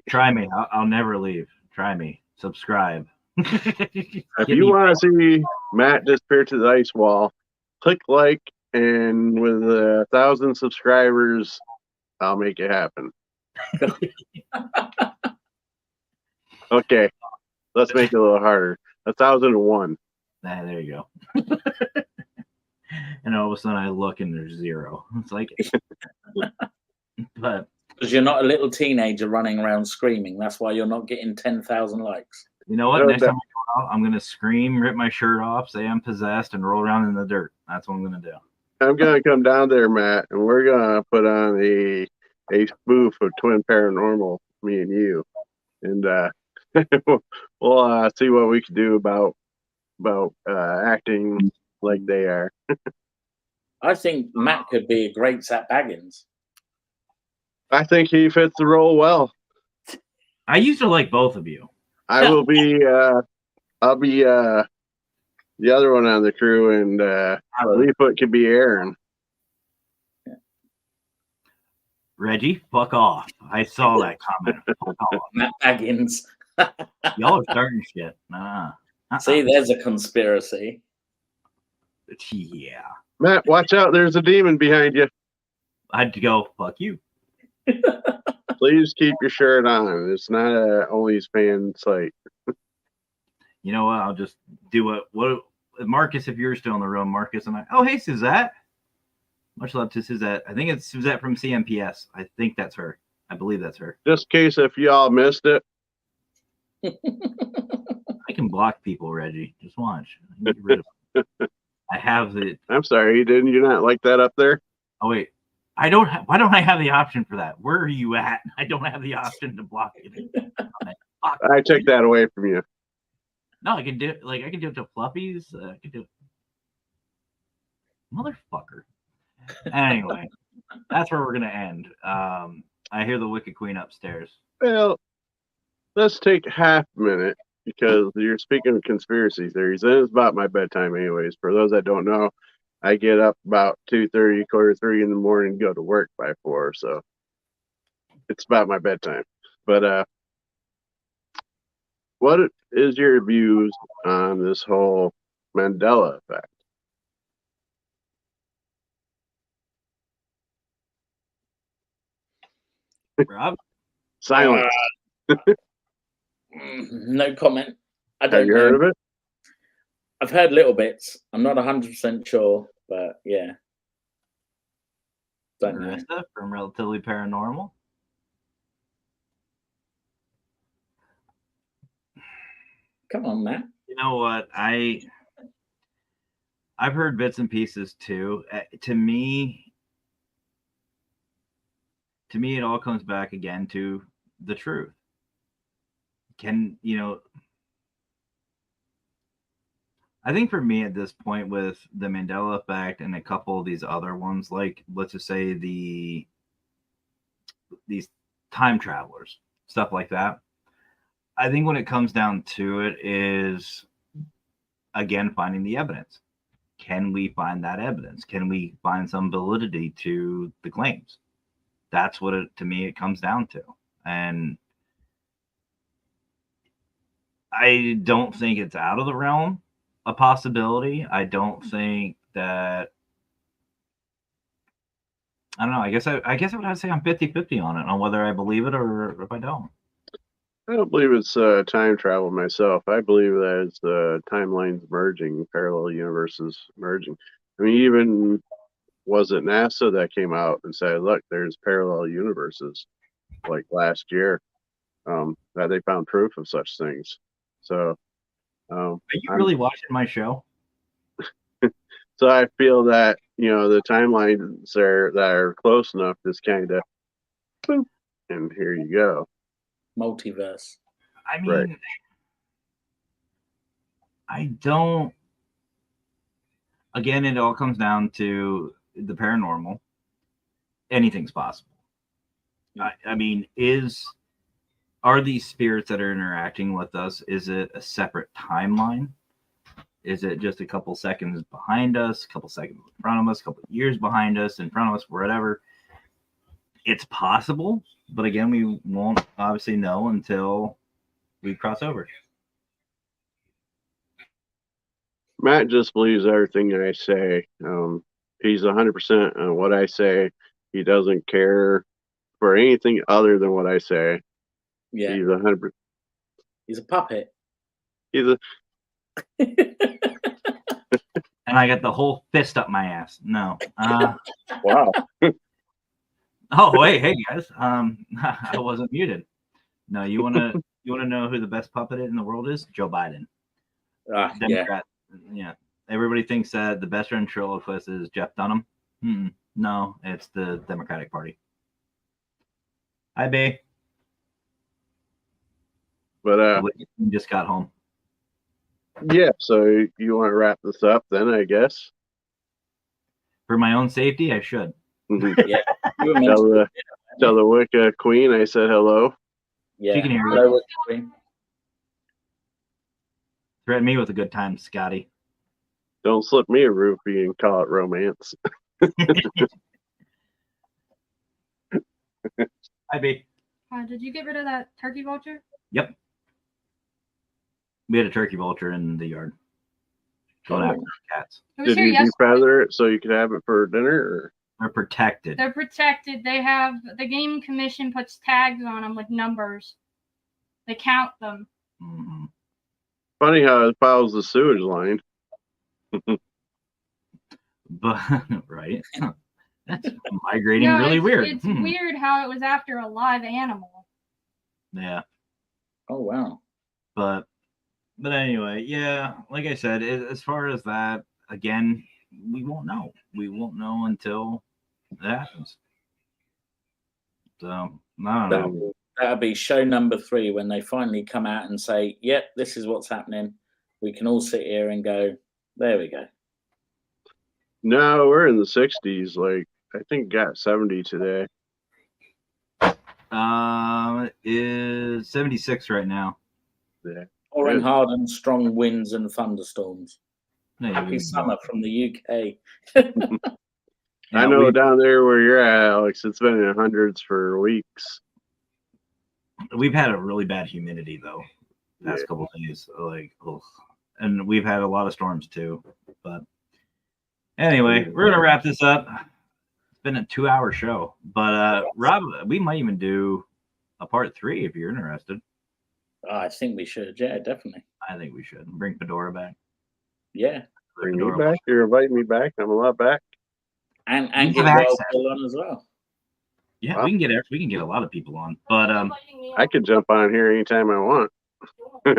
Speaker 1: try me. I'll never leave. Try me. Subscribe.
Speaker 3: If you want to see Matt disappear to the ice wall, click like, and with 1,000 subscribers, I'll make it happen. Okay, let's make it a little harder. 1,001.
Speaker 1: There you go. And all of a sudden I look and there's 0. It's like, but
Speaker 2: because you're not a little teenager running around screaming. That's why you're not getting 10,000 likes.
Speaker 1: You know what? Next time I go out, I'm going to scream, rip my shirt off, say I'm possessed, and roll around in the dirt. That's what I'm going to do.
Speaker 3: I'm going to come down there, Matt, and we're going to put on a spoof of Twin Paranormal, me and you. And we'll see what we can do about acting like they are.
Speaker 2: I think Matt could be a great Zach Baggins.
Speaker 3: I think he fits the role well.
Speaker 1: I used to like both of you.
Speaker 3: I will be. I'll be the other one on the crew, and Leafoot could be Aaron.
Speaker 1: Reggie, fuck off. I saw that comment. Fuck off.
Speaker 2: Matt Baggins.
Speaker 1: Y'all are starting shit. Nah.
Speaker 2: See, there's a conspiracy.
Speaker 1: Yeah.
Speaker 3: Matt, watch out! There's a demon behind you.
Speaker 1: I'd go, fuck you.
Speaker 3: Please keep your shirt on. It's not a OnlyFans site.
Speaker 1: You know what? I'll just do what Marcus, if you're still in the room, Marcus, and I. Oh, hey, Suzette. Much love to Suzette. I think it's Suzette from CMPS. I think that's her. I believe that's her.
Speaker 3: Just in case if y'all missed it.
Speaker 1: I can block people, Reggie. Just watch. Get rid of them. I have it.
Speaker 3: I'm sorry, didn't you not like that up there?
Speaker 1: Oh wait, I don't. Why don't I have the option for that? Where are you at? I don't have the option to block it.
Speaker 3: I took that away from you.
Speaker 1: No, I can do it. Like I can do it to fluffies. I can do it. Motherfucker. Anyway, that's where we're gonna end. I hear the Wicked Queen upstairs.
Speaker 3: Well, let's take half a minute because you're speaking of conspiracy theories, and it's about my bedtime anyways. For those that don't know, I get up about 2:30, 2:45 in the morning, go to work by 4, so it's about my bedtime. But what is your views on this whole Mandela effect?
Speaker 1: Rob?
Speaker 3: Silence.
Speaker 2: No comment. I don't
Speaker 3: Have you
Speaker 2: know.
Speaker 3: heard of it?
Speaker 2: I've heard little bits. I'm not 100% sure, but yeah. Don't know.
Speaker 1: Marissa from Relatively Paranormal.
Speaker 2: Come on, Matt.
Speaker 1: You know what? I've heard bits and pieces too. To me, it all comes back again to the truth. I think for me at this point with the Mandela effect and a couple of these other ones, like let's just say these time travelers, stuff like that. I think when it comes down to it is, again, finding the evidence. Can we find that evidence? Can we find some validity to the claims? That's what to me it comes down to. And I don't think it's out of the realm a possibility. I don't think that, I don't know. I guess I would have to say I'm 50-50 on it, on whether I believe it or if I don't.
Speaker 3: I don't believe it's time travel myself. I believe that it's timelines merging, parallel universes merging. I mean, even was it NASA that came out and said, look, there's parallel universes like last year, that they found proof of such things. So
Speaker 1: are you really watching my show?
Speaker 3: So I feel that, the timelines that are close enough, just kind of boop, and here you go.
Speaker 2: Multiverse.
Speaker 1: I mean,
Speaker 3: Right.
Speaker 1: I don't. Again, it all comes down to the paranormal. Anything's possible. I mean, are these spirits that are interacting with us, is it a separate timeline? Is it just a couple seconds behind us, a couple seconds in front of us, a couple years behind us, in front of us, whatever? It's possible, but again, we won't obviously know until we cross over.
Speaker 3: Matt just believes everything I say. He's 100% on what I say. He doesn't care for anything other than what I say.
Speaker 2: Yeah.
Speaker 3: He's 100%.
Speaker 2: He's a puppet.
Speaker 3: He's a.
Speaker 1: And I got the whole fist up my ass. No.
Speaker 3: Wow.
Speaker 1: Oh wait, hey guys. I wasn't muted. No, you wanna know who the best puppet in the world is? Joe Biden. Democrat. Yeah. Everybody thinks that the best ventriloquist is Jeff Dunham. No, it's the Democratic Party. Hi, Bay.
Speaker 3: But
Speaker 1: just got home.
Speaker 3: Yeah, so you want to wrap this up then, I guess?
Speaker 1: For my own safety, I should.
Speaker 3: Mhm.
Speaker 2: Yeah. You were meant
Speaker 3: Tell
Speaker 2: to-
Speaker 3: the tell the Wicca Queen I said hello.
Speaker 2: yeah.
Speaker 1: She can hear you.
Speaker 2: Hello, Queen.
Speaker 1: Threaten me with a good time, Scotty.
Speaker 3: Don't slip me a roofie and call it romance.
Speaker 1: Hi, babe.
Speaker 4: Did you get rid of that turkey vulture?
Speaker 1: Yep. We had a turkey vulture in the yard. Going after the cats.
Speaker 4: It was
Speaker 3: Did
Speaker 4: here
Speaker 3: you
Speaker 4: yesterday.
Speaker 3: defeather it so you could have it for dinner? Or?
Speaker 1: They're protected.
Speaker 4: They're protected. They have the game commission puts tags on them with numbers. They count them.
Speaker 1: Mhm.
Speaker 3: Funny how it follows the sewage line.
Speaker 1: But right. That's migrating
Speaker 4: No,
Speaker 1: really
Speaker 4: it's,
Speaker 1: weird.
Speaker 4: It's weird how it was after a live animal.
Speaker 1: Yeah.
Speaker 2: Oh wow.
Speaker 1: But anyway, yeah, like I said, as far as that, again, we won't know. We won't know until it happens. So I don't know.
Speaker 2: That'll be show number 3 when they finally come out and say, "Yep, this is what's happening." We can all sit here and go, "There we go."
Speaker 3: No, we're in the 60s. Like, I think got 70 today.
Speaker 1: Is 76 right now.
Speaker 3: Yeah.
Speaker 2: Pouring
Speaker 3: Good.
Speaker 2: hard and strong winds and thunderstorms.
Speaker 1: There
Speaker 2: Happy
Speaker 1: you
Speaker 2: summer
Speaker 1: go.
Speaker 2: from the UK.
Speaker 3: I
Speaker 1: Yeah,
Speaker 3: know down there where you're at, Alex, it's been in hundreds for weeks.
Speaker 1: we've had a really bad humidity though. Past
Speaker 3: Yeah.
Speaker 1: couple days, like, ugh. And we've had a lot of storms too. But anyway, we're gonna wrap this up. It's been a 2-hour show, but Rob, we might even do a part 3 if you're interested.
Speaker 2: I think we should. Yeah, definitely.
Speaker 1: I think we should bring Fedora back.
Speaker 2: Yeah.
Speaker 3: Bring me
Speaker 1: Fedora
Speaker 3: back. You're inviting me back. I'm a lot back.
Speaker 2: And
Speaker 1: You
Speaker 2: get
Speaker 1: have
Speaker 2: Wild
Speaker 1: access.
Speaker 2: Bill on as well.
Speaker 1: Yeah,
Speaker 3: Wow.
Speaker 1: we can get a lot of people on, but
Speaker 3: I could jump on here anytime I want.
Speaker 1: so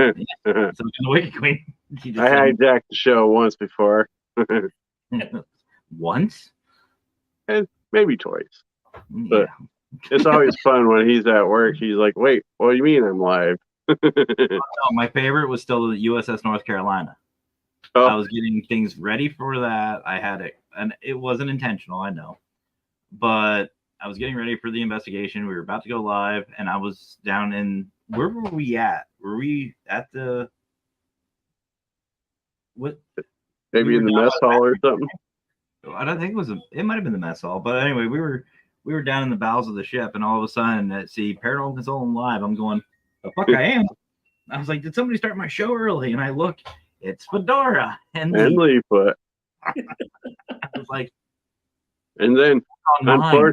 Speaker 1: the Wicked Queen. She just
Speaker 3: I
Speaker 1: said,
Speaker 3: hijacked the show once before.
Speaker 1: once.
Speaker 3: Maybe twice.
Speaker 1: Yeah.
Speaker 3: But- It's always fun when he's at work. He's like, wait, what do you mean I'm live?
Speaker 1: No, my favorite was still the USS North Carolina.
Speaker 3: Oh.
Speaker 1: I was getting things ready for that. I had it, and it wasn't intentional, I know, but I was getting ready for the investigation. We were about to go live, and I was down in, where were we at? Were we at the what?
Speaker 3: Maybe
Speaker 1: We
Speaker 3: in
Speaker 1: were
Speaker 3: the
Speaker 1: down
Speaker 3: mess
Speaker 1: by the
Speaker 3: hall or
Speaker 1: bathroom.
Speaker 3: something.
Speaker 1: I don't think it was. It might have been the mess hall, but anyway, we were down in the bowels of the ship, and all of a sudden, see Paranormal Consultant live. I'm going, the fuck I am. I was like, did somebody start my show early? And I look, it's Fedora and
Speaker 3: And
Speaker 1: Lee.
Speaker 3: Leaffoot.
Speaker 1: I was like,
Speaker 3: And then,
Speaker 1: online.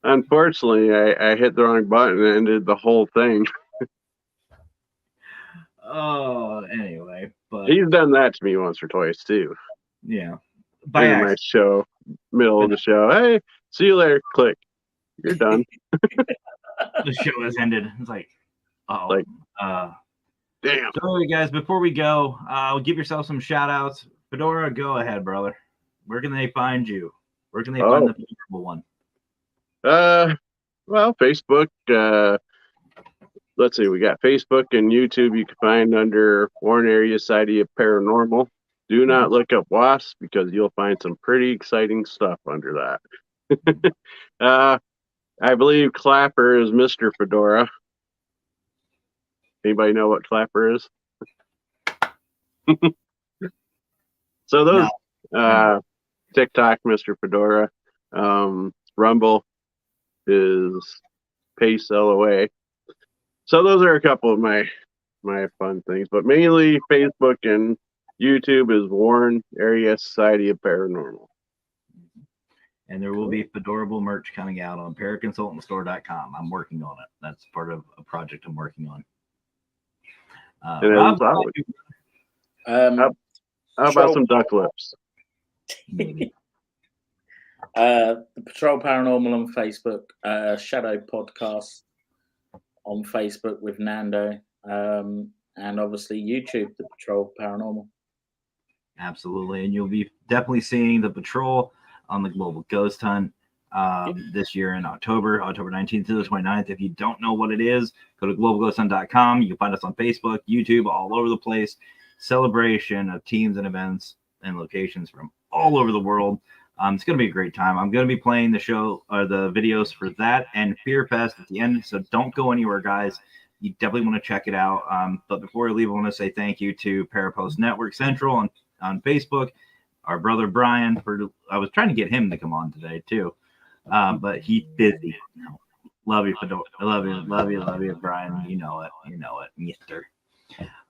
Speaker 3: unfortunately, I hit the wrong button and ended the whole thing.
Speaker 1: Oh, anyway, but
Speaker 3: He's done that to me once or twice too.
Speaker 1: yeah, by
Speaker 3: End of my
Speaker 1: accident.
Speaker 3: show, middle of the show. Hey, see you later. Click. You're done.
Speaker 1: The show has ended. It's like, oh,
Speaker 3: Like- Damn.
Speaker 1: So, anyway, guys, before we go, give yourself some shout outs. Fedora, go ahead, brother. Where can they find you? Where can they find the favorable one?
Speaker 3: Well, Facebook. Let's see. We got Facebook and YouTube. You can find under Warren Area Society of Paranormal. Do not look up WASP because you'll find some pretty exciting stuff under that. I believe Clapper is Mr. Fedora. Anybody know what Clapper is? So those TikTok, Mr. Fedora. Rumble is Pace LOA. So those are a couple of my fun things, but mainly Facebook and YouTube is Warren Area Society of Paranormal.
Speaker 1: And there will be Fedorable merch coming out on paraconsultantstore.com. I'm working on it. That's part of a project I'm working on.
Speaker 3: And
Speaker 1: Rob,
Speaker 3: how about some duck lips?
Speaker 1: maybe.
Speaker 2: The Patrol Paranormal on Facebook, Shadow Podcast on Facebook with Nando, and obviously YouTube, The Patrol Paranormal.
Speaker 1: Absolutely. And you'll be definitely seeing the patrol on the Global Ghost Hunt this year in October 19th to the 29th. If you don't know what it is, go to globalghosthunt.com. You can find us on Facebook, YouTube, all over the place. Celebration of teams and events and locations from all over the world. It's going to be a great time. I'm going to be playing the show or the videos for that and Fear Fest at the end. So don't go anywhere, guys. You definitely want to check it out. But before I leave, I want to say thank you to Parapost Network Central on Facebook. Our brother Brian, I was trying to get him to come on today too, but he's busy. Love you, Fedora. I love you, Brian. You know it, mister.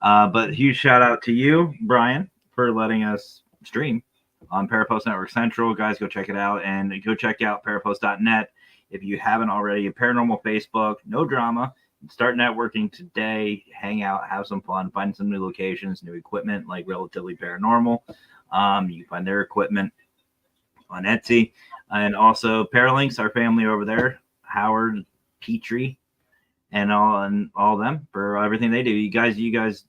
Speaker 1: But huge shout out to you, Brian, for letting us stream on Parapost Network Central. Guys, go check it out, and go check out parapost.net if you haven't already. Paranormal Facebook, no drama. Start networking today. Hang out, have some fun, find some new locations, new equipment like Relatively Paranormal. You can find their equipment on Etsy, and also Paralinks, our family over there, Howard, Petrie, and all them for everything they do. You guys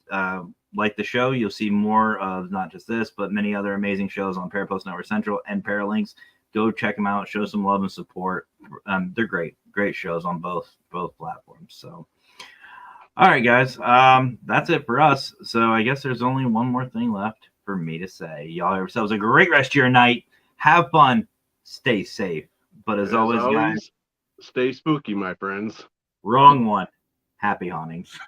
Speaker 1: like the show, you'll see more of not just this, but many other amazing shows on Parapost Network Central and Paralinks. Go check them out, show some love and support. They're great shows on both platforms. So, all right, guys, that's it for us. So I guess there's only one more thing left for me to say. Y'all have yourselves a great rest of your night. Have fun, stay safe. But as always, guys,
Speaker 3: stay spooky, my friends.
Speaker 1: Wrong one. Happy hauntings.